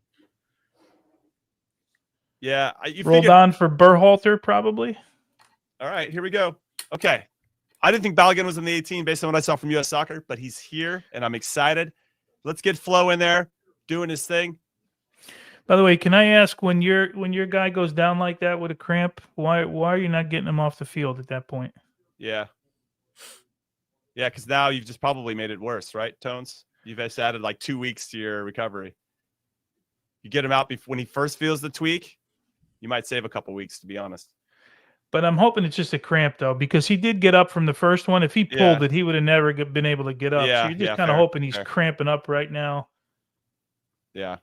[SPEAKER 1] Yeah,
[SPEAKER 3] Roldan for Berhalter, probably.
[SPEAKER 1] All right, here we go. Okay. I didn't think Balogun was in the 18 based on what I saw from U.S. Soccer, but he's here, and I'm excited. Let's get Flo in there doing his thing.
[SPEAKER 3] By the way, can I ask, when your guy goes down like that with a cramp, why are you not getting him off the field at that point?
[SPEAKER 1] Yeah. Yeah, because now you've just probably made it worse, right, Tones? You've just added like 2 weeks to your recovery. You get him out when he first feels the tweak, you might save a couple weeks, to be honest.
[SPEAKER 3] But I'm hoping it's just a cramp, though, because he did get up from the first one. If he pulled it, he would have never been able to get up.
[SPEAKER 1] Yeah,
[SPEAKER 3] so you're just kind of hoping he's cramping up right now.
[SPEAKER 1] Yeah.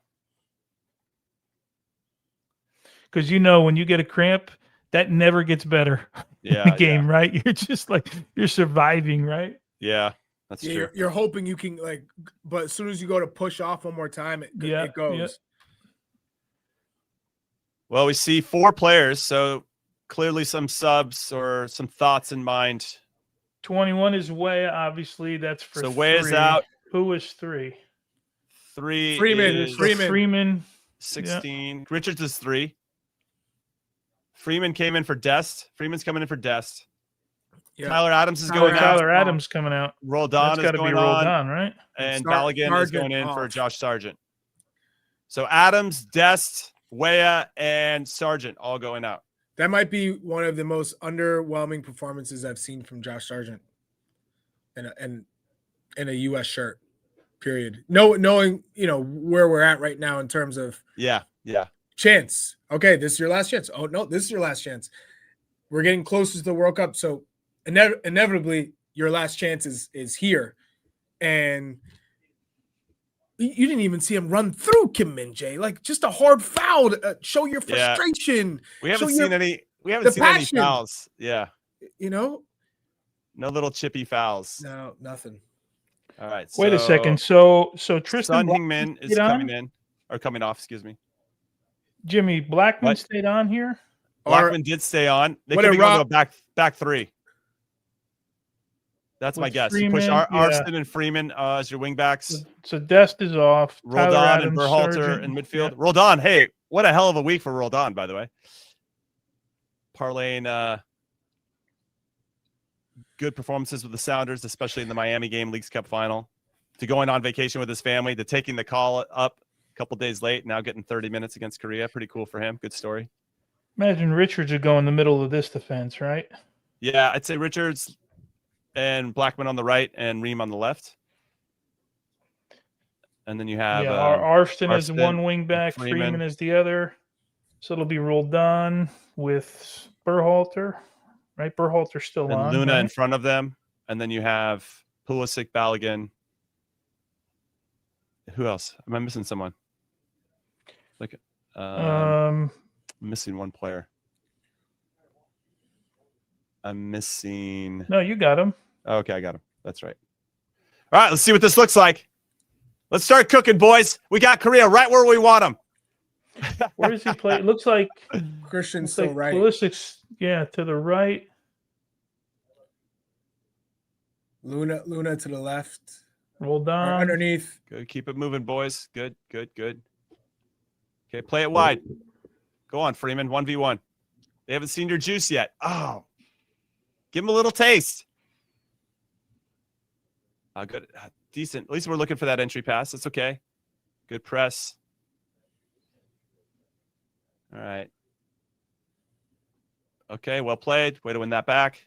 [SPEAKER 3] Because, when you get a cramp, that never gets better in the game, right? You're just like, you're surviving, right?
[SPEAKER 1] Yeah, that's true.
[SPEAKER 2] You're hoping you can, but as soon as you go to push off one more time, it goes.
[SPEAKER 3] Yeah.
[SPEAKER 1] Well, we see 4 players, so clearly some subs or some thoughts in mind.
[SPEAKER 3] 21 is Weah, obviously. That's for
[SPEAKER 1] so
[SPEAKER 3] 3.
[SPEAKER 1] Weah's out.
[SPEAKER 3] Who was 3?
[SPEAKER 1] 3
[SPEAKER 3] Freeman.
[SPEAKER 1] 16. Yeah. Richards is 3. Freeman came in for Dest. Freeman's coming in for Dest.
[SPEAKER 2] Yeah.
[SPEAKER 1] Tyler Adams is going out.
[SPEAKER 3] Tyler Adams coming out.
[SPEAKER 1] Roldan is going on.
[SPEAKER 3] Right?
[SPEAKER 1] And Balogun is going in for Josh Sargent. So Adams, Dest, Weah, and Sargent all going out.
[SPEAKER 2] That might be one of the most underwhelming performances I've seen from Josh Sargent. in a U.S. shirt. Period. Knowing where we're at right now in terms of chance. Okay, this is your last chance. Oh no, this is your last chance. We're getting closer to the World Cup, so inevitably your last chance is here. And you didn't even see him run through Kim Min-jae, like just a hard foul to show your frustration.
[SPEAKER 1] We haven't seen any fouls. Yeah,
[SPEAKER 2] no
[SPEAKER 1] little chippy fouls.
[SPEAKER 2] No, nothing.
[SPEAKER 1] All right.
[SPEAKER 3] Wait a second. So Tristan
[SPEAKER 1] Heung-min is coming in or coming off. Excuse me.
[SPEAKER 3] Jimmy Blackman stayed on here.
[SPEAKER 1] Blackman did stay on. They could be going to a back three. That's my guess. You push Arston and Freeman as your wingbacks.
[SPEAKER 3] So Dest is off.
[SPEAKER 1] Roldan and Berhalter in midfield. Yeah. Roldan, hey, what a hell of a week for Roldan, by the way. Parlaying good performances with the Sounders, especially in the Miami game, Leagues Cup final. To going on vacation with his family, to taking the call up a couple days late, now getting 30 minutes against Korea. Pretty cool for him. Good story.
[SPEAKER 3] Imagine Richards would go in the middle of this defense, right?
[SPEAKER 1] Yeah, I'd say Richards and Blackman on the right and Ream on the left. And then you have
[SPEAKER 3] Arston is one wing back, Freeman is the other. So it'll be Roldan with Berhalter, right? Berhalter's still
[SPEAKER 1] and
[SPEAKER 3] on.
[SPEAKER 1] Luna
[SPEAKER 3] right?
[SPEAKER 1] in front of them. And then you have Pulisic, Balogun. Who else? Am I missing someone? Like, I'm missing one player. I'm missing.
[SPEAKER 3] No, you got him.
[SPEAKER 1] Okay, I got him. That's right. All right, let's see what this looks like. Let's start cooking, boys. We got Korea right where we want them.
[SPEAKER 3] Where does he play? It looks like
[SPEAKER 2] Christian's still right.
[SPEAKER 3] Pulisic's, to the right.
[SPEAKER 2] Luna to the left.
[SPEAKER 3] Roldan
[SPEAKER 2] underneath.
[SPEAKER 1] Good. Keep it moving, boys. Good. Okay, play it wide. Go on, Freeman. 1v1. They haven't seen your juice yet. Oh. Give them a little taste. Good. Decent. At least we're looking for that entry pass. That's okay. Good press. All right. Okay, well played. Way to win that back.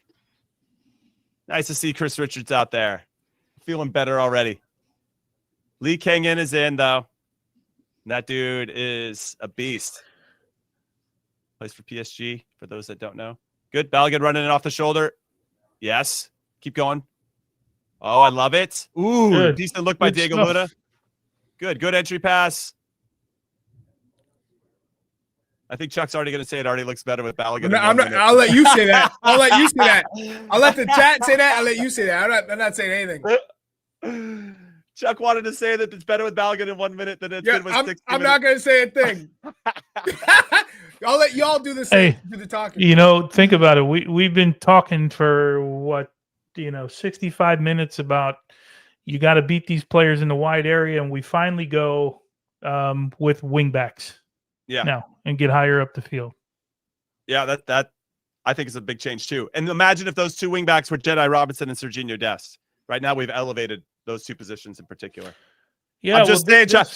[SPEAKER 1] Nice to see Chris Richards out there. Feeling better already. Lee Kang-in is in, though. And that dude is a beast. Plays for PSG, for those that don't know. Good. Balogun running it off the shoulder. Yes. Keep going. Oh, I love it. Ooh, good. Decent look by Diego Luna. Good entry pass. I think Chuck's already going to say it already looks better with Balogun.
[SPEAKER 2] I'll let you say that. I'll let the chat say that. I'll let you say that. I'm not saying anything.
[SPEAKER 1] Chuck wanted to say that it's better with Balogun in 1 minute than it's been with 60 minutes.
[SPEAKER 2] I'm not going to say a thing. I'll let y'all do the same. Do the talking.
[SPEAKER 3] Think about it. We've been talking for 65 minutes about you got to beat these players in the wide area, and we finally go with wingbacks.
[SPEAKER 1] Yeah.
[SPEAKER 3] Now and get higher up the field.
[SPEAKER 1] Yeah, that I think is a big change too. And imagine if those two wingbacks were Jedi Robinson and Serginho Dest. Right now we've elevated those two positions in particular. Yeah, I'm just saying, Chuck.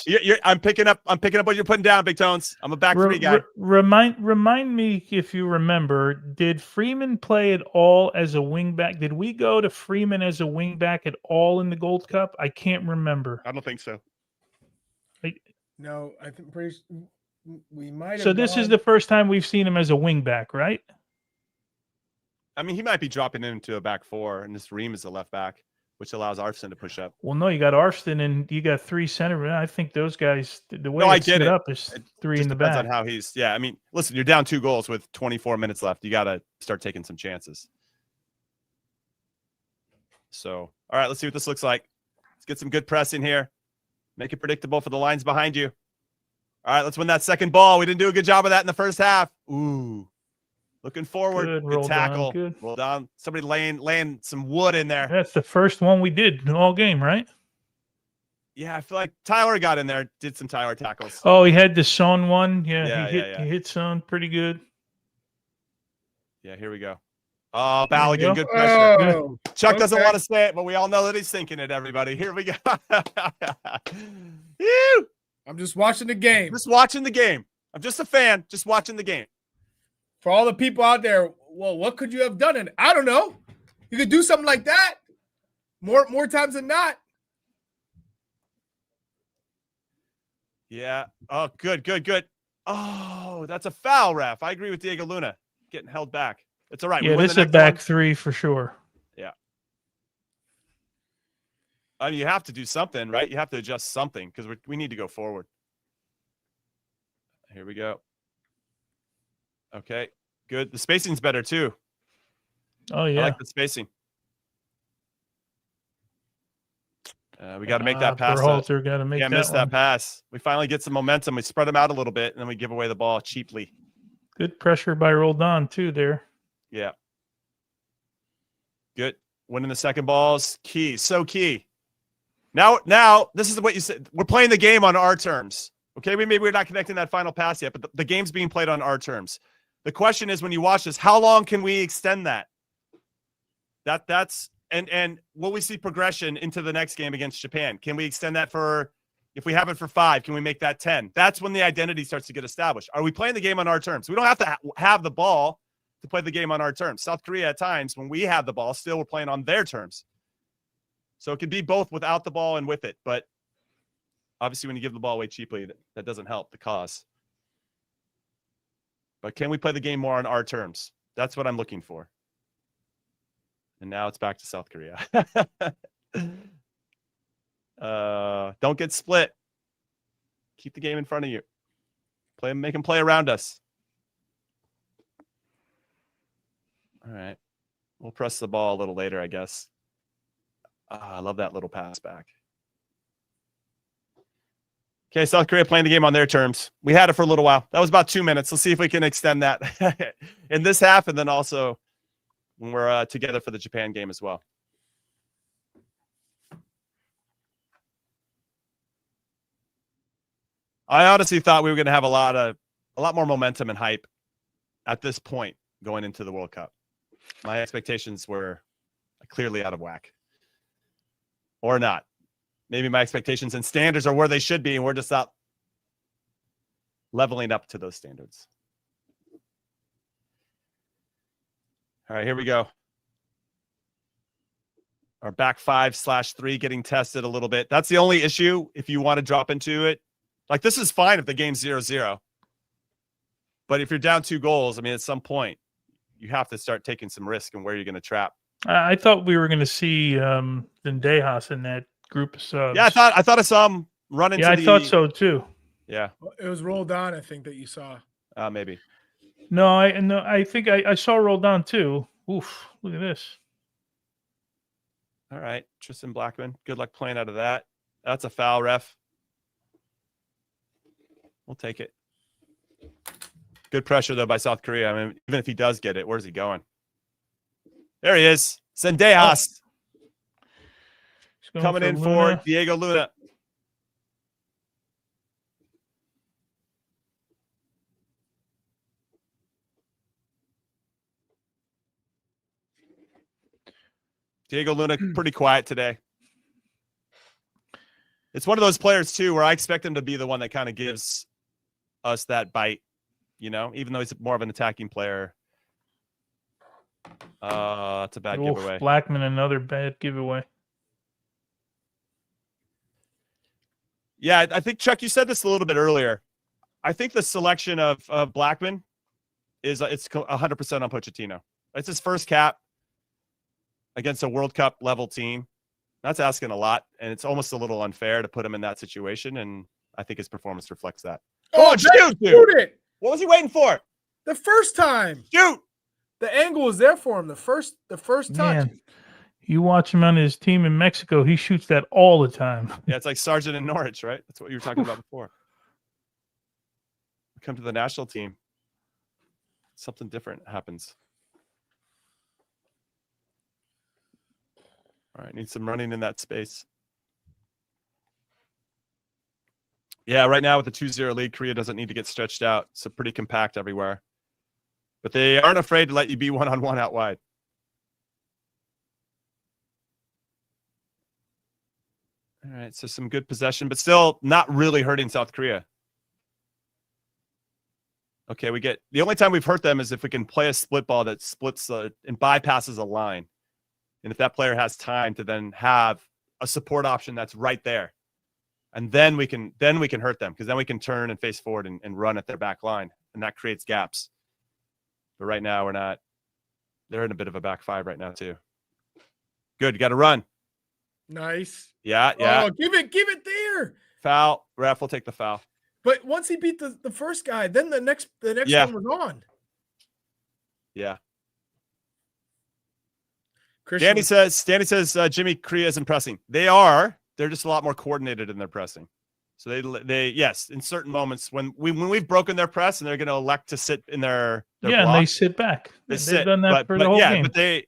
[SPEAKER 1] I'm picking up what you're putting down, Big Tones. I'm a back three guy.
[SPEAKER 3] Remind me if you remember, did Freeman play at all as a wingback? Did we go to Freeman as a wingback at all in the Gold Cup? I can't remember.
[SPEAKER 1] I don't think so.
[SPEAKER 2] No, I think we might have.
[SPEAKER 3] So this is the first time we've seen him as a wingback, right?
[SPEAKER 1] I mean, he might be dropping into a back four, and this Ream is a left back, which allows Arston to push up.
[SPEAKER 3] Well, no, you got Arston and you got three center. I think those guys, the way it's set up is three in the back.
[SPEAKER 1] Depends on how he's. Yeah, I mean, listen, you're down 2 goals with 24 minutes left. You got to start taking some chances. So, all right, let's see what this looks like. Let's get some good press in here. Make it predictable for the lines behind you. All right, let's win that second ball. We didn't do a good job of that in the first half. Ooh. Looking forward. Good tackle. Good. Roll down. Somebody laying some wood in there.
[SPEAKER 3] That's the first one we did all game, right?
[SPEAKER 1] Yeah, I feel like Tyler got in there, did some Tyler tackles.
[SPEAKER 3] Oh, he had the Son one. Yeah, he hit Son pretty good.
[SPEAKER 1] Yeah, here we go. Oh, Balogun, good pressure.
[SPEAKER 2] Oh,
[SPEAKER 1] Chuck doesn't want to say it, but we all know that he's thinking it, everybody. Here we go.
[SPEAKER 2] I'm just watching the game.
[SPEAKER 1] Just watching the game. I'm just a fan, just watching the game.
[SPEAKER 2] For all the people out there, well, what could you have done? And I don't know. You could do something like that. More times than not.
[SPEAKER 1] Yeah. Oh, good. Oh, that's a foul, ref. I agree with Diego Luna. Getting held back. It's all right.
[SPEAKER 3] Yeah, this is a back three for sure.
[SPEAKER 1] Yeah. I mean, you have to do something, right? You have to adjust something because we need to go forward. Here we go. Okay, good. The spacing's better too.
[SPEAKER 3] Oh, yeah.
[SPEAKER 1] I like the spacing. We got to make that pass.
[SPEAKER 3] Berhalter got to make that
[SPEAKER 1] miss
[SPEAKER 3] one.
[SPEAKER 1] that pass. We finally get some momentum. We spread them out a little bit, and then we give away the ball cheaply.
[SPEAKER 3] Good pressure by Roldan too there.
[SPEAKER 1] Yeah. Good. Winning the second ball's key. So key. Now, this is what you said. We're playing the game on our terms. Okay, maybe we're not connecting that final pass yet, but the game's being played on our terms. The question is, when you watch this, how long can we extend that? And will we see progression into the next game against Japan? Can we extend that if we have it for 5, can we make that 10? That's when the identity starts to get established. Are we playing the game on our terms? We don't have to have the ball to play the game on our terms. South Korea, at times, when we have the ball, still we're playing on their terms. So it could be both without the ball and with it. But obviously, when you give the ball away cheaply, that doesn't help the cause. But can we play the game more on our terms? That's what I'm looking for. And now it's back to South Korea. Don't get split. Keep the game in front of you. Make them play around us. All right. We'll press the ball a little later, I guess. I love that little pass back. Okay, South Korea playing the game on their terms. We had it for a little while. That was about 2 minutes. Let's see if we can extend that in this half, and then also when we're together for the Japan game as well. I honestly thought we were going to have a lot more momentum and hype at this point going into the World Cup. My expectations were clearly out of whack, or not. Maybe my expectations and standards are where they should be, and we're just not leveling up to those standards. All right, here we go. Our back 5/3 getting tested a little bit. That's the only issue if you want to drop into it. Like, this is fine if the game's 0-0. But if you're down 2 goals, I mean, at some point, you have to start taking some risk in where you're going to trap.
[SPEAKER 3] I thought we were going to see Dendejas in that group of subs.
[SPEAKER 1] Yeah, I thought I saw him run into
[SPEAKER 3] I thought so too.
[SPEAKER 1] Yeah.
[SPEAKER 2] It was rolled on, I think, that you saw.
[SPEAKER 1] Maybe.
[SPEAKER 3] No, I think I saw Roldan too. Oof, look at this.
[SPEAKER 1] All right, Tristan Blackman. Good luck playing out of that. That's a foul, ref. We'll take it. Good pressure, though, by South Korea. I mean, even if he does get it, where's he going? There he is. Sendejas. Coming in for Diego Luna. Diego Luna, pretty quiet today. It's one of those players, too, where I expect him to be the one that kind of gives us that bite, even though he's more of an attacking player. That's a bad giveaway.
[SPEAKER 3] Blackman, another bad giveaway.
[SPEAKER 1] Yeah, I think, Chuck, you said this a little bit earlier. I think the selection of Blackman it's 100% on Pochettino. It's his first cap against a World Cup level team. That's asking a lot, and it's almost a little unfair to put him in that situation, and I think his performance reflects that.
[SPEAKER 2] Oh, shoot it!
[SPEAKER 1] What was he waiting for?
[SPEAKER 2] The first time.
[SPEAKER 1] Shoot!
[SPEAKER 2] The angle was there for him. The first touch.
[SPEAKER 3] Man, you watch him on his team in Mexico, he shoots that all the time.
[SPEAKER 1] Yeah, it's like Sargent in Norwich, right? That's what you were talking about before. We come to the national team. Something different happens. All right, need some running in that space. Yeah, right now with the 2-0 lead, Korea doesn't need to get stretched out. It's pretty compact everywhere. But they aren't afraid to let you be one-on-one out wide. All right, so some good possession, but still not really hurting South Korea. Okay, the only time we've hurt them is if we can play a split ball that splits and bypasses a line. And if that player has time to then have a support option that's right there, and then we can hurt them, because then we can turn and face forward and run at their back line, and that creates gaps. But right now we're not. They're in a bit of a back five right now too. Good, you got to run.
[SPEAKER 2] Nice.
[SPEAKER 1] Yeah.
[SPEAKER 2] Oh, give it there.
[SPEAKER 1] Foul. Ref will take the foul.
[SPEAKER 2] But once he beat the first guy, then the next one was on.
[SPEAKER 1] Yeah.
[SPEAKER 2] Christian.
[SPEAKER 1] Danny says Jimmy Korea is impressing. They are. They're just a lot more coordinated in their pressing. So they yes, in certain moments when we've broken their press and they're going to elect to sit in their block,
[SPEAKER 3] and they sit back. They've done that for the whole game.
[SPEAKER 1] But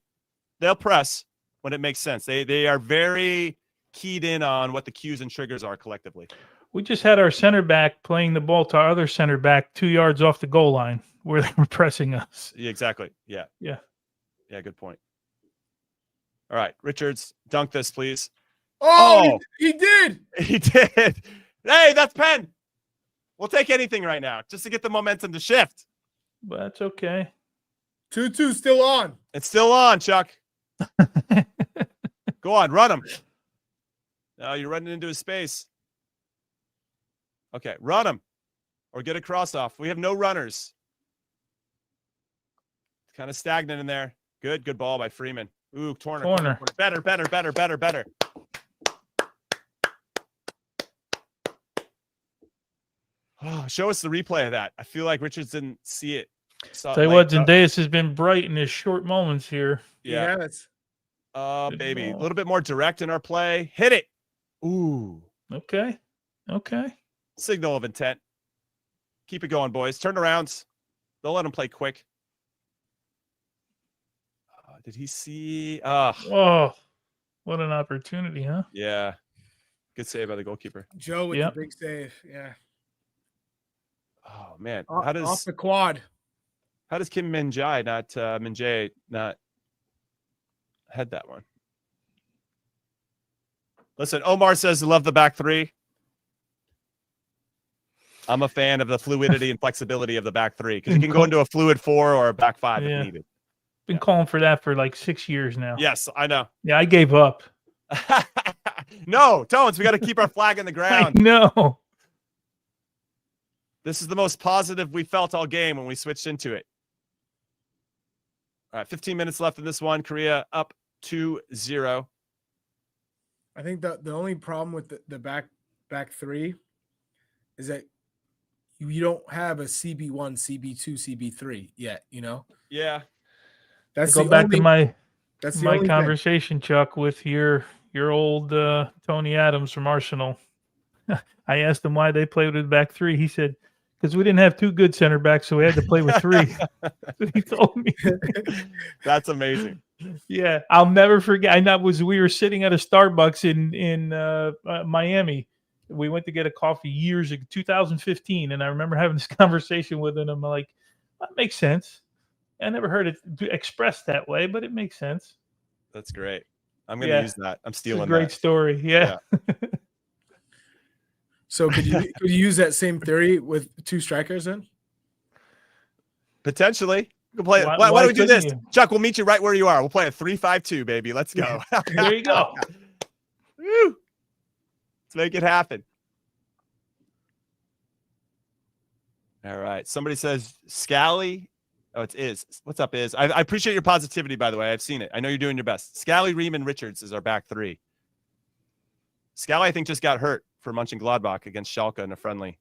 [SPEAKER 1] they'll press when it makes sense. They are very keyed in on what the cues and triggers are collectively.
[SPEAKER 3] We just had our center back playing the ball to our other center back 2 yards off the goal line where they were pressing us.
[SPEAKER 1] Yeah, exactly. Yeah.
[SPEAKER 3] Yeah.
[SPEAKER 1] Yeah, good point. All right, Richards, dunk this, please.
[SPEAKER 2] Oh, he did.
[SPEAKER 1] He did. Hey, that's Penn. We'll take anything right now just to get the momentum to shift.
[SPEAKER 3] But that's okay.
[SPEAKER 2] 2-2 still on.
[SPEAKER 1] It's still on, Chuck. Go on, run him. No, you're running into his space. Okay, run him or get a cross off. We have no runners. It's kind of stagnant in there. Good ball by Freeman. Ooh, corner. Better. Oh, show us the replay of that. I feel like Richards didn't see it.
[SPEAKER 3] Tell you what, Zendejas has been bright in his short moments here.
[SPEAKER 1] Yeah.
[SPEAKER 2] Yes.
[SPEAKER 1] Baby. A little bit more direct in our play. Hit it. Ooh.
[SPEAKER 3] Okay.
[SPEAKER 1] Signal of intent. Keep it going, boys. Turnarounds. They'll let him play quick. Did he see?
[SPEAKER 3] Oh, what an opportunity, huh?
[SPEAKER 1] Yeah. Good save by the goalkeeper.
[SPEAKER 2] Joe with the big save. Yeah.
[SPEAKER 1] Oh, man.
[SPEAKER 2] Off the quad.
[SPEAKER 1] How does Kim Min-jae not head that one? Listen, Omar says, love the back three. I'm a fan of the fluidity and flexibility of the back three, because you can go into a fluid 4 or a back 5 if needed.
[SPEAKER 3] Been calling for that for like 6 years now.
[SPEAKER 1] Yes, I know.
[SPEAKER 3] Yeah, I gave up.
[SPEAKER 1] No, Tones, we got to keep our flag in the ground.
[SPEAKER 3] No.
[SPEAKER 1] This is the most positive we felt all game when we switched into it. All right, 15 minutes left in this one. Korea up 2-0.
[SPEAKER 2] I think the only problem with the back three is that you don't have a CB1, CB2, CB3 yet, you know?
[SPEAKER 1] Yeah.
[SPEAKER 2] That's
[SPEAKER 3] go back to my
[SPEAKER 2] thing.
[SPEAKER 3] conversation, Chuck, with your old Tony Adams from Arsenal. I asked him why they played with back three. He said, because we didn't have 2 good center backs, so we had to play with 3. That's what he told me.
[SPEAKER 1] That's amazing.
[SPEAKER 3] Yeah, I'll never forget. We were sitting at a Starbucks in Miami. We went to get a coffee years ago, 2015, and I remember having this conversation with him. I'm like, that makes sense. I never heard it expressed that way, but it makes sense.
[SPEAKER 1] That's great. I'm going to use that. I'm stealing that.
[SPEAKER 3] Great story. Yeah.
[SPEAKER 2] So could you use that same theory with 2 strikers then?
[SPEAKER 1] Potentially. We'll play. Why don't we do this? Chuck, we'll meet you right where you are. We'll play a 3-5-2, baby. Let's go.
[SPEAKER 3] There you go.
[SPEAKER 1] Woo. Let's make it happen. All right. Somebody says Scally. Oh, it's Iz. What's up, Iz? I appreciate your positivity, by the way. I've seen it. I know you're doing your best. Scally, Riemann, Richards is our back 3. Scally, I think, just got hurt for Mönchengladbach against Schalke in a friendly.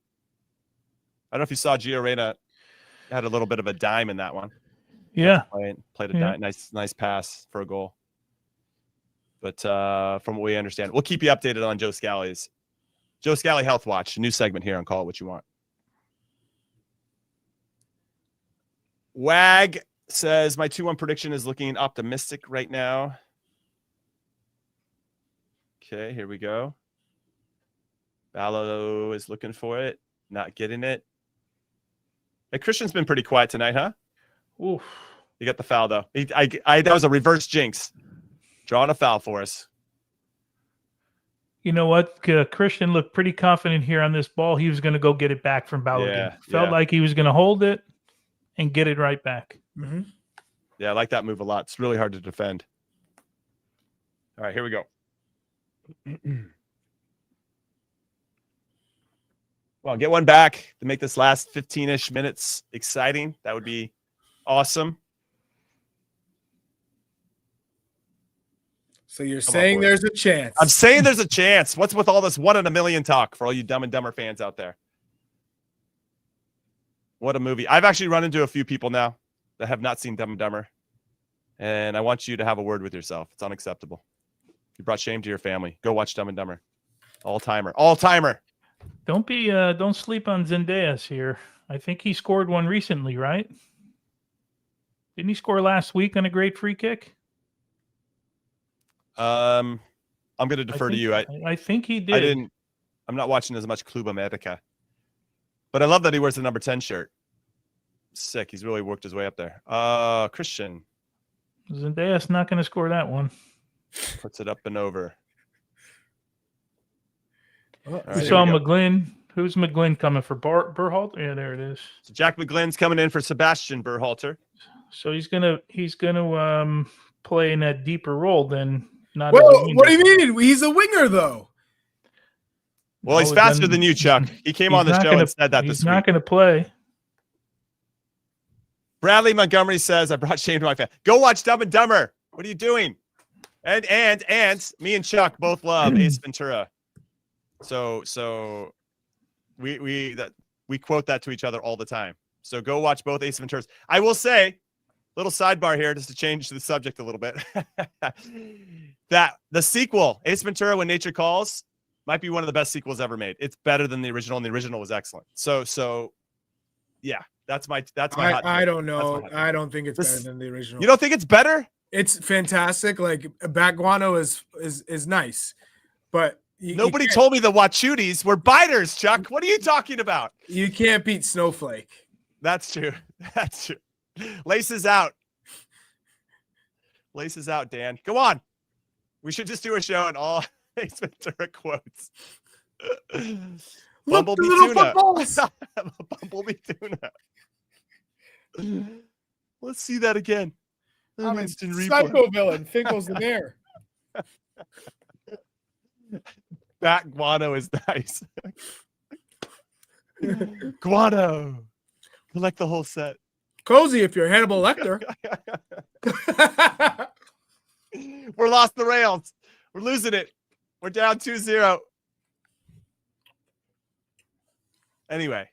[SPEAKER 1] I don't know if you saw Gio Reyna had a little bit of a dime in that one.
[SPEAKER 3] Yeah.
[SPEAKER 1] Played a dime, nice pass for a goal. But from what we understand, we'll keep you updated on Joe Scally's Health Watch, a new segment here on Call It What You Want. Wag says, my 2-1 prediction is looking optimistic right now. Okay, here we go. Ballo is looking for it, not getting it. Hey, Christian's been pretty quiet tonight, huh?
[SPEAKER 3] Oof.
[SPEAKER 1] You got the foul, though. That was a reverse jinx. Drawing a foul for us.
[SPEAKER 3] You know what? Christian looked pretty confident here on this ball. He was going to go get it back from Balogun. Felt like he was going to hold it and get it right back.
[SPEAKER 2] Mm-hmm.
[SPEAKER 1] Yeah, I like that move a lot. It's really hard to defend. All right, here we go. Well, get one back to make this last 15-ish minutes exciting. That would be awesome.
[SPEAKER 2] So you're
[SPEAKER 1] Come
[SPEAKER 2] saying
[SPEAKER 1] on, boys.
[SPEAKER 2] there's a chance.
[SPEAKER 1] I'm saying there's a chance. What's with all this 1 in a million talk for all you Dumb and Dumber fans out there? What a movie. I've actually run into a few people now that have not seen Dumb and Dumber. And I want you to have a word with yourself. It's unacceptable. You brought shame to your family. Go watch Dumb and Dumber. All-timer. All-timer.
[SPEAKER 3] Don't sleep on Zendejas here. I think he scored one recently, right? Didn't he score last week on a great free kick?
[SPEAKER 1] I'm going to defer to you.
[SPEAKER 3] I think he did.
[SPEAKER 1] I'm not watching as much Club America. But I love that he wears the number 10 shirt. Sick. He's really worked his way up there. Christian.
[SPEAKER 3] Zendejas not going to score that one.
[SPEAKER 1] Puts it up and over.
[SPEAKER 3] Right, saw McGlynn. Who's McGlynn coming for? Berhalter? Yeah, there it is.
[SPEAKER 1] So Jack McGlynn's coming in for Sebastian Berhalter.
[SPEAKER 3] So he's gonna play in that deeper role than not.
[SPEAKER 2] Well, what do you mean? He's a winger, though.
[SPEAKER 1] Well, he's faster than you, Chuck. He came on the show and said that this week.
[SPEAKER 3] He's not going to play.
[SPEAKER 1] Bradley Montgomery says, I brought shame to my family. Go watch Dumb and Dumber. What are you doing? And me and Chuck both love Ace Ventura. So we quote that to each other all the time. So go watch both Ace Venturas. I will say, little sidebar here, just to change the subject a little bit, that the sequel, Ace Ventura: When Nature Calls, might be one of the best sequels ever made. It's better than the original, and the original was excellent. So yeah, that's my hot
[SPEAKER 2] I don't know. I don't think it's better than the original.
[SPEAKER 1] You don't think it's better?
[SPEAKER 2] It's fantastic. Like Baguano is nice, but
[SPEAKER 1] nobody told me the Wachutis were biters, Chuck. What are you talking about?
[SPEAKER 2] You can't beat Snowflake.
[SPEAKER 1] That's true. That's true. Laces out. Laces out, Dan. Go on. We should just do a show and all Ace Ventura quotes. Bumblebee tuna. Bumblebee tuna. Let's see that again.
[SPEAKER 2] I'm a psycho villain. Finkel's in there.
[SPEAKER 1] Bat guano is nice. Guano. Collect the whole set.
[SPEAKER 2] Cozy if you're Hannibal Lecter.
[SPEAKER 1] We're lost the rails. We're losing it. We're down 2-0. Anyway.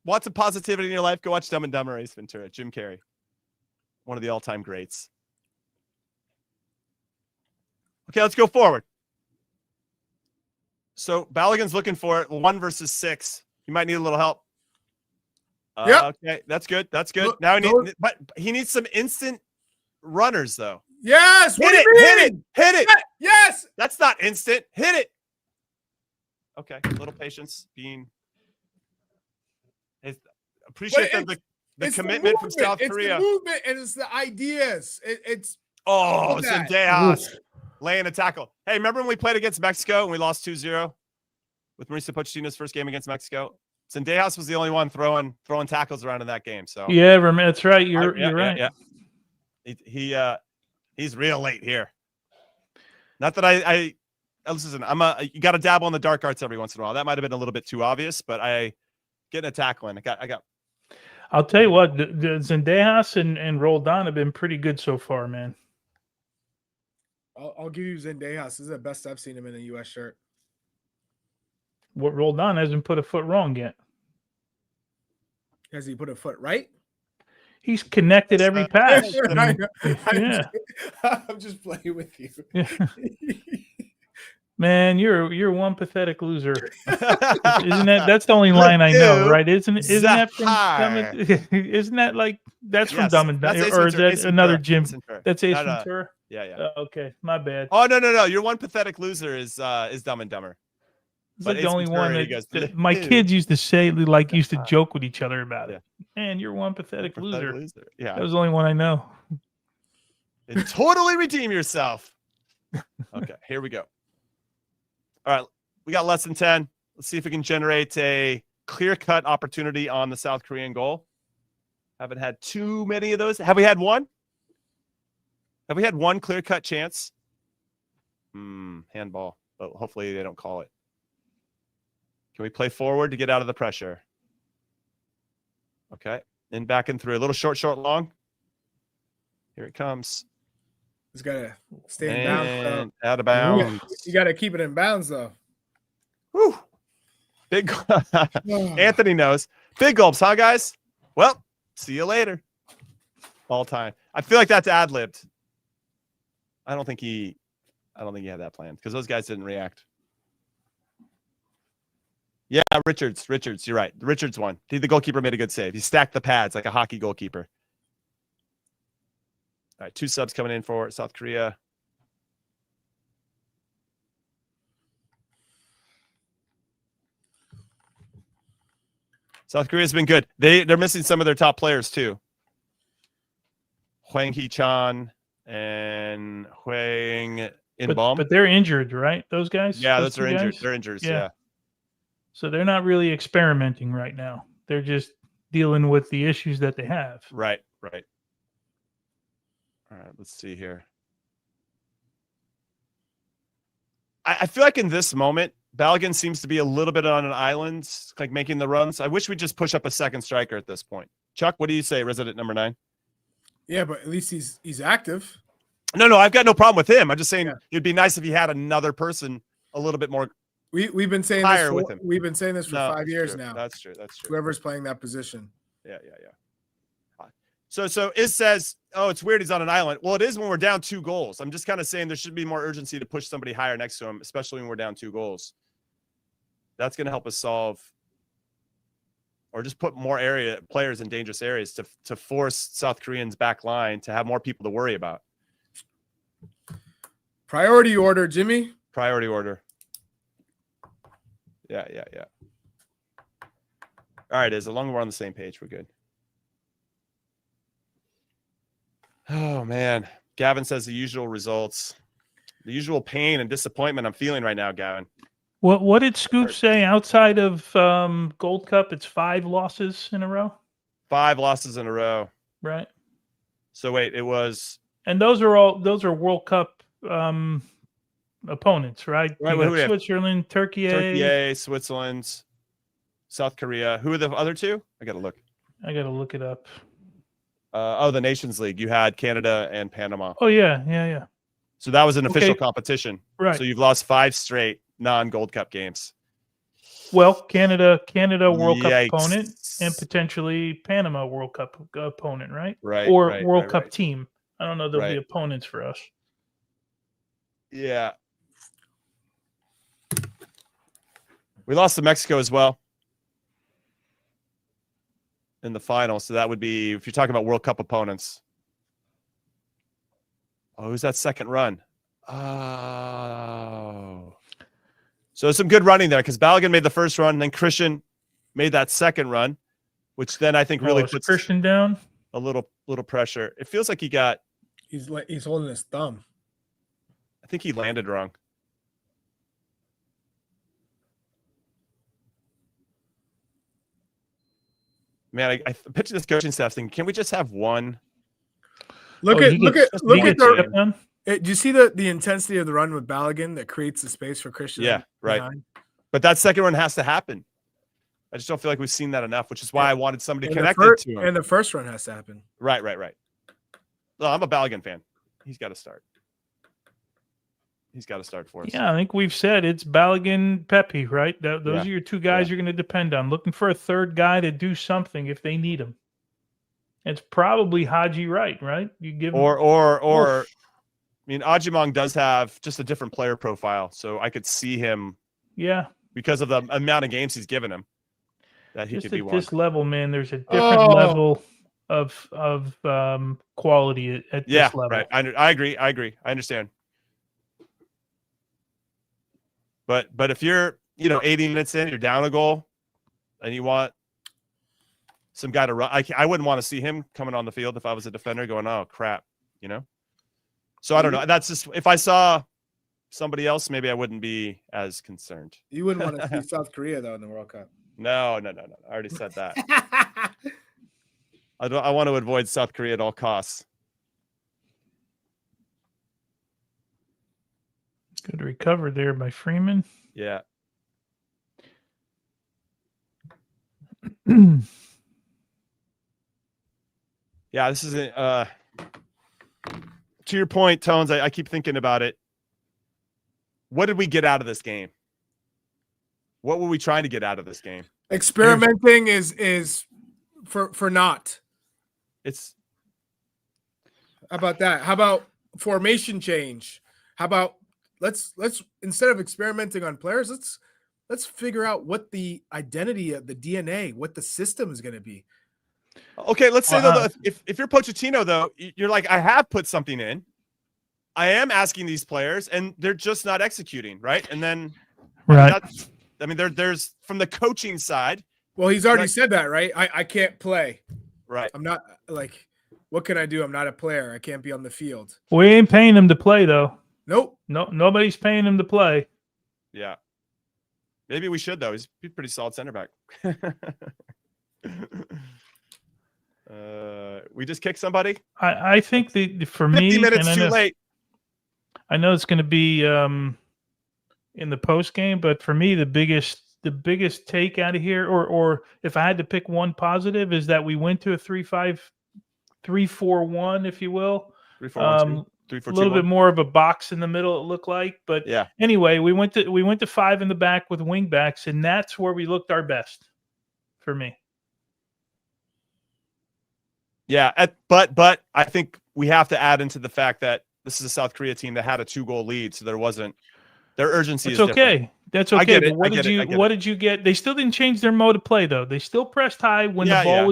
[SPEAKER 1] Want some positivity in your life? Go watch Dumb and Dumber, Ace Ventura. Jim Carrey. One of the all-time greats. Okay, let's go forward. So Balogun's looking for it. 1 versus 6. You might need a little help.
[SPEAKER 2] Yep.
[SPEAKER 1] Okay, that's good. That's good.
[SPEAKER 2] Look,
[SPEAKER 1] Now but he needs some instant runners, though.
[SPEAKER 2] Yes.
[SPEAKER 1] Hit it.
[SPEAKER 2] Yes.
[SPEAKER 1] That's not instant. Hit it. Okay, a little patience. Appreciate the commitment from South Korea.
[SPEAKER 2] It's the movement and it's the ideas.
[SPEAKER 1] Zendejas laying a tackle. Hey, remember when we played against Mexico and we lost 2-0 with Mauricio Pochettino's first game against Mexico? Zendejas was the only one throwing tackles around in that game. So
[SPEAKER 3] yeah, that's right. You're right.
[SPEAKER 1] Yeah. He's real late here. Not that I listen. You got to dabble in the dark arts every once in a while. That might have been a little bit too obvious, but getting a tackle in. I got.
[SPEAKER 3] I'll tell you what, the Zendejas and Roldan have been pretty good so far, man.
[SPEAKER 2] I'll give you Zendejas. This is the best I've seen him in a U.S. shirt.
[SPEAKER 3] What Roldan hasn't put a foot wrong yet.
[SPEAKER 2] Has he put a foot right?
[SPEAKER 3] He's connected every pass.
[SPEAKER 2] I'm just playing with you.
[SPEAKER 3] Yeah. Man, you're one pathetic loser. Isn't that's the only line I know, right? Isn't that like that's from Dumb and Dumber, or is that another Jim? That's Ace Ventura.
[SPEAKER 1] Yeah.
[SPEAKER 3] Okay, my bad.
[SPEAKER 1] Oh no! Your one pathetic loser is Dumb and Dumber.
[SPEAKER 3] It's like the only one that my kids used to say, used to joke with each other about it. Man, you're one pathetic loser.
[SPEAKER 1] Yeah,
[SPEAKER 3] that was the only one I know.
[SPEAKER 1] And totally redeem yourself. Okay, here we go. All right, we got less than 10. Let's see if we can generate a clear-cut opportunity on the South Korean goal. Haven't had too many of those. Have we had one? Have we had one clear-cut chance? Handball. But hopefully they don't call it. Can we play forward to get out of the pressure? Okay. And back and through. A little short, long. Here it comes.
[SPEAKER 2] He's got to stay in bounds.
[SPEAKER 1] Out of bounds.
[SPEAKER 2] You got to keep it in bounds, though.
[SPEAKER 1] Whew. Big. Anthony knows. Big gulps, huh, guys? Well, see you later. All time. I feel like that's ad-libbed. I don't think he had that planned because those guys didn't react. Yeah, Richards, you're right. Richards won. The goalkeeper made a good save. He stacked the pads like a hockey goalkeeper. All right, 2 subs coming in for South Korea. South Korea's been good. They're missing some of their top players too. Hwang Hee-chan and Hwang In-bom.
[SPEAKER 3] But they're injured, right? Those guys?
[SPEAKER 1] Yeah, those are injured.
[SPEAKER 3] Guys?
[SPEAKER 1] They're injured, yeah.
[SPEAKER 3] So they're not really experimenting right now. They're just dealing with the issues that they have.
[SPEAKER 1] Right. All right, let's see here. I feel like in this moment, Balogun seems to be a little bit on an island, like making the runs. I wish we'd just push up a second striker at this point. Chuck, what do you say, resident number 9?
[SPEAKER 2] Yeah, but at least he's active.
[SPEAKER 1] No, I've got no problem with him. I'm just saying it'd be nice if he had another person a little bit more.
[SPEAKER 2] We've been saying
[SPEAKER 1] higher
[SPEAKER 2] this.
[SPEAKER 1] with him.
[SPEAKER 2] We've been saying this for 5 years
[SPEAKER 1] true.
[SPEAKER 2] now.
[SPEAKER 1] That's true.
[SPEAKER 2] Whoever's playing that position.
[SPEAKER 1] Yeah. So it says, oh, it's weird he's on an island. Well, it is when we're down 2 goals. I'm just kind of saying there should be more urgency to push somebody higher next to him, especially when we're down 2 goals. That's going to help us solve, or just put more players in dangerous areas to force South Koreans' back line to have more people to worry about.
[SPEAKER 2] Priority order, Jimmy.
[SPEAKER 1] Priority order. Yeah. All right, as long as we're on the same page, we're good. Oh, man. Gavin says the usual results. The usual pain and disappointment I'm feeling right now, Gavin.
[SPEAKER 3] What did Scoop say? Outside of Gold Cup, it's 5 losses in a row?
[SPEAKER 1] 5 losses in a row.
[SPEAKER 3] Right.
[SPEAKER 1] So, wait, it was...
[SPEAKER 3] And those are World Cup opponents, right?
[SPEAKER 1] Right.
[SPEAKER 3] You got Switzerland, Turkey,
[SPEAKER 1] Switzerland, South Korea. Who are the other 2? I got to look.
[SPEAKER 3] I got to look it up.
[SPEAKER 1] The Nations League. You had Canada and Panama.
[SPEAKER 3] Oh, yeah.
[SPEAKER 1] So that was an official competition.
[SPEAKER 3] Right.
[SPEAKER 1] So you've lost 5 straight non-Gold Cup games.
[SPEAKER 3] Well, Canada World Cup
[SPEAKER 1] Yikes.
[SPEAKER 3] opponent and potentially Panama World Cup opponent, right?
[SPEAKER 1] Right.
[SPEAKER 3] Or World Cup team. I don't know. There'll be opponents for us.
[SPEAKER 1] Yeah. We lost to Mexico as well in the final. So that would be, if you're talking about World Cup opponents. Oh, who's that second run? Oh. So some good running there because Balogun made the first run, and then Christian made that second run, which then I think really puts
[SPEAKER 3] Christian down
[SPEAKER 1] a little pressure. It feels like
[SPEAKER 2] he's holding his thumb.
[SPEAKER 1] I think he landed wrong. Man, I picture this coaching staff thinking, can we just have one?
[SPEAKER 2] Look at
[SPEAKER 3] the.
[SPEAKER 2] Do you see the intensity of the run with Balogun that creates the space for Christian?
[SPEAKER 1] Yeah, right. Behind? But that second run has to happen. I just don't feel like we've seen that enough, which is why I wanted somebody connected to him.
[SPEAKER 2] And the first run has to happen.
[SPEAKER 1] Right. No, I'm a Balogun fan. He's got to start. He's got to start for us.
[SPEAKER 3] Yeah, I think we've said it's Balogun, Pepe, right? Those are your 2 guys you're going to depend on. Looking for a third guy to do something if they need him. It's probably Haji Wright, right? You give him
[SPEAKER 1] or I mean, Ajimong does have just a different player profile, so I could see him.
[SPEAKER 3] Yeah,
[SPEAKER 1] because of the amount of games he's given him, that he
[SPEAKER 3] just
[SPEAKER 1] could be
[SPEAKER 3] at
[SPEAKER 1] one.
[SPEAKER 3] This level, man, there's a different level of quality at this level.
[SPEAKER 1] Right. I agree. I understand. But if you're 80 minutes in, you're down a goal, and you want some guy to run, I wouldn't want to see him coming on the field if I was a defender going, oh crap, So I don't know. That's just, if I saw somebody else, maybe I wouldn't be as concerned.
[SPEAKER 2] You wouldn't want to see South Korea though in the World Cup.
[SPEAKER 1] No. I already said that. I want to avoid South Korea at all costs.
[SPEAKER 3] Good recover there by Freeman.
[SPEAKER 1] Yeah. Yeah, this is to your point, Tones. I keep thinking about it. What did we get out of this game? What were we trying to get out of this game?
[SPEAKER 2] Experimenting is for naught.
[SPEAKER 1] It's
[SPEAKER 2] How about that? How about formation change? How about let's instead of experimenting on players, let's figure out what the identity of the DNA, what the system is going to be.
[SPEAKER 1] okay. Let's say though, if you're Pochettino, though, you're like, I have put something in. I am asking these players, and they're just not executing, right? And then,
[SPEAKER 3] Right.
[SPEAKER 1] I mean, there's from the coaching side.
[SPEAKER 2] Well, he's already
[SPEAKER 1] Right.
[SPEAKER 2] said that, right? I can't play.
[SPEAKER 1] Right.
[SPEAKER 2] I'm not like, what can I do? I'm not a player. I can't be on the field.
[SPEAKER 3] We ain't paying him to play, though.
[SPEAKER 2] Nope.
[SPEAKER 3] No, nobody's paying him to play.
[SPEAKER 1] Yeah. Maybe we should, though. He's a pretty solid center back. We just kicked somebody.
[SPEAKER 3] I think for
[SPEAKER 1] 50
[SPEAKER 3] me,
[SPEAKER 1] minutes
[SPEAKER 3] and
[SPEAKER 1] too late.
[SPEAKER 3] I know it's going to be in the post game, but for me, the biggest take out of here, or if I had to pick one positive, is that we went to a 3-5-3-4-1, if you will.
[SPEAKER 1] 3-4-1-2.
[SPEAKER 3] A little bit more of a box in the middle, it looked like. But
[SPEAKER 1] Yeah.
[SPEAKER 3] anyway, we went to 5 in the back with wing backs, and that's where we looked our best for me.
[SPEAKER 1] Yeah, but I think we have to add into the fact that this is a South Korea team that had a 2-goal lead, so their urgency is
[SPEAKER 3] It's okay.
[SPEAKER 1] different.
[SPEAKER 3] That's okay.
[SPEAKER 1] I get it.
[SPEAKER 3] But what did you get? They still didn't change their mode of play, though. They still pressed high when the ball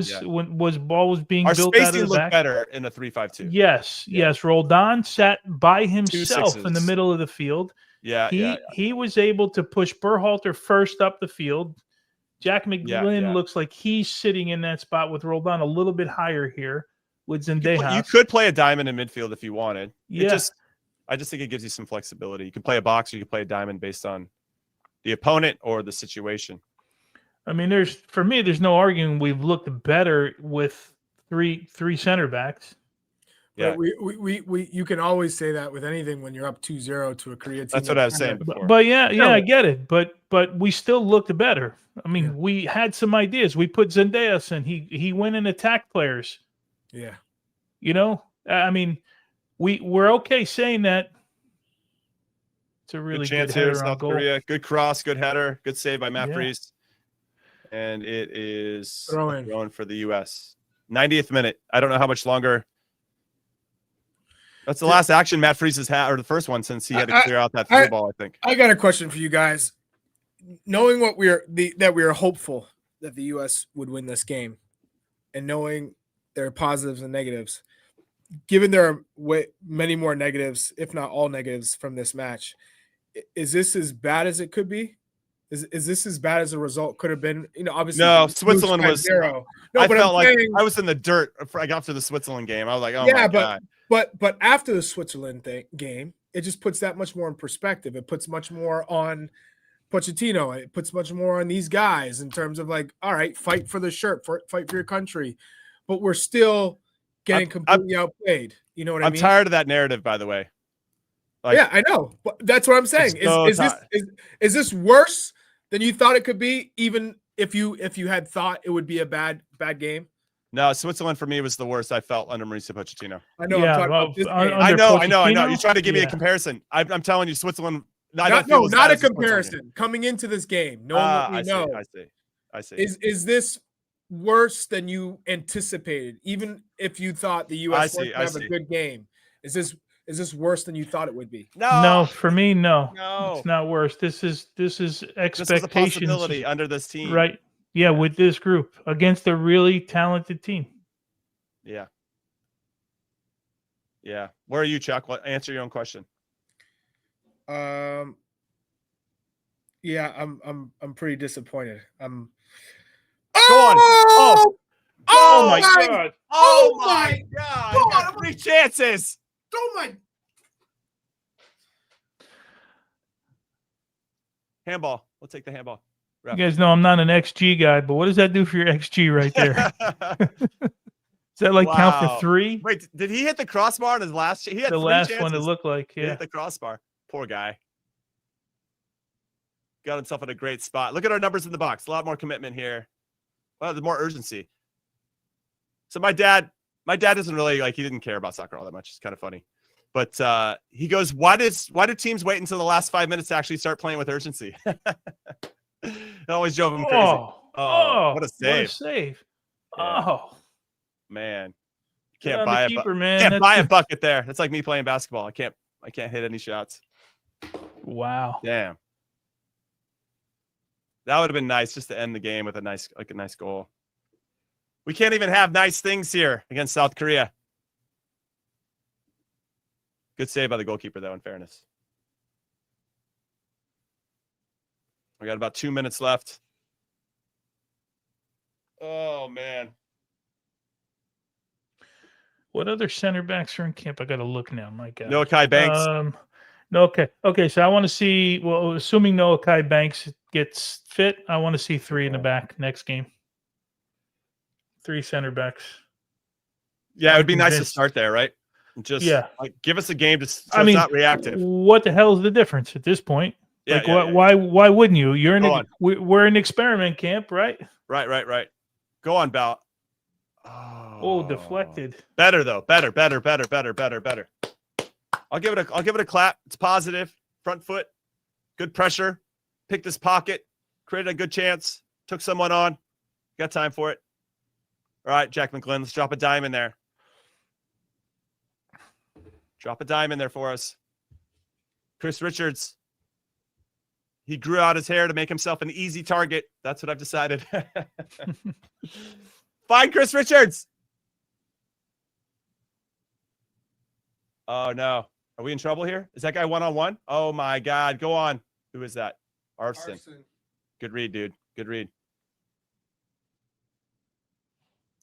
[SPEAKER 3] was being
[SPEAKER 1] Our
[SPEAKER 3] built out of
[SPEAKER 1] spacing
[SPEAKER 3] the
[SPEAKER 1] looked
[SPEAKER 3] back.
[SPEAKER 1] better in a 3-5-2.
[SPEAKER 3] Yes. Roldan sat by himself in the
[SPEAKER 1] sixes.
[SPEAKER 3] middle of the field.
[SPEAKER 1] Yeah,
[SPEAKER 3] He was able to push Berhalter first up the field. Jack McGlynn looks like he's sitting in that spot with Roldan a little bit higher here with Zendejas.
[SPEAKER 1] You could play a diamond in midfield if you wanted.
[SPEAKER 3] Yeah.
[SPEAKER 1] I just think it gives you some flexibility. You can play a box or you can play a diamond based on the opponent or the situation.
[SPEAKER 3] I mean, there's no arguing we've looked better with three center backs.
[SPEAKER 1] Yeah,
[SPEAKER 2] we you can always say that with anything when you're up 2-0 to a Korea team.
[SPEAKER 1] that's what I was saying before.
[SPEAKER 3] But I get it. But we still looked better. I mean, we had some ideas. We put Zendejas in. He went and attacked players.
[SPEAKER 2] Yeah.
[SPEAKER 3] You know, I mean, we're okay saying that. It's a really
[SPEAKER 1] good chance
[SPEAKER 3] good header
[SPEAKER 1] here,
[SPEAKER 3] on
[SPEAKER 1] South
[SPEAKER 3] goal.
[SPEAKER 1] Korea. Good cross, good header, good save by Matt
[SPEAKER 3] Yeah.
[SPEAKER 1] Freese. And it is
[SPEAKER 2] Throw-in.
[SPEAKER 1] thrown for the U.S. 90th minute. I don't know how much longer. That's the last action Matt Freese has had, or the first one since he had to clear out that through ball, I think.
[SPEAKER 2] I got a question for you guys. Knowing what that we are hopeful that the U.S. would win this game, and knowing there are positives and negatives, given there are many more negatives, if not all negatives, from this match, is this as bad as it could be? Is this as bad as the result could have been? You know, obviously,
[SPEAKER 1] No, Switzerland was
[SPEAKER 2] 0. No,
[SPEAKER 1] I
[SPEAKER 2] but
[SPEAKER 1] felt like
[SPEAKER 2] saying,
[SPEAKER 1] I was in the dirt. I got to the Switzerland game. I was like, oh
[SPEAKER 2] yeah,
[SPEAKER 1] my God.
[SPEAKER 2] But after the Switzerland game, it just puts that much more in perspective. It puts much more on Pochettino. It puts much more on these guys in terms of like, all right, fight for the shirt, fight for your country. But we're still getting completely outplayed. You know what I mean?
[SPEAKER 1] I'm tired of that narrative, by the way.
[SPEAKER 2] Like, yeah, I know. But that's what I'm saying. Is this worse than you thought it could be, even if you had thought it would be a bad game?
[SPEAKER 1] No, Switzerland for me was the worst I felt under Mauricio Pochettino.
[SPEAKER 2] I know.
[SPEAKER 3] Yeah,
[SPEAKER 2] I'm talking about this game.
[SPEAKER 1] I know. You're trying to give me a comparison. I'm telling you, Switzerland.
[SPEAKER 2] Not a comparison. Coming into this game, knowing what we know.
[SPEAKER 1] I see.
[SPEAKER 2] Is this worse than you anticipated? Even if you thought the U.S. would have a good game, is this worse than you thought it would be?
[SPEAKER 3] No, for me, no.
[SPEAKER 1] No,
[SPEAKER 3] it's not worse. This is expectations.
[SPEAKER 1] This is a possibility under this team,
[SPEAKER 3] right? Yeah, with this group against a really talented team.
[SPEAKER 1] Yeah. Where are you, Chuck? Answer your own question.
[SPEAKER 2] Yeah, I'm pretty disappointed.
[SPEAKER 1] Go on.
[SPEAKER 3] Oh my God.
[SPEAKER 1] Oh my God. You got 3 chances.
[SPEAKER 2] Oh my.
[SPEAKER 1] Handball. We'll take the handball.
[SPEAKER 3] You guys know I'm not an XG guy, but what does that do for your XG right there? Does that count for 3?
[SPEAKER 1] Wait, did he hit the crossbar on his last? He had
[SPEAKER 3] the
[SPEAKER 1] 3
[SPEAKER 3] last
[SPEAKER 1] chances.
[SPEAKER 3] one. It looked like
[SPEAKER 1] He hit the crossbar. Poor guy. got himself in a great spot. Look at our numbers in the box. A lot more commitment here. Well, there's more urgency. So my dad doesn't really he didn't care about soccer all that much. It's kind of funny. But he goes, why do teams wait until the last 5 minutes to actually start playing with urgency? It always drove him crazy. What a save.
[SPEAKER 3] What a save.
[SPEAKER 1] Yeah.
[SPEAKER 3] Oh.
[SPEAKER 1] Man.
[SPEAKER 3] Get
[SPEAKER 1] Can't
[SPEAKER 3] on
[SPEAKER 1] buy
[SPEAKER 3] the
[SPEAKER 1] a
[SPEAKER 3] keeper, man.
[SPEAKER 1] Can't
[SPEAKER 3] That's
[SPEAKER 1] buy a bucket there. That's like me playing basketball. I can't hit any shots.
[SPEAKER 3] Wow.
[SPEAKER 1] Damn. That would have been nice just to end the game with a nice goal. We can't even have nice things here against South Korea. Good save by the goalkeeper, though, in fairness. We got about 2 minutes left. Oh, man.
[SPEAKER 3] What other center backs are in camp? I got to look now. My God.
[SPEAKER 1] Noah Kai Banks.
[SPEAKER 3] Okay. So I want to see. Well, assuming Noah Kai Banks gets fit, I want to see 3 in the back next game. 3 center backs.
[SPEAKER 1] Yeah, it would be nice to start there, right? Just give us a game to. So it's not reactive.
[SPEAKER 3] What the hell is the difference at this point? Why wouldn't you? We're in experiment camp, right?
[SPEAKER 1] Right. Go on, Bout.
[SPEAKER 3] Oh, deflected.
[SPEAKER 1] Better though. Better. I'll give it a clap. It's positive. Front foot. Good pressure. Picked his pocket. Created a good chance. Took someone on. Got time for it. All right, Jack McGlynn. Let's drop a dime in there. Drop a dime in there for us. Chris Richards. He grew out his hair to make himself an easy target. That's what I've decided. Find Chris Richards. Oh, no. Are we in trouble here? Is that guy one-on-one? Oh, my God. Go on. Who is that? Arson. Good read, dude. Good read.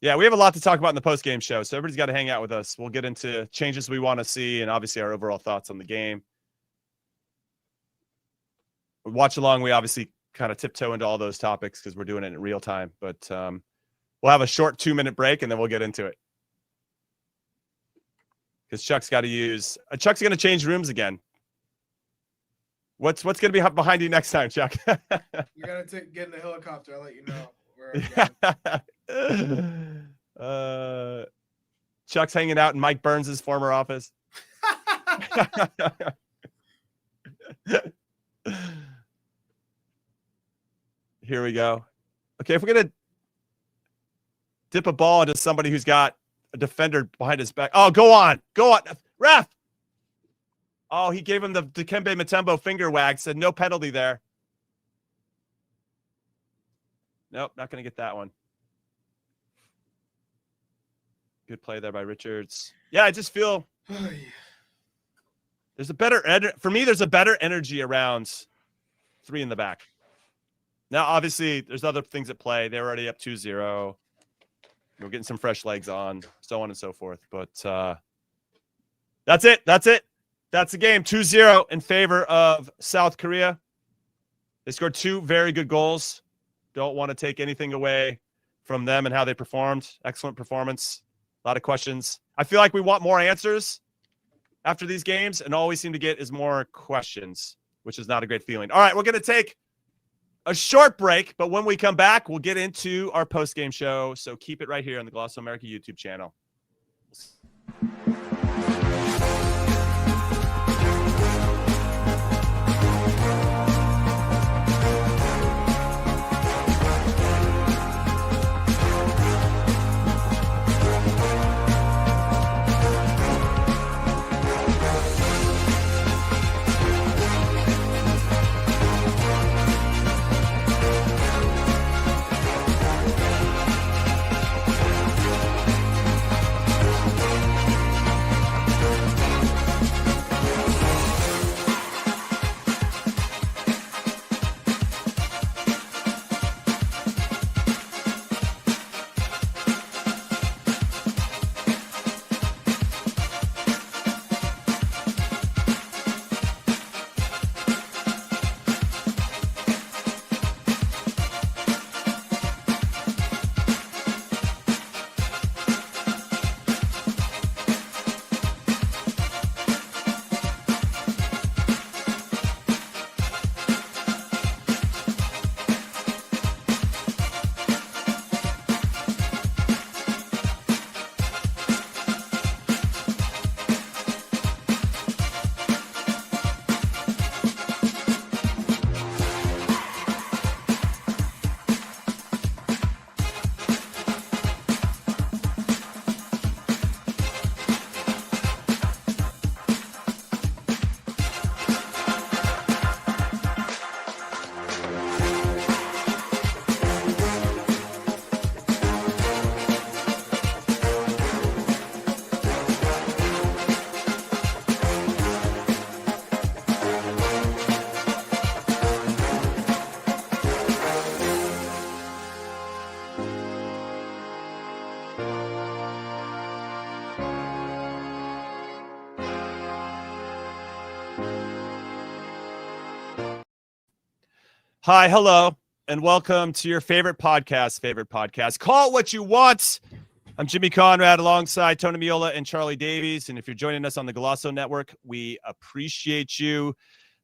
[SPEAKER 1] Yeah, we have a lot to talk about in the post-game show, so everybody's got to hang out with us. We'll get into changes we want to see and obviously our overall thoughts on the game. Watchalong, we obviously kind of tiptoe into all those topics because we're doing it in real time. But we'll have a short 2-minute break, and then we'll get into it. Because Chuck's got to use – Chuck's going to change rooms again. What's going to be behind you next time, Chuck?
[SPEAKER 2] You're going to get in the helicopter. I'll let you know.
[SPEAKER 1] Chuck's hanging out in Mike Burns' former office. Here we go. Okay, if we're going to dip a ball into somebody who's got a defender behind his back. Oh, go on. Ref. Oh, he gave him the Dikembe Mutombo finger wag, said no penalty there. Nope, not going to get that one. Good play there by Richards. Yeah, I just feel there's a better for me. There's a better energy around 3 in the back. Now, obviously, there's other things at play. They're already up 2-0. We're getting some fresh legs on, so on and so forth. But that's it. That's the game. 2-0 in favor of South Korea. They scored 2 very good goals. Don't want to take anything away from them and how they performed. Excellent performance. A lot of questions. I feel like we want more answers after these games, and all we seem to get is more questions, which is not a great feeling. All right, we're going to take a short break, but when we come back, we'll get into our post-game show. So keep it right here on the Glosso America YouTube channel. Hi, hello, and welcome to your favorite podcast. Call it what you want. I'm Jimmy Conrad alongside Tony Meola and Charlie Davies. And if you're joining us on the Golasso Network, we appreciate you.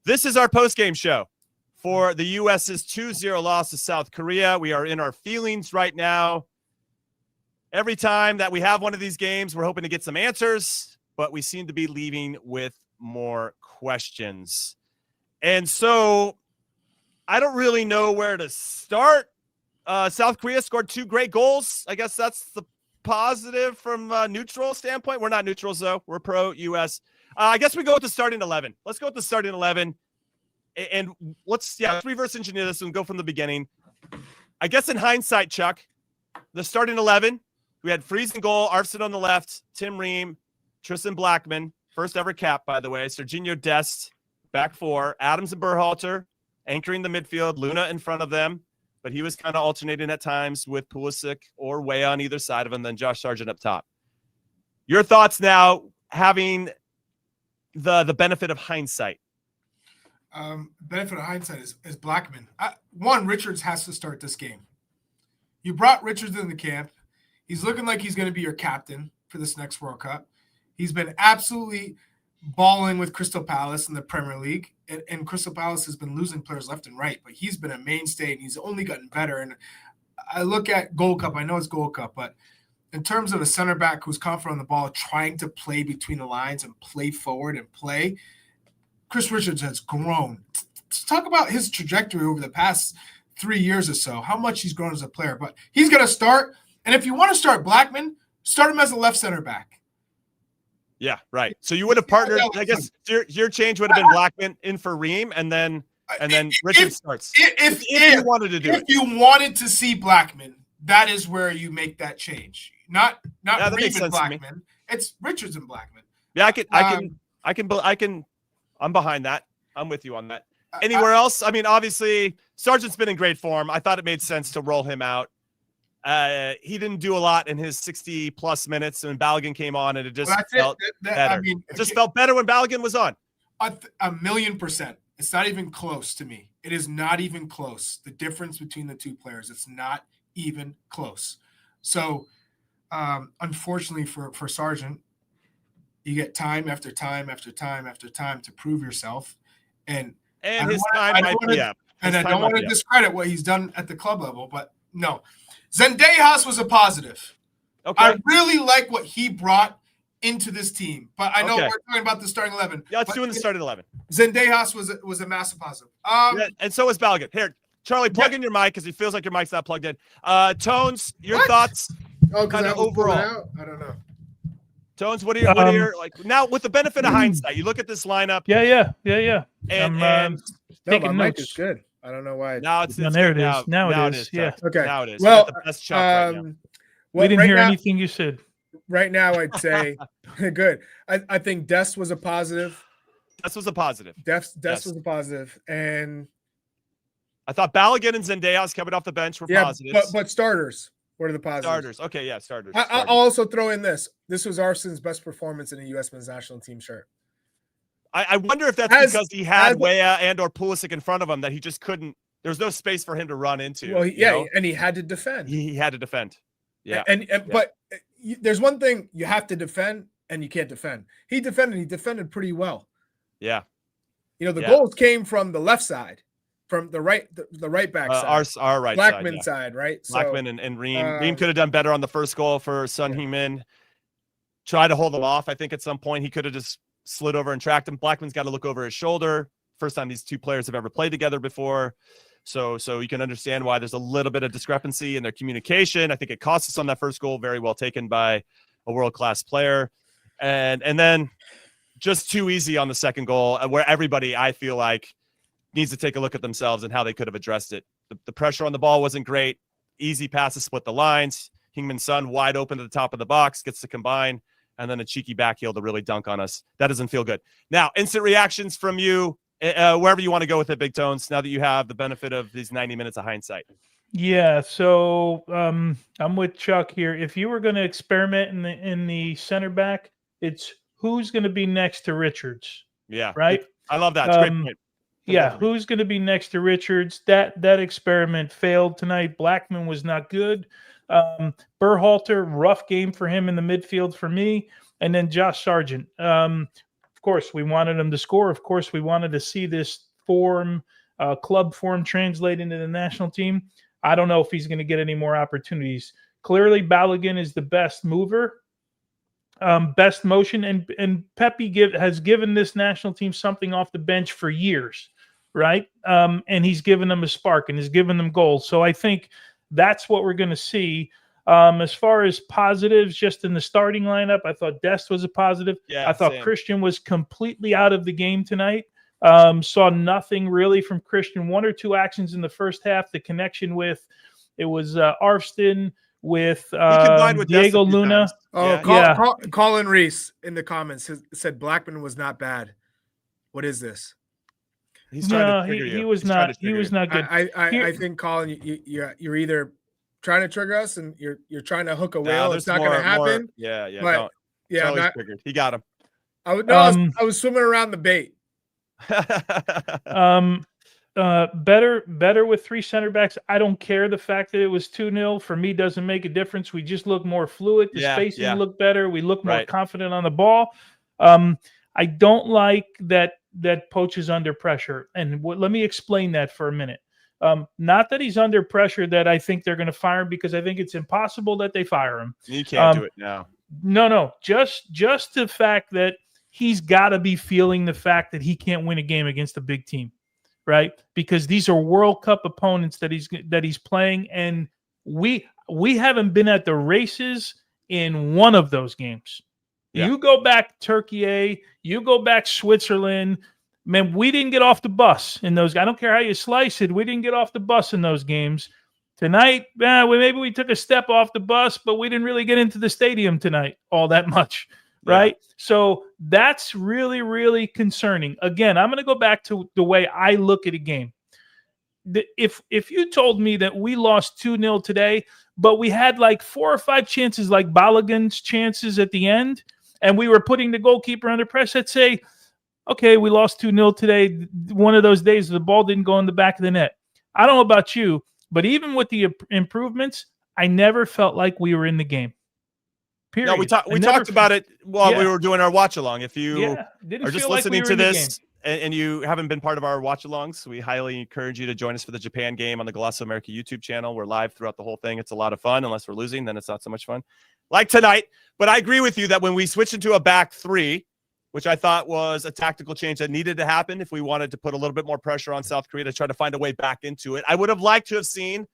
[SPEAKER 1] This is our postgame show for the U.S.'s 2-0 loss to South Korea. We are in our feelings right now. Every time that we have one of these games, we're hoping to get some answers, but we seem to be leaving with more questions. And so I don't really know where to start. South Korea scored 2 great goals. I guess that's the positive from a neutral standpoint. We're not neutrals, though. We're pro-U.S. I guess we go with the starting 11. Let's go with the starting 11. And let's reverse engineer this and go from the beginning. I guess in hindsight, Chuck, the starting 11, we had Freeze in goal, Arfson on the left, Tim Ream, Tristan Blackman, first ever cap, by the way, Serginho Dest, back 4, Adams and Berhalter, anchoring the midfield, Luna in front of them, but he was kind of alternating at times with Pulisic or Way on either side of him, then Josh Sargent up top. Your thoughts now, having the benefit of hindsight.
[SPEAKER 2] Benefit of hindsight is Blackman. Richards has to start this game. You brought Richards in the camp. He's looking like he's going to be your captain for this next World Cup. He's been absolutely balling with Crystal Palace in the Premier League. And Crystal Palace has been losing players left and right, but he's been a mainstay and he's only gotten better. And I look at Gold Cup. I know it's Gold Cup, but in terms of a center back who's confident on the ball, trying to play between the lines and play forward and play, Chris Richards has grown. Talk about his trajectory over the past 3 years or so, how much he's grown as a player. But he's going to start. And if you want to start Blackman, start him as a left center back.
[SPEAKER 1] Yeah, right. So you would have partnered. I guess your change would have been Blackman in for Ream, and then Richards starts. If you wanted to do it,
[SPEAKER 2] if you wanted to see Blackman, that is where you make that change. Not Ream and Blackman. It's Richards and Blackman.
[SPEAKER 1] Yeah, I can. I'm behind that. I'm with you on that. Anywhere else? I mean, obviously, Sargent's been in great form. I thought it made sense to roll him out. He didn't do a lot in his 60-plus minutes, and Balogun came on, and it just felt better. I mean, it just felt better when Balogun was on.
[SPEAKER 2] 1,000,000%. It's not even close to me. It is not even close. The difference between the two players, it's not even close. So, unfortunately for Sargent, you get time after time after time after time to prove yourself, and
[SPEAKER 1] his time might be up.
[SPEAKER 2] And I don't want to discredit what he's done at the club level, but no. Zendejas was a positive.
[SPEAKER 1] Okay.
[SPEAKER 2] I really like what he brought into this team, but I know we're talking about the starting 11.
[SPEAKER 1] Yeah, let's do the starting 11.
[SPEAKER 2] Zendejas was a massive positive.
[SPEAKER 1] And so was Balogun. Here, Charlie, plug in your mic because he feels like your mic's not plugged in. Tones, your thoughts?
[SPEAKER 2] Kind of
[SPEAKER 1] overall.
[SPEAKER 2] I don't know.
[SPEAKER 1] Tones, what are your like now with the benefit of hindsight? You look at this lineup.
[SPEAKER 3] Yeah.
[SPEAKER 1] And
[SPEAKER 3] taking
[SPEAKER 2] my
[SPEAKER 3] notes.
[SPEAKER 2] mic is good. I don't know why.
[SPEAKER 1] Now it's
[SPEAKER 3] there it is. Now it is. Yeah.
[SPEAKER 2] Okay.
[SPEAKER 1] Now it is.
[SPEAKER 2] Well,
[SPEAKER 1] the best shot right now.
[SPEAKER 3] We didn't hear anything you said.
[SPEAKER 2] Right now, I'd say good. I think Dest was a positive.
[SPEAKER 1] Dest was a positive.
[SPEAKER 2] Dest was a positive, and
[SPEAKER 1] I thought Balogun and Zendejas coming off the bench were positives.
[SPEAKER 2] But starters. What are the positives?
[SPEAKER 1] Starters. Okay, yeah, starters.
[SPEAKER 2] I'll also throw in this. This was Arsenal's best performance in a U.S. men's national team shirt.
[SPEAKER 1] I wonder if that's because he had Weah and or Pulisic in front of him that he just couldn't. There was no space for him to run into.
[SPEAKER 2] Well, and he had to defend.
[SPEAKER 1] He had to defend. Yeah.
[SPEAKER 2] But there's one thing you have to defend and you can't defend. He defended pretty well.
[SPEAKER 1] Yeah.
[SPEAKER 2] The goals came from the left side, from the right back side.
[SPEAKER 1] Our right
[SPEAKER 2] Blackman side, right?
[SPEAKER 1] Blackman and Ream. Ream could have done better on the first goal for Son Heung-min. Try to hold him off. I think at some point he could have just slid over and tracked him. Blackman's got to look over his shoulder. First time these two players have ever played together before. So you can understand why there's a little bit of discrepancy in their communication. I think it cost us on that first goal. Very well taken by a world-class player. And then just too easy on the second goal, where everybody, I feel like, needs to take a look at themselves and how they could have addressed it. The pressure on the ball wasn't great. Easy passes split the lines. Heung-min Son wide open at the top of the box, gets to combine, and then a cheeky backheel to really dunk on us. That doesn't feel good. Now, instant reactions from you, wherever you want to go with it, Big Tones, now that you have the benefit of these 90 minutes of hindsight.
[SPEAKER 3] Yeah, so I'm with Chuck here. If you were going to experiment in the center back, it's who's going to be next to Richards.
[SPEAKER 1] Yeah.
[SPEAKER 3] Right?
[SPEAKER 1] I love that. It's a great point. delivery.
[SPEAKER 3] Who's going to be next to Richards? That experiment failed tonight. Blackman was not good. Berhalter, rough game for him in the midfield for me. And then Josh Sargent. Of course, we wanted him to score. Of course, we wanted to see this club form translate into the national team. I don't know if he's going to get any more opportunities. Clearly, Balogun is the best mover, best motion, and Pepe has given this national team something off the bench for years, right? And he's given them a spark and has given them goals. So I think that's what we're going to see. As far as positives, just in the starting lineup, I thought Dest was a positive.
[SPEAKER 1] Yeah,
[SPEAKER 3] I thought
[SPEAKER 1] same.
[SPEAKER 3] Christian was completely out of the game tonight. Saw nothing really from Christian. One or two actions in the first half. The connection with Arfston, with
[SPEAKER 1] combined with
[SPEAKER 3] Diego
[SPEAKER 1] Dest a few
[SPEAKER 3] Luna.
[SPEAKER 1] times.
[SPEAKER 2] Oh, Colin Reese in the comments said Blackman was not bad. What is this?
[SPEAKER 1] He's trying to trigger you.
[SPEAKER 3] He was
[SPEAKER 1] He's trying
[SPEAKER 3] not.
[SPEAKER 1] to
[SPEAKER 3] He
[SPEAKER 1] trigger
[SPEAKER 3] was
[SPEAKER 1] you.
[SPEAKER 3] not good.
[SPEAKER 2] I think, Colin, you're either trying to trigger us and you're trying to hook a whale. It's not going to happen.
[SPEAKER 1] Yeah.
[SPEAKER 2] But,
[SPEAKER 1] Don't.
[SPEAKER 2] yeah,
[SPEAKER 1] Totally triggered. He got him.
[SPEAKER 2] I was swimming around the bait.
[SPEAKER 3] Better with three center backs. I don't care the fact that it was 2-0. For me, doesn't make a difference. We just look more fluid. The spacing looked better. We look more confident on the ball. I don't like that Poch is under pressure. And let me explain that for a minute. Not that he's under pressure that I think they're going to fire him, because I think it's impossible that they fire him.
[SPEAKER 1] You can't do it now.
[SPEAKER 3] No. Just the fact that he's got to be feeling the fact that he can't win a game against a big team, right? Because these are World Cup opponents that he's playing, and we haven't been at the races in one of those games. Yeah. You go back Turkey, you go back Switzerland. Man, we didn't get off the bus in those. I don't care how you slice it. We didn't get off the bus in those games. Tonight, maybe we took a step off the bus, but we didn't really get into the stadium tonight all that much, right? Yeah. So that's really, really concerning. Again, I'm going to go back to the way I look at a game. If you told me that we lost 2-0 today, but we had like 4 or 5 chances, like Balogun's chances at the end, and we were putting the goalkeeper under pressure, I'd say, okay, we lost 2-0 today. One of those days the ball didn't go in the back of the net. I don't know about you, but even with the improvements, I never felt like we were in the game. Period.
[SPEAKER 1] No, we talked about it while we were doing our watch-along. If you are just listening to this and you haven't been part of our watch-alongs, we highly encourage you to join us for the Japan game on the Golasso America YouTube channel. We're live throughout the whole thing. It's a lot of fun. Unless we're losing, then it's not so much fun. Like tonight. But I agree with you that when we switched into a back three, which I thought was a tactical change that needed to happen if we wanted to put a little bit more pressure on South Korea to try to find a way back into it. I would have liked to have seen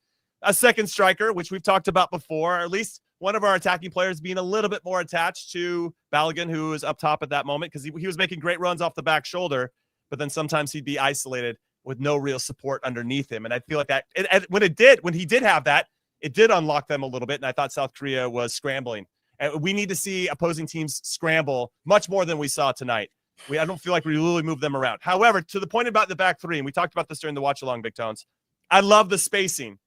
[SPEAKER 1] a second striker, which we've talked about before, or at least one of our attacking players being a little bit more attached to Balogun, who was up top at that moment, because he was making great runs off the back shoulder, but then sometimes he'd be isolated with no real support underneath him. And I feel like that when he did have that, it did unlock them a little bit. And I thought South Korea was scrambling. And we need to see opposing teams scramble much more than we saw tonight. I don't feel like we really moved them around. However, to the point about the back three, and we talked about this during the watch-along, Big Tones, I love the spacing.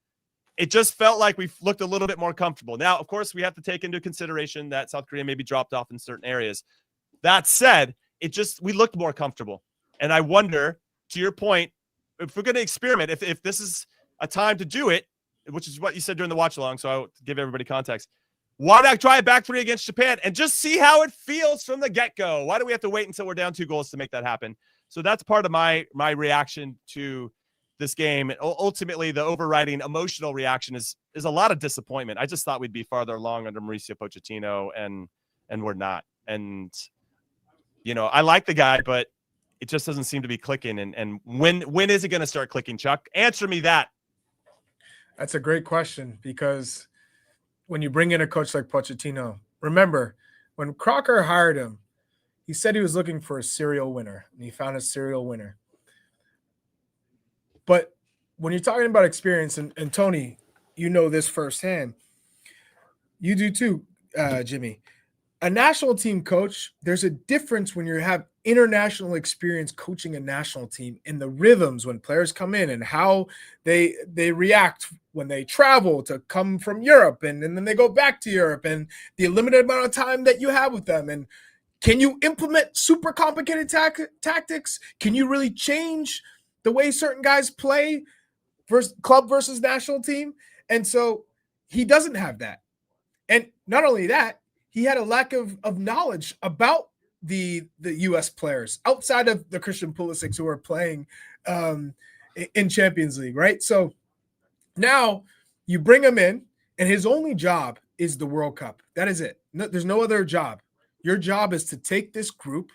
[SPEAKER 1] It just felt like we looked a little bit more comfortable. Now, of course, we have to take into consideration that South Korea maybe dropped off in certain areas. That said, we looked more comfortable. And I wonder, to your point, if we're going to experiment, if this is a time to do it, which is what you said during the watch-along, so I'll give everybody context, why not try a back three against Japan and just see how it feels from the get-go? Why do we have to wait until we're down 2 goals to make that happen? So that's part of my reaction to this game. Ultimately, the overriding emotional reaction is a lot of disappointment. I just thought we'd be farther along under Mauricio Pochettino, and we're not. And, I like the guy, but it just doesn't seem to be clicking. And when is it going to start clicking, Chuck? Answer me that.
[SPEAKER 2] That's a great question, because when you bring in a coach like Pochettino, remember, when Crocker hired him, he said he was looking for a serial winner, and he found a serial winner. But when you're talking about experience, and Tony, you know this firsthand, you do too, Jimmy, a national team coach, there's a difference when you have international experience coaching a national team in the rhythms when players come in and how they react when they travel to come from Europe and then they go back to Europe, and the limited amount of time that you have with them. And can you implement super complicated tactics? Can you really change the way certain guys play versus club versus national team. And so he doesn't have that. And not only that, he had a lack of knowledge about the U.S. players outside of the Christian Pulisic who are playing in Champions League, right? So now you bring him in, and his only job is the World Cup. That is it. No, there's no other job. Your job is to take this group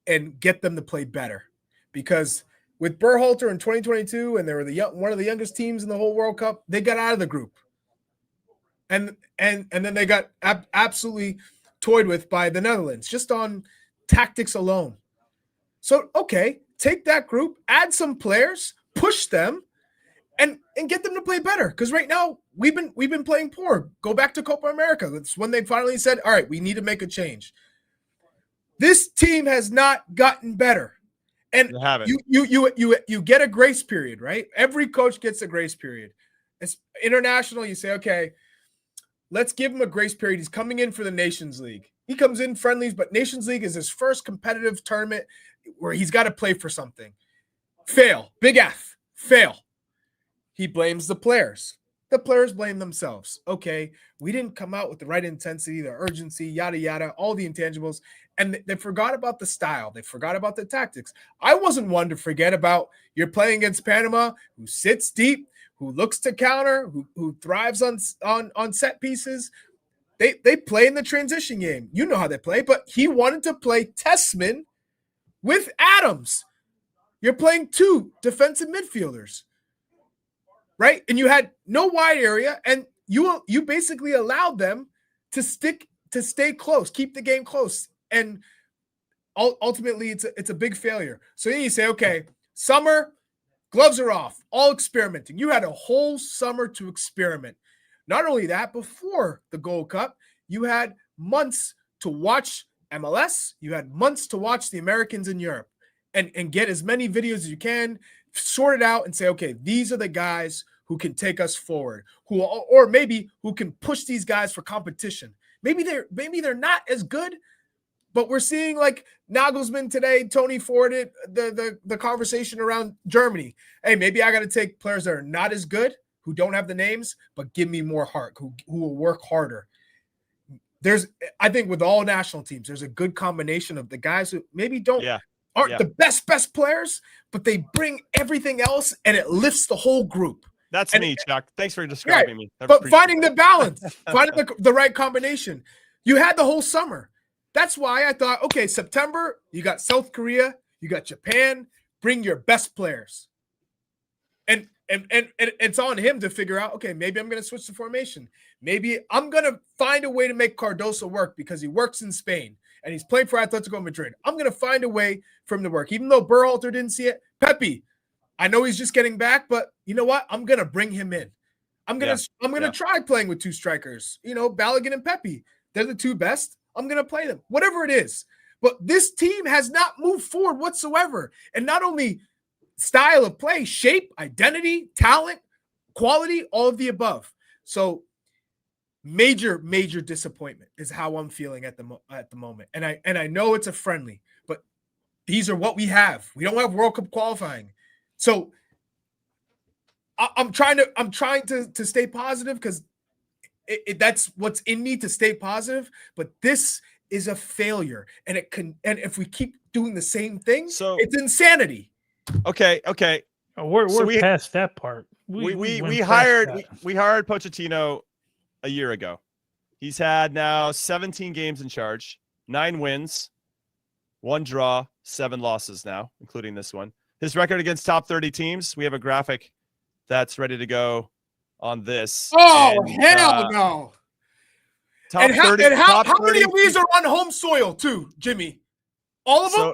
[SPEAKER 2] and get them to play better. Because with Berhalter in 2022, and they were one of the youngest teams in the whole World Cup, they got out of the group. And then they got absolutely toyed with by the Netherlands, just on tactics alone. So, okay, take that group, add some players, push them, and get them to play better. Because right now we've been playing poor. Go back to Copa America. That's when they finally said, all right, we need to make a change. This team has not gotten better. And you get a grace period, right? Every coach gets a grace period. It's international, you say, okay, let's give him a grace period. He's coming in for the Nations League. He comes in friendlies, but Nations League is his first competitive tournament where he's got to play for something. Fail. Big F. Fail. He blames the players. The players blame themselves. Okay, we didn't come out with the right intensity, the urgency, yada, yada, all the intangibles. And they forgot about the style. They forgot about the tactics. I wasn't one to forget about you're playing against Panama, who sits deep, who looks to counter, who thrives on set pieces. They play in the transition game. You know how they play, but he wanted to play Tessman with Adams. You're playing two defensive midfielders, right? And you had no wide area, and you basically allowed them to stay close, keep the game close, and ultimately it's a big failure. So then you say, okay, summer, gloves are off, all experimenting. You had a whole summer to experiment. Not only that, before the Gold Cup, you had months to watch MLS. You had months to watch the Americans in Europe and get as many videos as you can, sort it out and say, okay, these are the guys who can take us forward, or maybe who can push these guys for competition. Maybe they're not as good, but we're seeing like Nagelsmann today, Tony forwarded the conversation around Germany. Hey, maybe I got to take players that are not as good, who don't have the names, but give me more heart, who will work harder. I think with all national teams, there's a good combination of the guys who maybe aren't the best players, but they bring everything else and it lifts the whole group.
[SPEAKER 1] That's me, Chuck. Thanks for describing me.
[SPEAKER 2] But finding the balance, finding the right combination. You had the whole summer. That's why I thought, okay, September, you got South Korea, you got Japan, bring your best players. And it's on him to figure out, okay, maybe I'm going to switch the formation. Maybe I'm going to find a way to make Cardoso work because he works in Spain and he's playing for Atletico Madrid. I'm going to find a way for him to work. Even though Berhalter didn't see it, Pepe, I know he's just getting back, but you know what? I'm going to bring him in. I'm going to try playing with two strikers, Balogun and Pepe. They're the two best. I'm going to play them, whatever it is. But this team has not moved forward whatsoever. And not only style of play, shape, identity, talent, quality, all of the above. So major disappointment is how I'm feeling at the moment. And I know it's a friendly, but these are what we have. We don't have World Cup qualifying. So I'm trying to stay positive because that's what's in me, to stay positive. But this is a failure, and if we keep doing the same thing, so it's insanity.
[SPEAKER 1] Okay.
[SPEAKER 3] Oh, we're past that part.
[SPEAKER 1] We hired Pochettino a year ago. He's had now 17 games in charge, 9 wins, 1 draw, 7 losses now, including this one. His record against top 30 teams, we have a graphic that's ready to go on this.
[SPEAKER 2] Oh, hell no.
[SPEAKER 1] Top 30.
[SPEAKER 2] How many of these are on home soil too, Jimmy? All of them?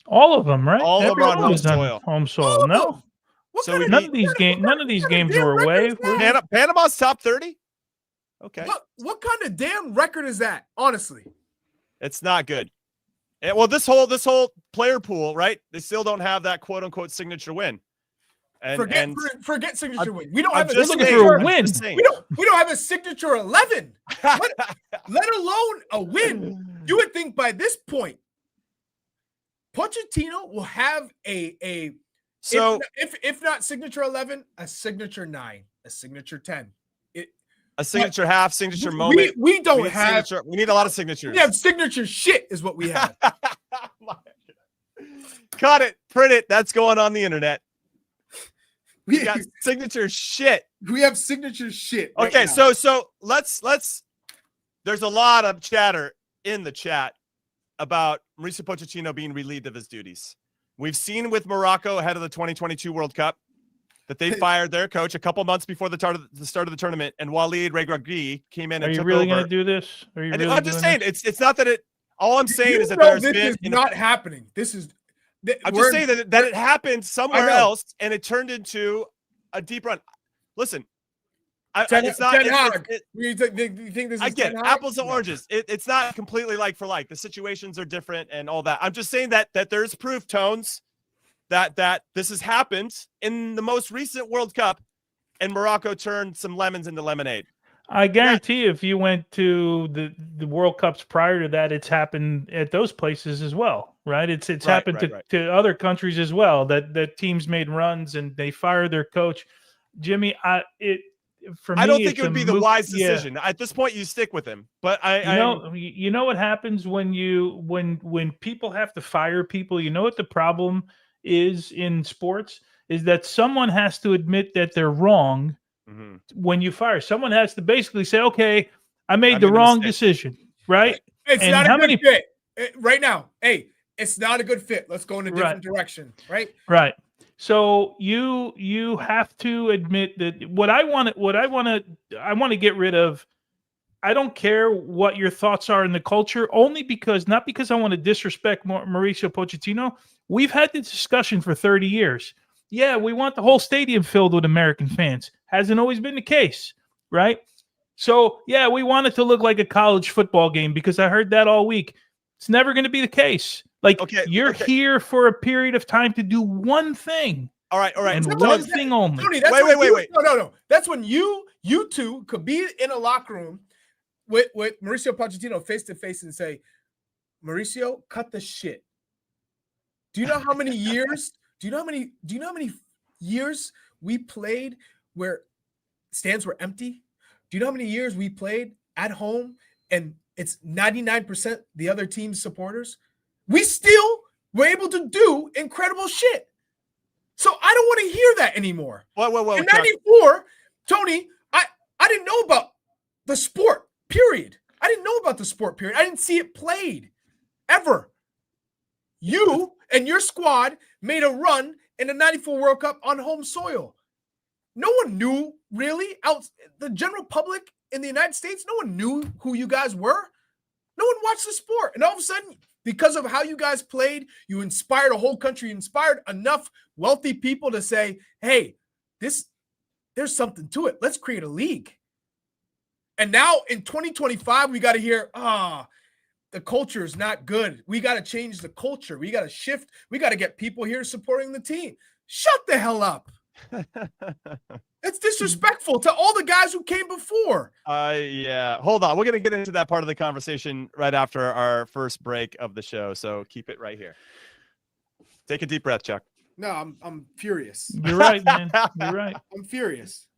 [SPEAKER 3] All of them, right?
[SPEAKER 1] All of them are on home soil.
[SPEAKER 3] Home soil. No.
[SPEAKER 1] So
[SPEAKER 3] none of these games were away.
[SPEAKER 1] Panama's top 30? Okay.
[SPEAKER 2] What kind of damn record is that, honestly?
[SPEAKER 1] It's not good. Well, this whole player pool, right? They still don't have that quote unquote signature win.
[SPEAKER 2] Forget signature win. We don't have
[SPEAKER 3] a signature win.
[SPEAKER 2] We don't have a signature 11. Let alone a win. You would think by this point, Pochettino will have a
[SPEAKER 1] So
[SPEAKER 2] if not signature 11, a signature 9, a signature 10.
[SPEAKER 1] a signature half, signature moment.
[SPEAKER 2] We don't have.
[SPEAKER 1] We need a lot of signatures.
[SPEAKER 2] We have signature shit, is what we have.
[SPEAKER 1] Cut it, print it. That's going on the internet. We got signature shit.
[SPEAKER 2] We have signature shit.
[SPEAKER 1] Okay, so let's. There's a lot of chatter in the chat about Mauricio Pochettino being relieved of his duties. We've seen with Morocco ahead of the 2022 World Cup that they fired their coach a couple months before the start of the tournament, and Walid Regragui came in and took over.
[SPEAKER 3] Are you really going to do this? Are you really
[SPEAKER 1] I'm just saying it's not that it. All I'm saying is that
[SPEAKER 2] this is not happening. This is.
[SPEAKER 1] I'm just saying that it happened somewhere else, and it turned into a deep run. Listen, it's not.
[SPEAKER 2] You think this is
[SPEAKER 1] I get apples and oranges. It's not completely like for like. The situations are different and all that. I'm just saying that there's proof, Tones, that this has happened in the most recent World Cup, and Morocco turned some lemons into lemonade.
[SPEAKER 3] I guarantee if you went to the World Cups prior to that, it's happened at those places as well, right? It's happened to other countries as well, that teams made runs and they fired their coach. Jimmy, I don't think it would be the wise decision. At this point, you stick with him. But you know what happens when people have to fire people? You know what the problem is in sports is that someone has to admit that they're wrong. Mm-hmm. When you fire, someone has to basically say, "Okay, I made the wrong decision." Right?
[SPEAKER 2] It's not a good fit right now. Hey, it's not a good fit. Let's go in a different direction. Right?
[SPEAKER 3] Right. So you have to admit that what I want to get rid of. I don't care what your thoughts are in the culture, not because I want to disrespect Mauricio Pochettino. We've had this discussion for 30 years. Yeah, we want the whole stadium filled with American fans. Hasn't always been the case, right? So, yeah, we want it to look like a college football game because I heard that all week. It's never going to be the case. You're here for a period of time to do one thing.
[SPEAKER 1] All right.
[SPEAKER 3] And one thing only.
[SPEAKER 2] Tony, wait. No. That's when you two could be in a locker room with Mauricio Pochettino face to face and say, Mauricio, cut the shit. Do you know how many years? Do you know how many years we played where stands were empty? Do you know how many years we played at home and it's 99% the other team's supporters? We still were able to do incredible shit. So I don't want to hear that anymore.
[SPEAKER 1] Whoa,
[SPEAKER 2] in 94, Tony, I didn't know about the sport, period. I didn't know about the sport, period. I didn't see it played ever. You and your squad made a run in the 94 World Cup on home soil. No one knew, really, the general public in the United States, no one knew who you guys were. No one watched the sport. And all of a sudden, because of how you guys played, you inspired a whole country, you inspired enough wealthy people to say, hey, there's something to it. Let's create a league. And now in 2025, we got to hear, the culture is not good. We got to change the culture. We got to shift. We got to get people here supporting the team. Shut the hell up. It's disrespectful to all the guys who came before.
[SPEAKER 1] Yeah. Hold on. We're going to get into that part of the conversation right after our first break of the show. So keep it right here. Take a deep breath, Chuck.
[SPEAKER 2] No, I'm furious.
[SPEAKER 3] You're right, man. You're right.
[SPEAKER 2] I'm furious.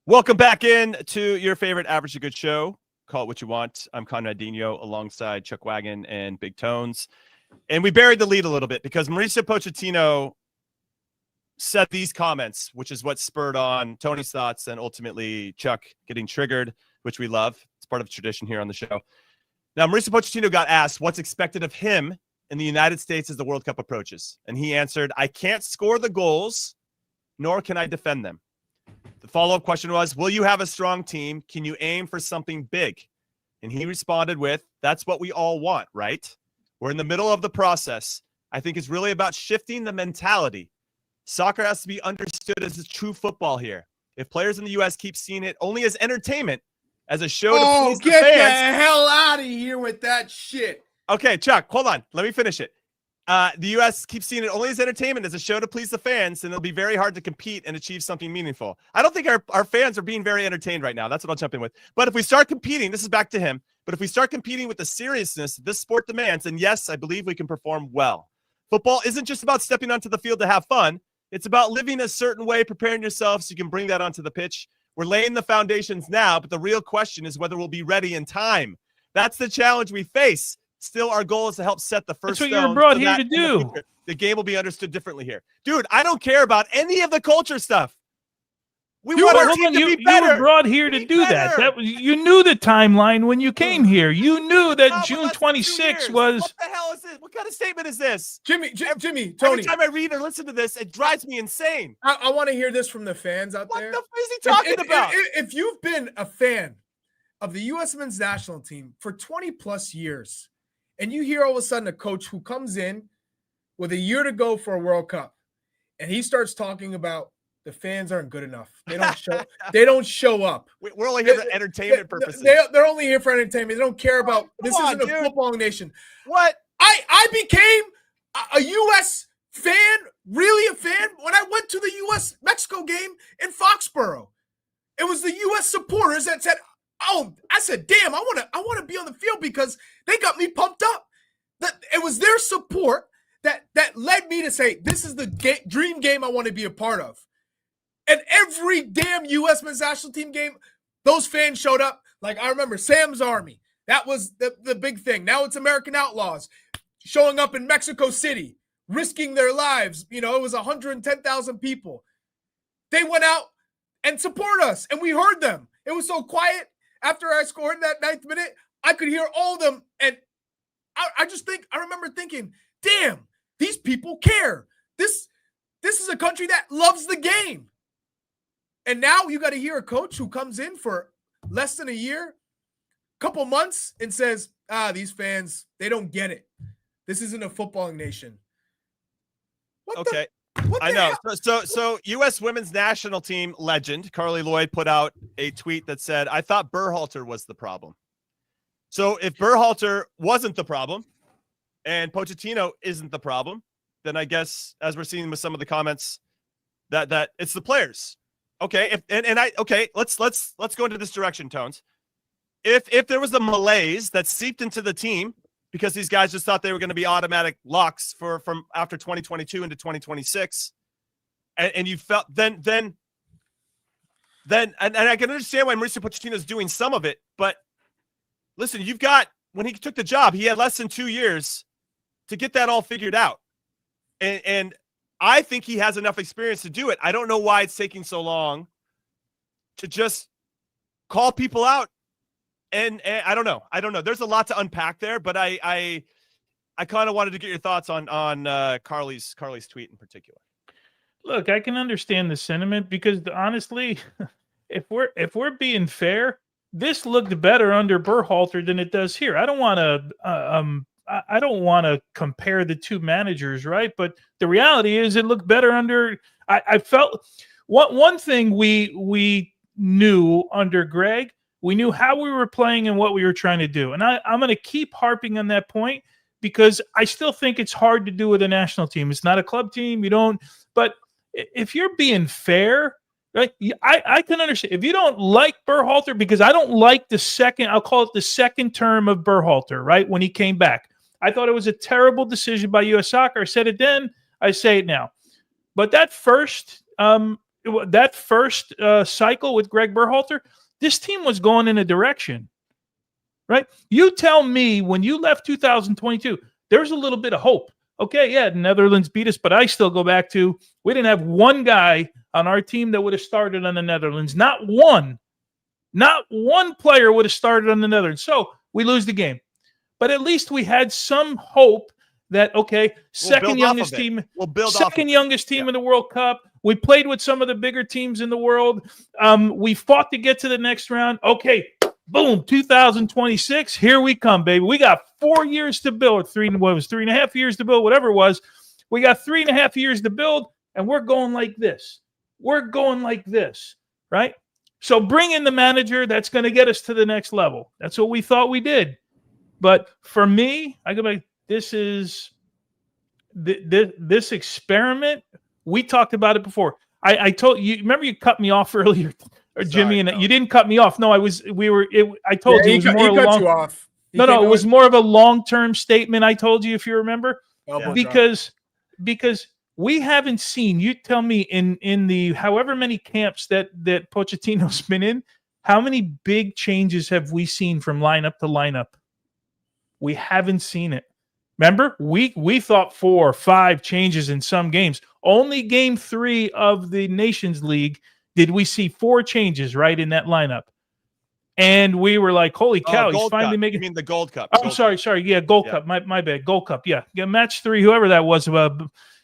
[SPEAKER 1] Welcome back in to your favorite Average to Good show. Call it what you want. I'm Conrad Dino alongside Chuck Wagon and Big Tones. And we buried the lead a little bit because Mauricio Pochettino said these comments, which is what spurred on Tony's thoughts and ultimately Chuck getting triggered, which we love. It's part of tradition here on the show. Now, Mauricio Pochettino got asked what's expected of him in the United States as the World Cup approaches. And he answered, I can't score the goals, nor can I defend them. The follow-up question was, will you have a strong team? Can you aim for something big? And he responded with, that's what we all want, right? We're in the middle of the process. I think it's really about shifting the mentality. Soccer has to be understood as a true football here. If players in the U.S. keep seeing it only as entertainment, as a show to please the fans.
[SPEAKER 2] Get the hell out of here with that shit.
[SPEAKER 1] Okay, Chuck, hold on. Let me finish it. The U.S. keeps seeing it only as entertainment, as a show to please the fans, and it'll be very hard to compete and achieve something meaningful. I don't think our fans are being very entertained right now. That's what I'll jump in with. But if we start competing, this is back to him, but if we start competing with the seriousness this sport demands, then yes, I believe we can perform well. Football isn't just about stepping onto the field to have fun. It's about living a certain way, preparing yourself so you can bring that onto the pitch. We're laying the foundations now, but the real question is whether we'll be ready in time. That's the challenge we face. Still, our goal is to help set the first
[SPEAKER 3] stone.
[SPEAKER 1] That's what
[SPEAKER 3] you're brought here to do.
[SPEAKER 1] The game will be understood differently here. Dude, I don't care about any of the culture stuff. We want our team to be better.
[SPEAKER 3] You were brought here to do that. You knew the timeline when you came here. You knew that June 26th was.
[SPEAKER 1] What the hell is this? What kind of statement is this?
[SPEAKER 2] Jimmy, Tony.
[SPEAKER 1] Every time I read or listen to this, it drives me insane.
[SPEAKER 2] I want to hear this from the fans out there.
[SPEAKER 1] What the is he talking about?
[SPEAKER 2] If you've been a fan of the U.S. men's national team for 20 plus years, and you hear all of a sudden a coach who comes in with a year to go for a World Cup, and he starts talking about the fans aren't good enough. They don't show. They don't show up.
[SPEAKER 1] We're only here for entertainment purposes.
[SPEAKER 2] They're only here for entertainment. They don't care about. This isn't a football nation. What? I became a U.S. fan, really a fan, when I went to the U.S.-Mexico game in Foxborough. It was the U.S. supporters that said, "Oh," I said, "Damn, I want to be on the field because they got me pumped up." That it was their support that led me to say, "This is the dream game I want to be a part of." And every damn U.S. men's national team game, those fans showed up. Like I remember Sam's Army. That was the big thing. Now it's American Outlaws showing up in Mexico City, risking their lives. You know, it was 110,000 people. They went out and support us, and we heard them. It was so quiet. After I scored in that 9th minute, I could hear all of them. And I remember thinking, damn, these people care. This is a country that loves the game. And now you got to hear a coach who comes in for less than a year, couple months, and says, these fans, they don't get it. This isn't a footballing nation.
[SPEAKER 1] Okay. I know. So U.S. women's national team legend Carly Lloyd put out a tweet that said, I thought Berhalter was the problem. So if Berhalter wasn't the problem and Pochettino isn't the problem, then I guess, as we're seeing with some of the comments, that it's the players. Okay. Let's go into this direction, Tones. If there was a malaise that seeped into the team because these guys just thought they were going to be automatic locks from after 2022 into 2026, and you felt then I can understand why Mauricio Pochettino is doing some of it, but listen, when he took the job, he had less than 2 years to get that all figured out, and I think he has enough experience to do it. I don't know why it's taking so long to just call people out. And I don't know. There's a lot to unpack there, but I kind of wanted to get your thoughts on Carly's tweet in particular.
[SPEAKER 3] Look, I can understand the sentiment because honestly, if we're being fair, this looked better under Berhalter than it does here. I don't want to compare the two managers, right? But the reality is, it looked better under. I felt one thing we knew under Greg. We knew how we were playing and what we were trying to do. And I'm going to keep harping on that point because I still think it's hard to do with a national team. It's not a club team. But if you're being fair, right, I can understand. If you don't like Berhalter, because I don't like I'll call it the second term of Berhalter, right, when he came back. I thought it was a terrible decision by U.S. Soccer. I said it then. I say it now. But that first cycle with Greg Berhalter, this team was going in a direction, right? You tell me when you left 2022, there's a little bit of hope. Okay, yeah, the Netherlands beat us, but I still go back to we didn't have one guy on our team that would have started on the Netherlands. Not one player would have started on the Netherlands. So we lose the game. But at least we had some hope that, okay, second youngest team in the World Cup. We played with some of the bigger teams in the world. We fought to get to the next round. Okay, boom, 2026, here we come, baby. We got 4 years to build, 3.5 years to build, whatever it was. We got 3.5 years to build, and we're going like this. Right? So bring in the manager that's going to get us to the next level. That's what we thought we did. But for me, I go back, this is this experiment. We talked about it before. I told you, remember you cut me off earlier, or Jimmy, and you didn't cut me off. No, I told you it was more long. You off. No, it was more of a long-term statement. I told you, if you remember, because we haven't seen, you tell me in the however many camps that Pochettino's been in, how many big changes have we seen from lineup to lineup? We haven't seen it. Remember, we thought 4 or 5 changes in some games. Only game 3 of the Nations League did we see 4 changes right in that lineup. And we were like, holy cow, he's finally making...
[SPEAKER 1] You mean the Gold Cup.
[SPEAKER 3] Oh, sorry. Yeah, Gold Cup. My bad. Gold Cup, yeah. Match 3, whoever that was,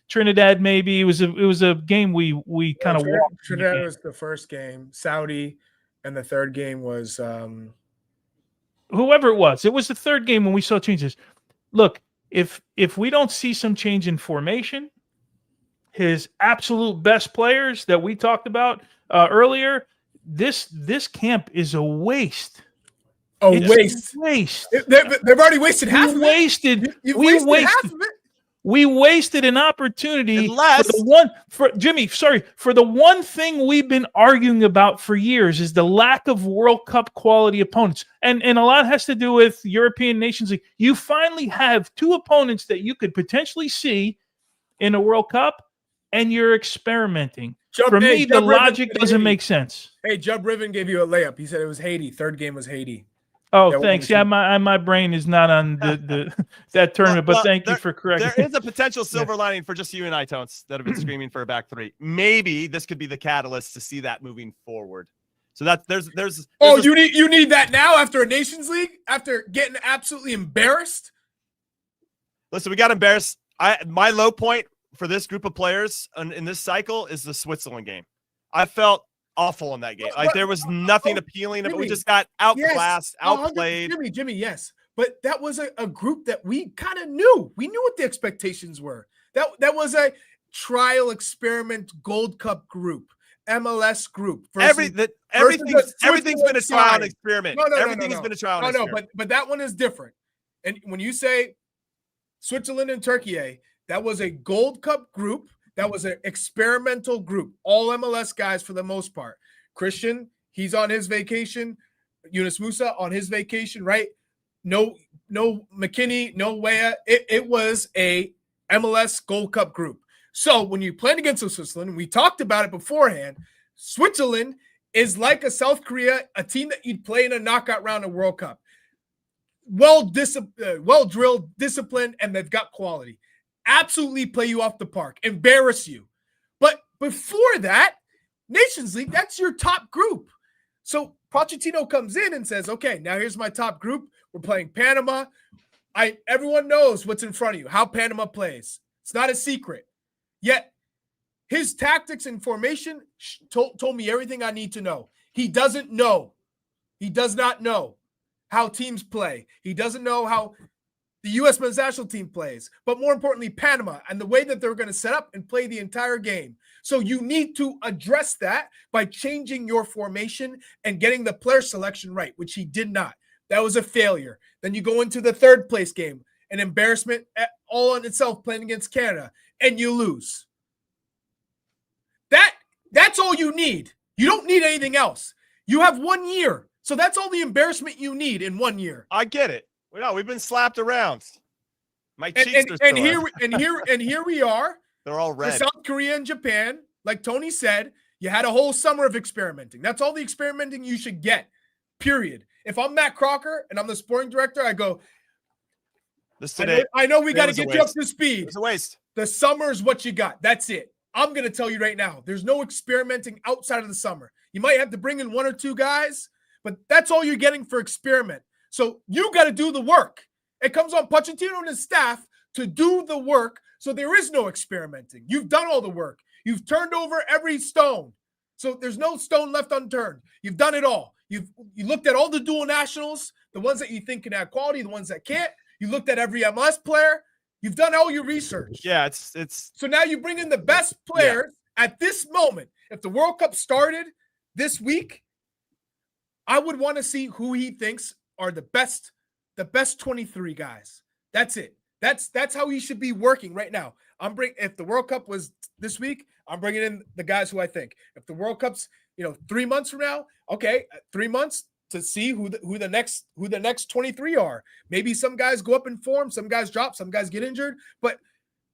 [SPEAKER 3] Trinidad maybe. It was a game we kind of walked.
[SPEAKER 2] Trinidad was the first game. Saudi, and the third game was...
[SPEAKER 3] whoever it was the third game when we saw changes. Look, if we don't see some change in formation, his absolute best players that we talked about earlier, this camp is a waste.
[SPEAKER 2] Waste. They've already wasted half of it. We wasted half of it.
[SPEAKER 3] We wasted an opportunity for the one thing we've been arguing about for years is the lack of World Cup quality opponents. And a lot has to do with European Nations League. You finally have 2 opponents that you could potentially see in a World Cup, and you're experimenting. The logic doesn't make sense.
[SPEAKER 2] Hey, Jub Riven gave you a layup. He said it was Haiti. Third game was Haiti.
[SPEAKER 3] Oh, thanks. Yeah, my brain is not on that tournament, but thank you for correcting.
[SPEAKER 1] There is a potential silver lining for just you and I, Tones, that have been screaming for a back 3. Maybe this could be the catalyst to see that moving forward. So that there's
[SPEAKER 2] you need that now after a Nations League, after getting absolutely embarrassed.
[SPEAKER 1] Listen, we got embarrassed. My low point for this group of players in this cycle is the Switzerland game. I felt awful in that game. Like there was nothing appealing. Jimmy, we just got outclassed, outplayed.
[SPEAKER 2] Jimmy, yes. But that was a group that we kind of knew. We knew what the expectations were. That was a trial experiment Gold Cup group, MLS group.
[SPEAKER 1] Everything's been a trial and experiment. Everything has been a trial and experiment.
[SPEAKER 2] But that one is different. And when you say Switzerland and Turkey, that was a Gold Cup group. That was an experimental group, all MLS guys for the most part. Christian, he's on his vacation. Yunus Musa on his vacation, right? No McKinney, no Weah. It was a MLS Gold Cup group. So when you played against Switzerland, and we talked about it beforehand, Switzerland is like a South Korea, a team that you'd play in a knockout round of World Cup. Well-drilled, disciplined, and they've got quality. Absolutely play you off the park, embarrass you. But before that, Nations League, that's your top group. So Pochettino comes in and says, okay, now here's my top group. We're playing Panama. Everyone knows what's in front of you, how Panama plays. It's not a secret. Yet his tactics and formation told me everything I need to know. He doesn't know. He does not know how teams play. He doesn't know how the U.S. men's national team plays, but more importantly, Panama and the way that they're going to set up and play the entire game. So you need to address that by changing your formation and getting the player selection right, which he did not. That was a failure. Then you go into the third place game, an embarrassment all in itself playing against Canada, and you lose. That's all you need. You don't need anything else. You have 1 year. So that's all the embarrassment you need in 1 year.
[SPEAKER 1] I get it. No, we've been slapped around. My cheeks are
[SPEAKER 2] here we are
[SPEAKER 1] They're all
[SPEAKER 2] For
[SPEAKER 1] red.
[SPEAKER 2] South Korea and Japan, like Tony said, you had a whole summer of experimenting. That's all the experimenting you should get, period. If I'm Matt Crocker and I'm the sporting director, I go, I know we got to get you up to speed.
[SPEAKER 1] It's a waste.
[SPEAKER 2] The summer is what you got. That's it. I'm going to tell you right now, there's no experimenting outside of the summer. You might have to bring in 1 or 2 guys, but that's all you're getting for experiment. So you got to do the work. It comes on Pochettino and his staff to do the work. So there is no experimenting. You've done all the work. You've turned over every stone. So there's no stone left unturned. You've done it all. You looked at all the dual nationals, the ones that you think can add quality, the ones that can't. You looked at every MLS player. You've done all your research.
[SPEAKER 1] Yeah, it's.
[SPEAKER 2] So now you bring in the best players at this moment. If the World Cup started this week, I would want to see who he thinks are the best 23 guys. That's it. That's how he should be working right now. If the World Cup was this week, I'm bringing in the guys who I think. If the World Cup's 3 months from now, okay, 3 months to see who the next 23 are. Maybe some guys go up in form, some guys drop, some guys get injured, but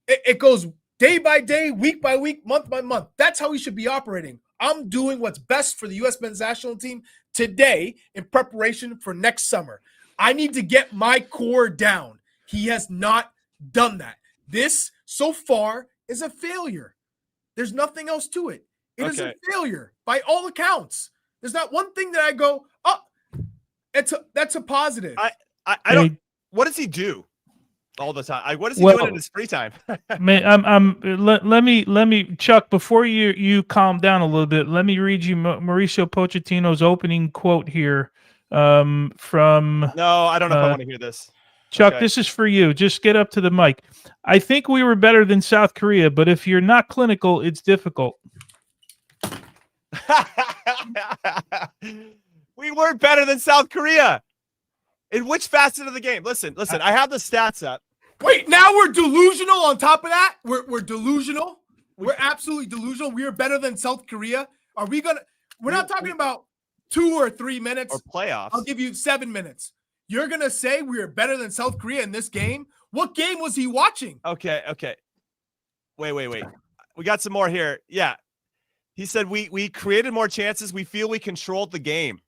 [SPEAKER 2] it goes day by day, week by week, month by month. That's how he should be operating. I'm doing what's best for the U.S. men's national team today in preparation for next summer. I need to get my core down. He has not done that. This, so far, is a failure. There's nothing else to it. It is a failure by all accounts. There's not one thing that I go, oh, that's a positive.
[SPEAKER 1] I don't. What does he do all the time? What is he doing in his free time?
[SPEAKER 3] Man, let me, Chuck, before you calm down a little bit, let me read you Mauricio Pochettino's opening quote here from.
[SPEAKER 1] No, I don't know if I want to hear this.
[SPEAKER 3] Chuck, this is for you. Just get up to the mic. I think we were better than South Korea, but if you're not clinical, it's difficult.
[SPEAKER 1] We weren't better than South Korea. In which facet of the game? Listen. I have the stats up.
[SPEAKER 2] Wait, now we're delusional on top of that? We're delusional? We're absolutely delusional. We are better than South Korea. Are we going to – we're not talking about 2 or 3 minutes.
[SPEAKER 1] Or playoffs.
[SPEAKER 2] I'll give you 7 minutes. You're going to say we are better than South Korea in this game? What game was he watching?
[SPEAKER 1] Okay. Wait. We got some more here. Yeah. He said we created more chances. We feel we controlled the game.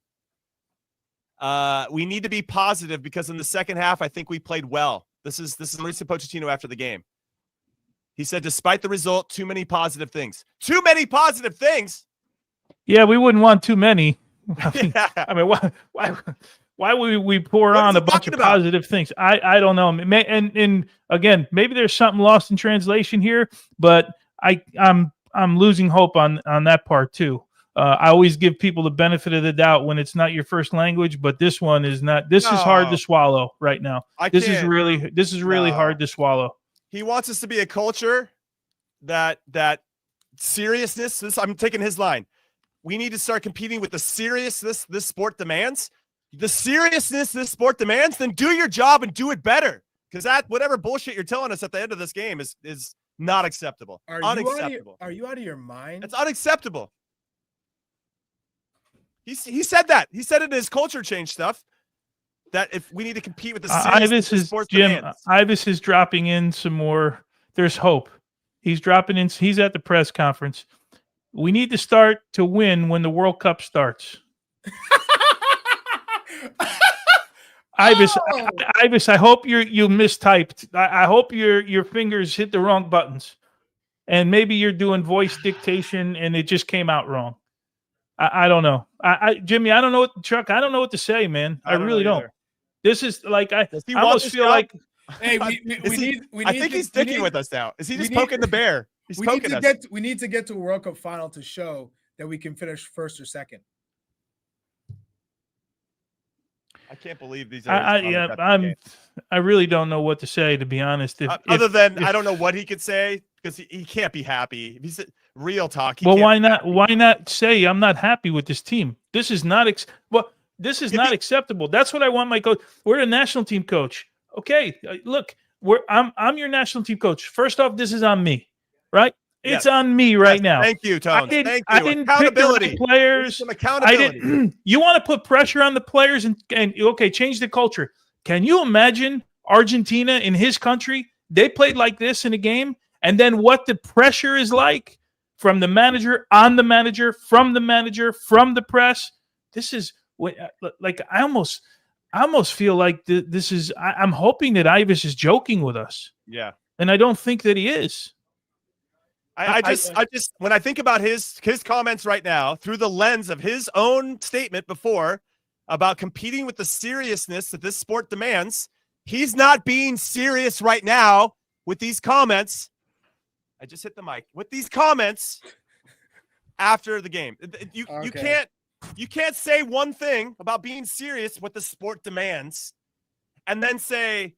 [SPEAKER 1] We need to be positive because in the second half, I think we played well. This is Mauricio Pochettino after the game. He said, despite the result, too many positive things. Too many positive things?
[SPEAKER 3] Yeah, we wouldn't want too many. I mean, why would we pour on a bunch of positive things? I don't know. And again, maybe there's something lost in translation here, but I'm losing hope on that part too. I always give people the benefit of the doubt when it's not your first language, but this one is not. This is hard to swallow right now. This is really hard to swallow.
[SPEAKER 1] He wants us to be a culture that seriousness. I'm taking his line. We need to start competing with the seriousness this sport demands. The seriousness this sport demands, then do your job and do it better. Because whatever bullshit you're telling us at the end of this game is not acceptable. Unacceptable.
[SPEAKER 2] Are you out of your mind?
[SPEAKER 1] It's unacceptable. He said that. He said it in his culture change stuff that if we need to compete with the seriousness of sports demands.
[SPEAKER 3] Ibis is dropping in some more. There's hope. He's dropping in. He's at the press conference. We need to start to win when the World Cup starts. Ibis, I hope you mistyped. I hope your fingers hit the wrong buttons, and maybe you're doing voice dictation and it just came out wrong. I don't know. Jimmy, I don't know Chuck. I don't know what to say, man. I really don't. This is like I almost feel like.
[SPEAKER 2] Hey, I
[SPEAKER 1] think he's sticking with us now. Is he just poking the bear? He's poking us.
[SPEAKER 2] We need to get to a World Cup final to show that we can finish first or second.
[SPEAKER 1] I can't believe these. I
[SPEAKER 3] really don't know what to say, to be honest.
[SPEAKER 1] Other than I don't know what he could say because he can't be happy. If he's real talk.
[SPEAKER 3] Well, why not? Why not say I'm not happy with this team? This is not not acceptable. That's what I want my coach. We're a national team coach. Okay, look, I'm your national team coach. First off, this is on me, right? It's on me right now.
[SPEAKER 1] Thank you, Tone. Thank you.
[SPEAKER 3] I didn't pick the right players.
[SPEAKER 1] Some accountability.
[SPEAKER 3] You want to put pressure on the players and okay, change the culture. Can you imagine Argentina in his country? They played like this in a game, And then what the pressure is like from the manager, on the manager, from the press. This is like I almost feel like this is. I'm hoping that Davies is joking with us.
[SPEAKER 1] Yeah,
[SPEAKER 3] and I don't think that he is.
[SPEAKER 1] I just when I think about his comments right now through the lens of his own statement before about competing with the seriousness that this sport demands, he's not being serious right now with these comments. I just hit the mic with these comments after the game. You can't say one thing about being serious what the sport demands and then say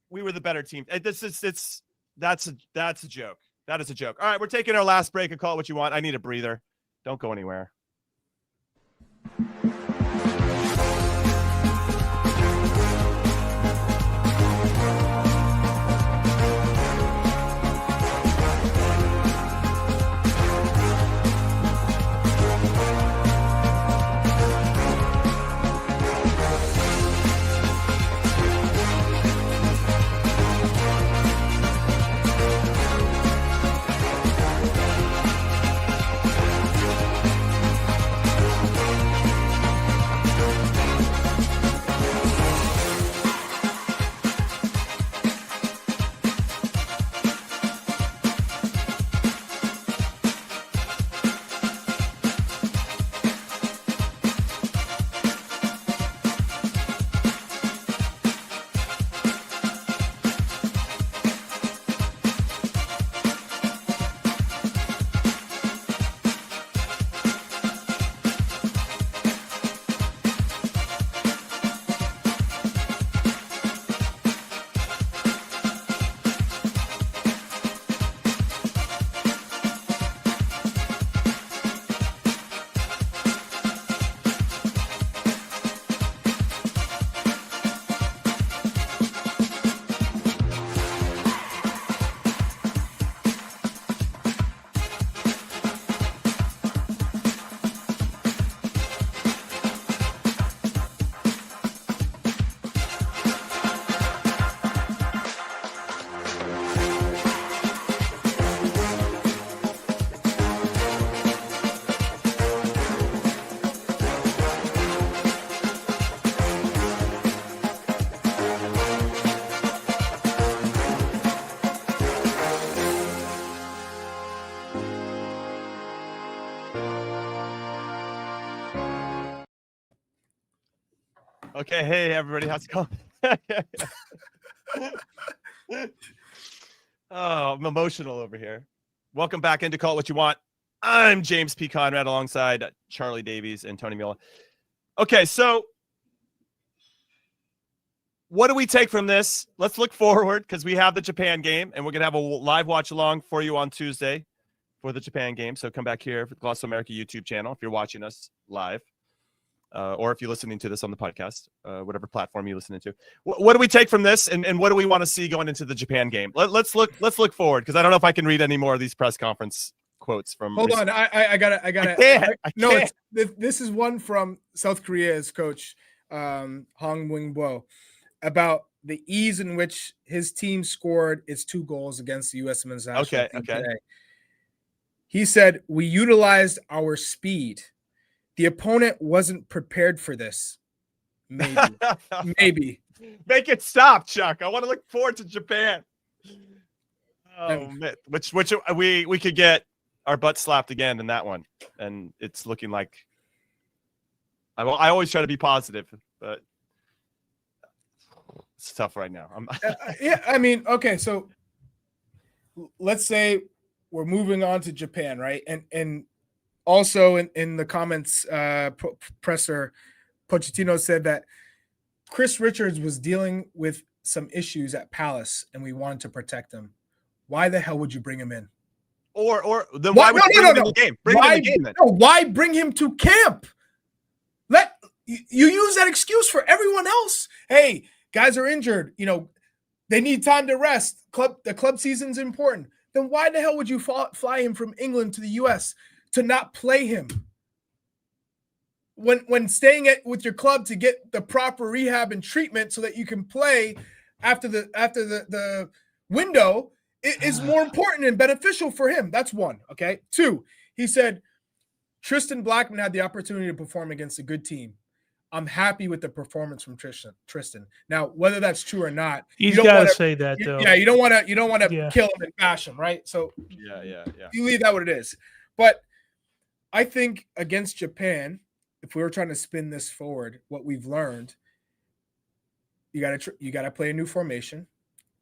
[SPEAKER 1] we were the better team. That's a joke. That is a joke. All right, we're taking our last break and call it what you want. I need a breather. Don't go anywhere. Okay, hey everybody, how's it going? Oh, I'm emotional over here. Welcome back into Call It What You Want. I'm James P. Conrad alongside Charlie Davies and Tony Meola. Okay, so what do we take from this? Let's look forward because we have the Japan game and we're going to have a live watch along for you on Tuesday for the Japan game. So come back here for the Gloss America YouTube channel if you're watching us live. Or if you're listening to this on the podcast, whatever platform you're listening to. What do we take from this, and what do we want to see going into the Japan game? Let's look forward because I don't know if I can read any more of these press conference quotes from.
[SPEAKER 2] Hold on, I got it. No, this is one from South Korea's coach Heung-min about the ease in which his team scored its 2 goals against the USMNT national team today. He said, "We utilized our speed. The opponent wasn't prepared for this. Maybe.
[SPEAKER 1] Make it stop, Chuck. I want to look forward to Japan. Oh, man. Which we could get our butt slapped again in that one, and it's looking like. I always try to be positive, but it's tough right now.
[SPEAKER 2] Yeah, I mean, okay, so let's say we're moving on to Japan, right? And also in the comments, presser, Pochettino said that Chris Richards was dealing with some issues at Palace and we wanted to protect him. Why the hell would you bring him in?
[SPEAKER 1] Or then why would you bring him in the game? Bring him in the game then.
[SPEAKER 2] Why bring him to camp? You use that excuse for everyone else. Hey, guys are injured. You know, they need time to rest. The club season's important. Then why the hell would you fly him from England to the U.S. to not play him when staying with your club to get the proper rehab and treatment so that you can play after the window is more important and beneficial for him. That's one. Okay. Two, he said Tristan Blackman had the opportunity to perform against a good team. I'm happy with the performance from Tristan. Now, whether that's true or not,
[SPEAKER 3] he's got to say that though.
[SPEAKER 2] Yeah, you don't want to kill him and bash him, right? So
[SPEAKER 1] yeah.
[SPEAKER 2] You leave that what it is. But I think against Japan, if we were trying to spin this forward, what we've learned, you gotta play a new formation,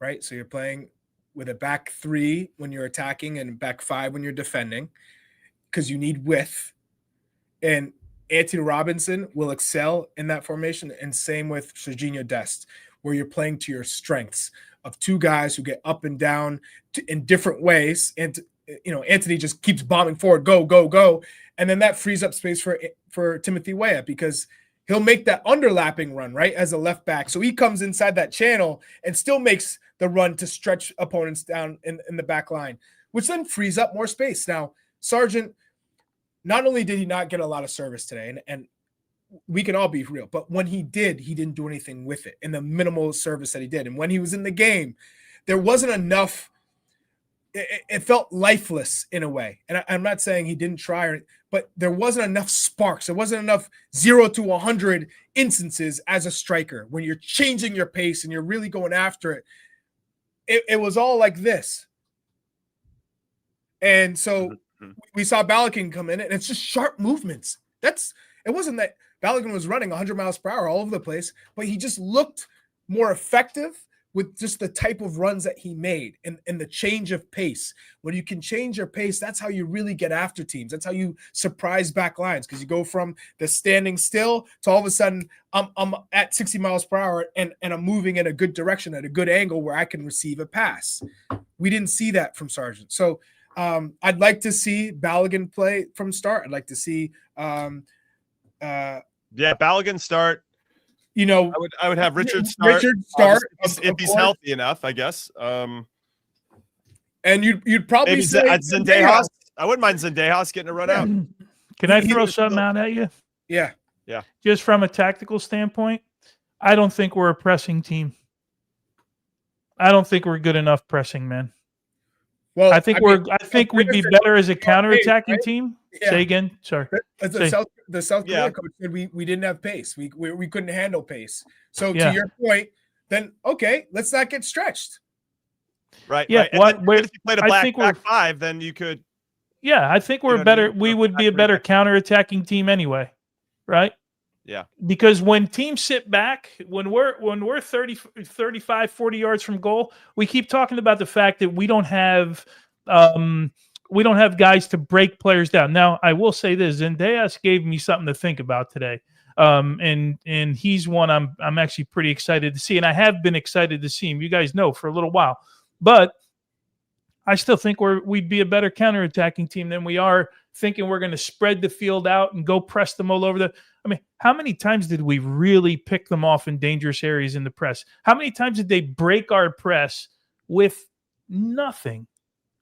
[SPEAKER 2] right? So you're playing with a back three when you're attacking and back five when you're defending, because you need width. And Anthony Robinson will excel in that formation, and same with Serginho Dest, where you're playing to your strengths of two guys who get up and down in different ways. And Anthony just keeps bombing forward, go, and then that frees up space for Timothy Weah, because he'll make that underlapping run, right, as a left back. So he comes inside that channel and still makes the run to stretch opponents down in the back line, which then frees up more space. Now, Sargent, not only did he not get a lot of service today, and we can all be real, but when he didn't do anything with it in the minimal service that he did. And when he was in the game, there wasn't enough. It felt lifeless in a way. And I'm not saying he didn't try, but there wasn't enough sparks. There wasn't enough 0 to 100 instances as a striker when you're changing your pace and you're really going after it. It was all like this. And so we saw Balogun come in, and it's just sharp movements. It wasn't that Balogun was running 100 miles per hour all over the place, but he just looked more effective with just the type of runs that he made and the change of pace. When you can change your pace, that's how you really get after teams. That's how you surprise back lines, because you go from the standing still to all of a sudden I'm at 60 miles per hour and I'm moving in a good direction at a good angle where I can receive a pass. We didn't see that from Sargent. So I'd like to see Balogun play from start. I'd like to see
[SPEAKER 1] Balogun start. I would have Richard start. If he's healthy enough, I guess.
[SPEAKER 2] And you'd probably
[SPEAKER 1] maybe
[SPEAKER 2] say
[SPEAKER 1] Zendejas. I wouldn't mind Zendejas getting a run out.
[SPEAKER 3] Can I throw something out at you?
[SPEAKER 2] Yeah.
[SPEAKER 3] Just from a tactical standpoint, I don't think we're a pressing team. I don't think we're good enough pressing, man.
[SPEAKER 2] Well,
[SPEAKER 3] I think we'd be better as a counterattacking team. Yeah. Say again. Sorry.
[SPEAKER 2] The South Korea coach said we didn't have pace. We couldn't handle pace. So to your point, then okay, let's not get stretched.
[SPEAKER 1] Right.
[SPEAKER 3] Yeah.
[SPEAKER 1] Right. If you played a back five, then you could.
[SPEAKER 3] Yeah, I think we're better. We would be a better counterattacking team anyway, right?
[SPEAKER 1] Yeah.
[SPEAKER 3] Because when teams sit back, when we're 30, 35, 40 yards from goal, we keep talking about the fact that we don't have guys to break players down. Now, I will say this, Zendejas gave me something to think about today. And he's one I'm actually pretty excited to see, and I have been excited to see him. You guys know for a little while. But I still think we'd be a better counterattacking team than we are thinking we're going to spread the field out and go press them all over I mean, how many times did we really pick them off in dangerous areas in the press? How many times did they break our press with nothing?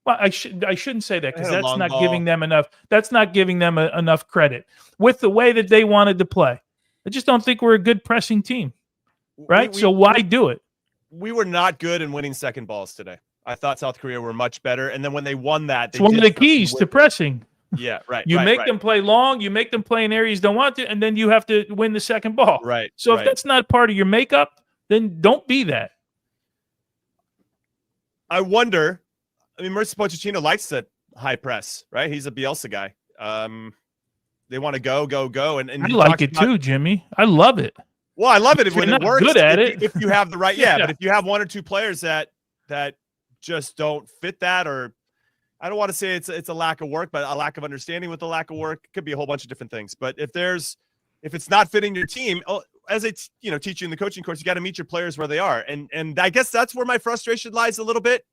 [SPEAKER 3] Well, I shouldn't say that, because that's not giving them enough. That's not giving them enough credit with the way that they wanted to play. I just don't think we're a good pressing team, right? So why do it?
[SPEAKER 1] We were not good in winning second balls today. I thought South Korea were much better, and then when they won that,
[SPEAKER 3] it's one of the keys to pressing.
[SPEAKER 1] Yeah, right.
[SPEAKER 3] You make them play long, you make them play in areas you don't want to, and then you have to win the second ball.
[SPEAKER 1] Right.
[SPEAKER 3] So if that's not part of your makeup, then don't be that.
[SPEAKER 1] I wonder. I mean, Mauricio Pochettino likes the high press, right? He's a Bielsa guy. They want to go, and
[SPEAKER 3] I like it too, Jimmy. I love it.
[SPEAKER 1] Well, I love it when it works.
[SPEAKER 3] Good at it.
[SPEAKER 1] If you have the right, but if you have one or two players that just don't fit that, or I don't want to say it's a lack of work, but a lack of understanding with the lack of work. It could be a whole bunch of different things. But if it's not fitting your team, as I teach you in the coaching course, you got to meet your players where they are. And I guess that's where my frustration lies a little bit,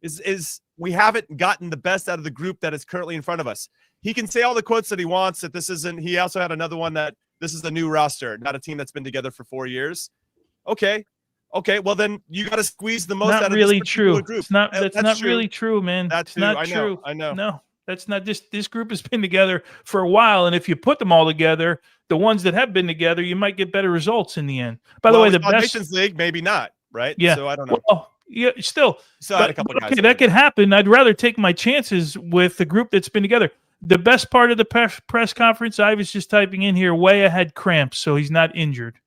[SPEAKER 1] is we haven't gotten the best out of the group that is currently in front of us. He can say all the quotes that he wants, that this isn't, he also had another one that this is a new roster, not a team that's been together for 4 years. Okay, well then you got to squeeze the most out of
[SPEAKER 3] really
[SPEAKER 1] this
[SPEAKER 3] true.
[SPEAKER 1] group.
[SPEAKER 3] That's not true. Really true, man.
[SPEAKER 1] That's
[SPEAKER 3] not true.
[SPEAKER 1] I know.
[SPEAKER 3] No, that's not. This group has been together for a while, and if you put them all together, the ones that have been together, you might get better results in the end. By the way, the best
[SPEAKER 1] Nations League, maybe not, right?
[SPEAKER 3] Yeah.
[SPEAKER 1] So I don't know.
[SPEAKER 3] Well, Yeah, still.
[SPEAKER 1] Had a couple guys.
[SPEAKER 3] Okay, that could happen. I'd rather take my chances with the group that's been together. The best part of the press conference, I was just typing in here, Weah had cramps, so he's not injured.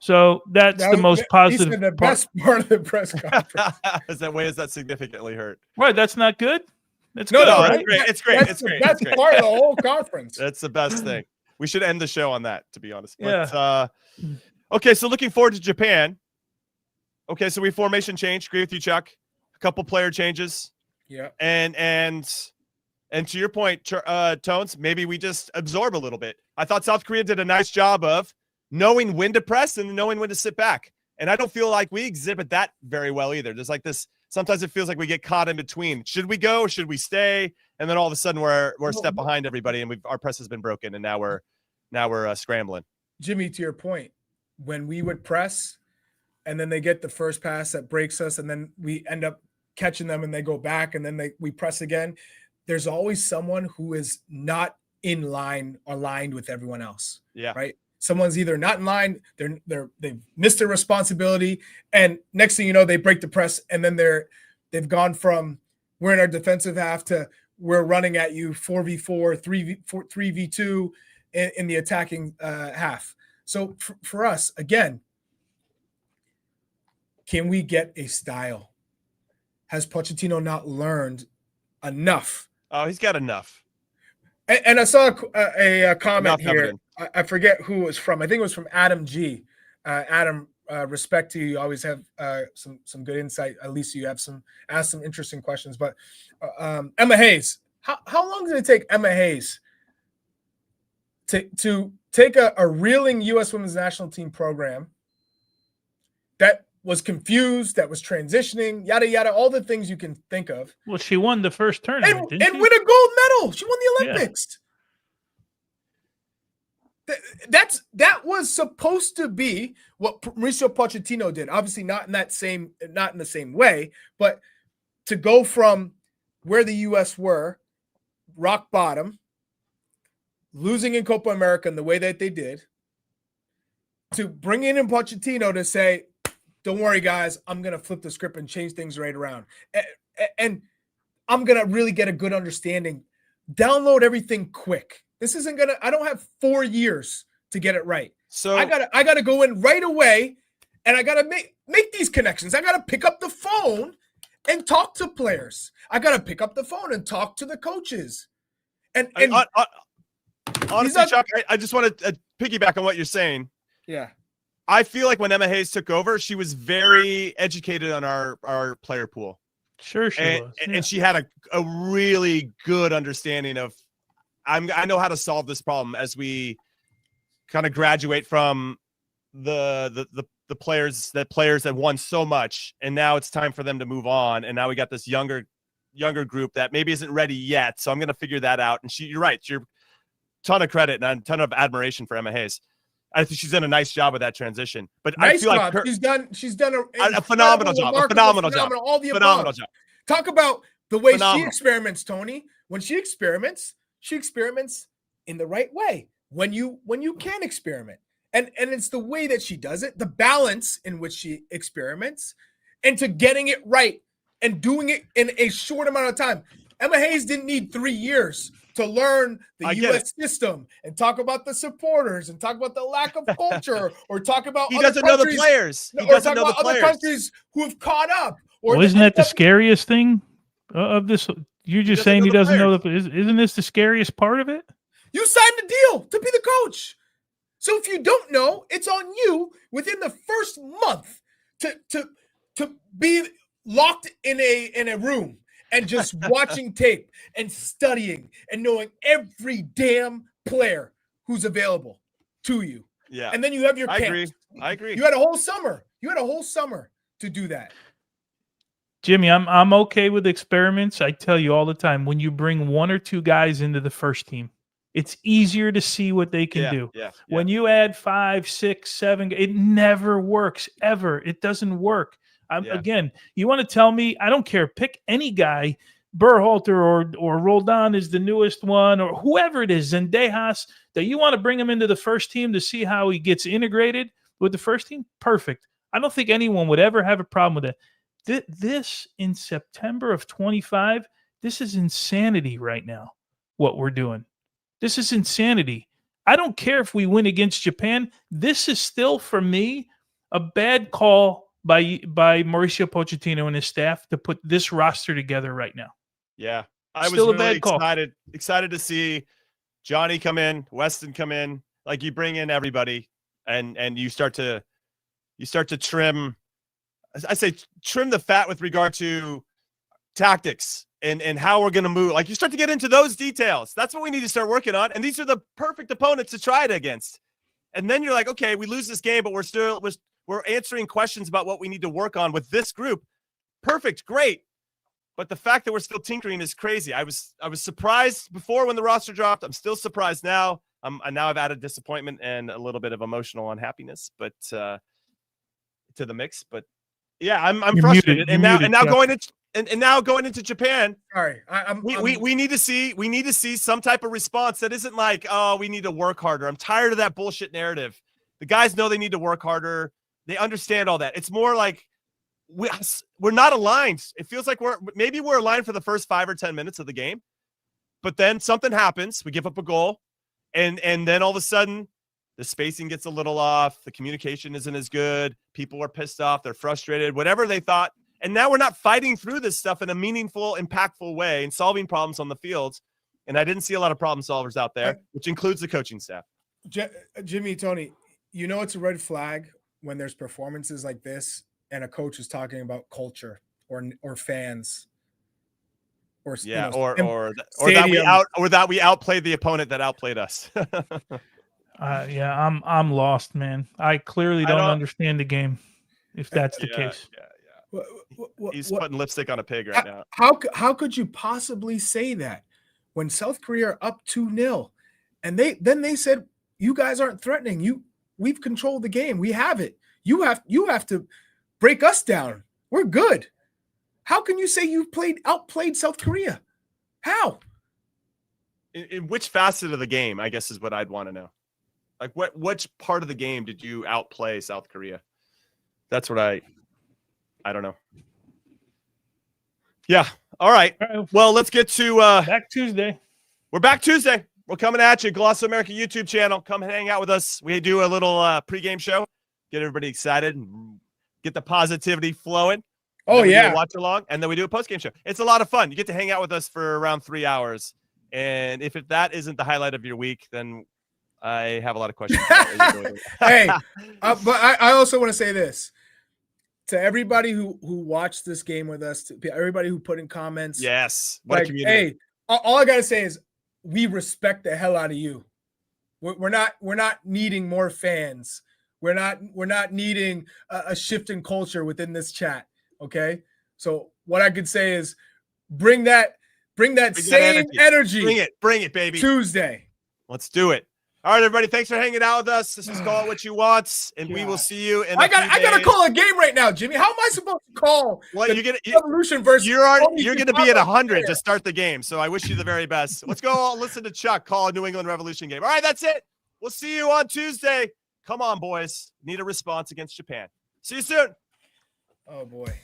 [SPEAKER 3] So that's the most positive.
[SPEAKER 2] He said the best part of the press conference.
[SPEAKER 1] Is that significantly hurt?
[SPEAKER 3] Right, that's not good. That's
[SPEAKER 2] No,
[SPEAKER 3] good,
[SPEAKER 2] no,
[SPEAKER 3] right?
[SPEAKER 1] It's great.
[SPEAKER 2] That's the part of the whole conference.
[SPEAKER 1] That's the best thing. We should end the show on that, to be honest. But,
[SPEAKER 3] Yeah.
[SPEAKER 1] Okay, so looking forward to Japan. Okay, so we formation change. Agree with you, Chuck. A couple player changes.
[SPEAKER 2] Yeah.
[SPEAKER 1] And to your point, Tones, maybe we just absorb a little bit. I thought South Korea did a nice job of knowing when to press and knowing when to sit back. And I don't feel like we exhibit that very well either. There's like this, sometimes it feels like we get caught in between. Should we go? Should we stay? And then all of a sudden we're a step behind everybody, and our press has been broken, and now we're scrambling.
[SPEAKER 2] Jimmy, to your point, when we would press and then they get the first pass that breaks us, and then we end up catching them and they go back, and then we press again, there's always someone who is not in line, aligned with everyone else.
[SPEAKER 1] Yeah.
[SPEAKER 2] Right. Someone's either not in line, they've missed their responsibility, and next thing you know, they break the press, and then they've gone from we're in our defensive half to we're running at you 4v4, 3v2 in the attacking half. So for us, again, can we get a style? Has Pochettino not learned enough?
[SPEAKER 1] Oh, he's got enough.
[SPEAKER 2] And I saw a comment
[SPEAKER 1] enough
[SPEAKER 2] here. I forget who it was from. I think it was from Adam G. Adam, respect to you. You always have some good insight. At least you have ask some interesting questions. But Emma Hayes, how long did it take Emma Hayes to take a reeling U.S. Women's National Team program that was confused, that was transitioning, yada yada, all the things you can think of?
[SPEAKER 3] Well, she won the first tournament,
[SPEAKER 2] and win a gold medal. She won the Olympics. Yeah. That was supposed to be what Mauricio Pochettino did. Obviously, not in the same way, but to go from where the U.S. were, rock bottom, losing in Copa America in the way that they did, to bring in Pochettino to say, don't worry, guys, I'm going to flip the script and change things right around. And I'm going to really get a good understanding. Download everything quick. This isn't I don't have 4 years to get it right. So I gotta go in right away, and I gotta make these connections. I gotta pick up the phone and talk to players. I gotta pick up the phone and talk to the coaches. And
[SPEAKER 1] honestly, Chuck, I just want to piggyback on what you're saying.
[SPEAKER 2] Yeah.
[SPEAKER 1] I feel like when Emma Hayes took over, she was very educated on our player pool.
[SPEAKER 3] Sure she was. Yeah.
[SPEAKER 1] And she had a really good understanding of, I know how to solve this problem as we kind of graduate from the players that won so much, and now it's time for them to move on. And now we got this younger group that maybe isn't ready yet. So I'm going to figure that out. And you're right. You're ton of credit and a ton of admiration for Emma Hayes. I think she's done a nice job with that transition. But
[SPEAKER 2] nice
[SPEAKER 1] I feel
[SPEAKER 2] job.
[SPEAKER 1] like
[SPEAKER 2] she's done
[SPEAKER 1] a phenomenal job. A phenomenal job.
[SPEAKER 2] All the
[SPEAKER 1] phenomenal
[SPEAKER 2] above.
[SPEAKER 1] Job.
[SPEAKER 2] Talk about the way
[SPEAKER 1] Phenomenal.
[SPEAKER 2] She experiments, Tony. When she experiments in the right way. When you can experiment. And it's the way that she does it, the balance in which she experiments, and to getting it right and doing it in a short amount of time. Emma Hayes didn't need 3 years to learn the U.S. system and talk about the supporters and talk about the lack of culture or talk about
[SPEAKER 1] he doesn't know the players. He doesn't know the players.
[SPEAKER 2] Other countries who have caught up.
[SPEAKER 3] Well, isn't that the scariest thing of this? You're just saying he doesn't know isn't this the scariest part of it?
[SPEAKER 2] You signed the deal to be the coach. So if you don't know, it's on you within the first month to be locked in a room and just watching tape and studying and knowing every damn player who's available to you.
[SPEAKER 1] Yeah.
[SPEAKER 2] And then you have your camps.
[SPEAKER 1] I agree.
[SPEAKER 2] You had a whole summer. To do that.
[SPEAKER 3] Jimmy, I'm okay with experiments. I tell you all the time, when you bring 1 or 2 guys into the first team, it's easier to see what they can do.
[SPEAKER 1] Yeah.
[SPEAKER 3] When you add 5, 6, 7, it never works ever. It doesn't work. Again, you want to tell me, I don't care, pick any guy, Berhalter or Roldan is the newest one, or whoever it is, Zendejas, that you want to bring him into the first team to see how he gets integrated with the first team. Perfect. I don't think anyone would ever have a problem with it. This in September of 25, this is insanity right now, what we're doing. This is insanity. I don't care if we win against Japan. This is still, for me, a bad call by Mauricio Pochettino and his staff to put this roster together right now.
[SPEAKER 1] Yeah. I
[SPEAKER 3] Still
[SPEAKER 1] was
[SPEAKER 3] a
[SPEAKER 1] really
[SPEAKER 3] bad call.
[SPEAKER 1] excited to see Johnny come in, Weston come in. Like, you bring in everybody and you start to trim. I say trim the fat with regard to tactics and how we're going to move. Like, you start to get into those details. That's what we need to start working on. And these are the perfect opponents to try it against. And then you're like, okay, we lose this game, but we're answering questions about what we need to work on with this group. Perfect. Great. But the fact that we're still tinkering is crazy. I was surprised before when the roster dropped. I'm still surprised now. Now I've added disappointment and a little bit of emotional unhappiness, but to the mix. But yeah, I'm frustrated. Now going into Japan.
[SPEAKER 2] Sorry,
[SPEAKER 1] we need to see some type of response that isn't like, oh, we need to work harder. I'm tired of that bullshit narrative. The guys know they need to work harder. They understand all that. It's more like we're not aligned. It feels like we're aligned for the first 5 or 10 minutes of the game, but then something happens. We give up a goal, and then all of a sudden the spacing gets a little off. The communication isn't as good. People are pissed off. They're frustrated, whatever they thought. And now we're not fighting through this stuff in a meaningful, impactful way and solving problems on the fields. And I didn't see a lot of problem solvers out there, which includes the coaching staff.
[SPEAKER 2] Jimmy, Tony, it's a red flag when there's performances like this and a coach is talking about culture or fans. Or
[SPEAKER 1] that we outplayed the opponent that outplayed us.
[SPEAKER 3] Yeah, I'm lost, man. I clearly don't understand the game if that's the case.
[SPEAKER 1] Yeah. He's putting lipstick on a pig right now.
[SPEAKER 2] How could you possibly say that when South Korea are up 2-0 and they said, you guys aren't threatening. We've controlled the game. We have it. You have to break us down. We're good. How can you say you outplayed South Korea? How?
[SPEAKER 1] In which facet of the game, I guess, is what I'd want to know. Like, which part of the game did you outplay South Korea? That's what I don't know. Yeah. All right. Well, let's get to
[SPEAKER 3] back Tuesday.
[SPEAKER 1] We're back Tuesday. We're coming at you. Gloss America YouTube channel. Come hang out with us. We do a little pregame show. Get everybody excited and get the positivity flowing.
[SPEAKER 2] Oh, yeah.
[SPEAKER 1] Watch along, and then we do a postgame show. It's a lot of fun. You get to hang out with us for around 3 hours. And if that isn't the highlight of your week, then I have a lot of questions.
[SPEAKER 2] Hey, but I also want to say this to everybody who watched this game with us, to everybody who put in comments.
[SPEAKER 1] Yes. What a community.
[SPEAKER 2] Hey, all I got to say is we respect the hell out of you. We're not needing more fans. We're not needing a shift in culture within this chat. Okay. So what I could say is bring that same energy.
[SPEAKER 1] Bring it, baby.
[SPEAKER 2] Tuesday.
[SPEAKER 1] Let's do it. All right, everybody. Thanks for hanging out with us. This is Call It What You Want, and we will see you in
[SPEAKER 2] I gotta call a game right now, Jimmy. How am I supposed to call?
[SPEAKER 1] Well,
[SPEAKER 2] Revolution versus
[SPEAKER 1] you're going to be at 100 to start the game, so I wish you the very best. Let's go all listen to Chuck call a New England Revolution game. All right, that's it. We'll see you on Tuesday. Come on, boys. Need a response against Japan. See you soon.
[SPEAKER 2] Oh, boy.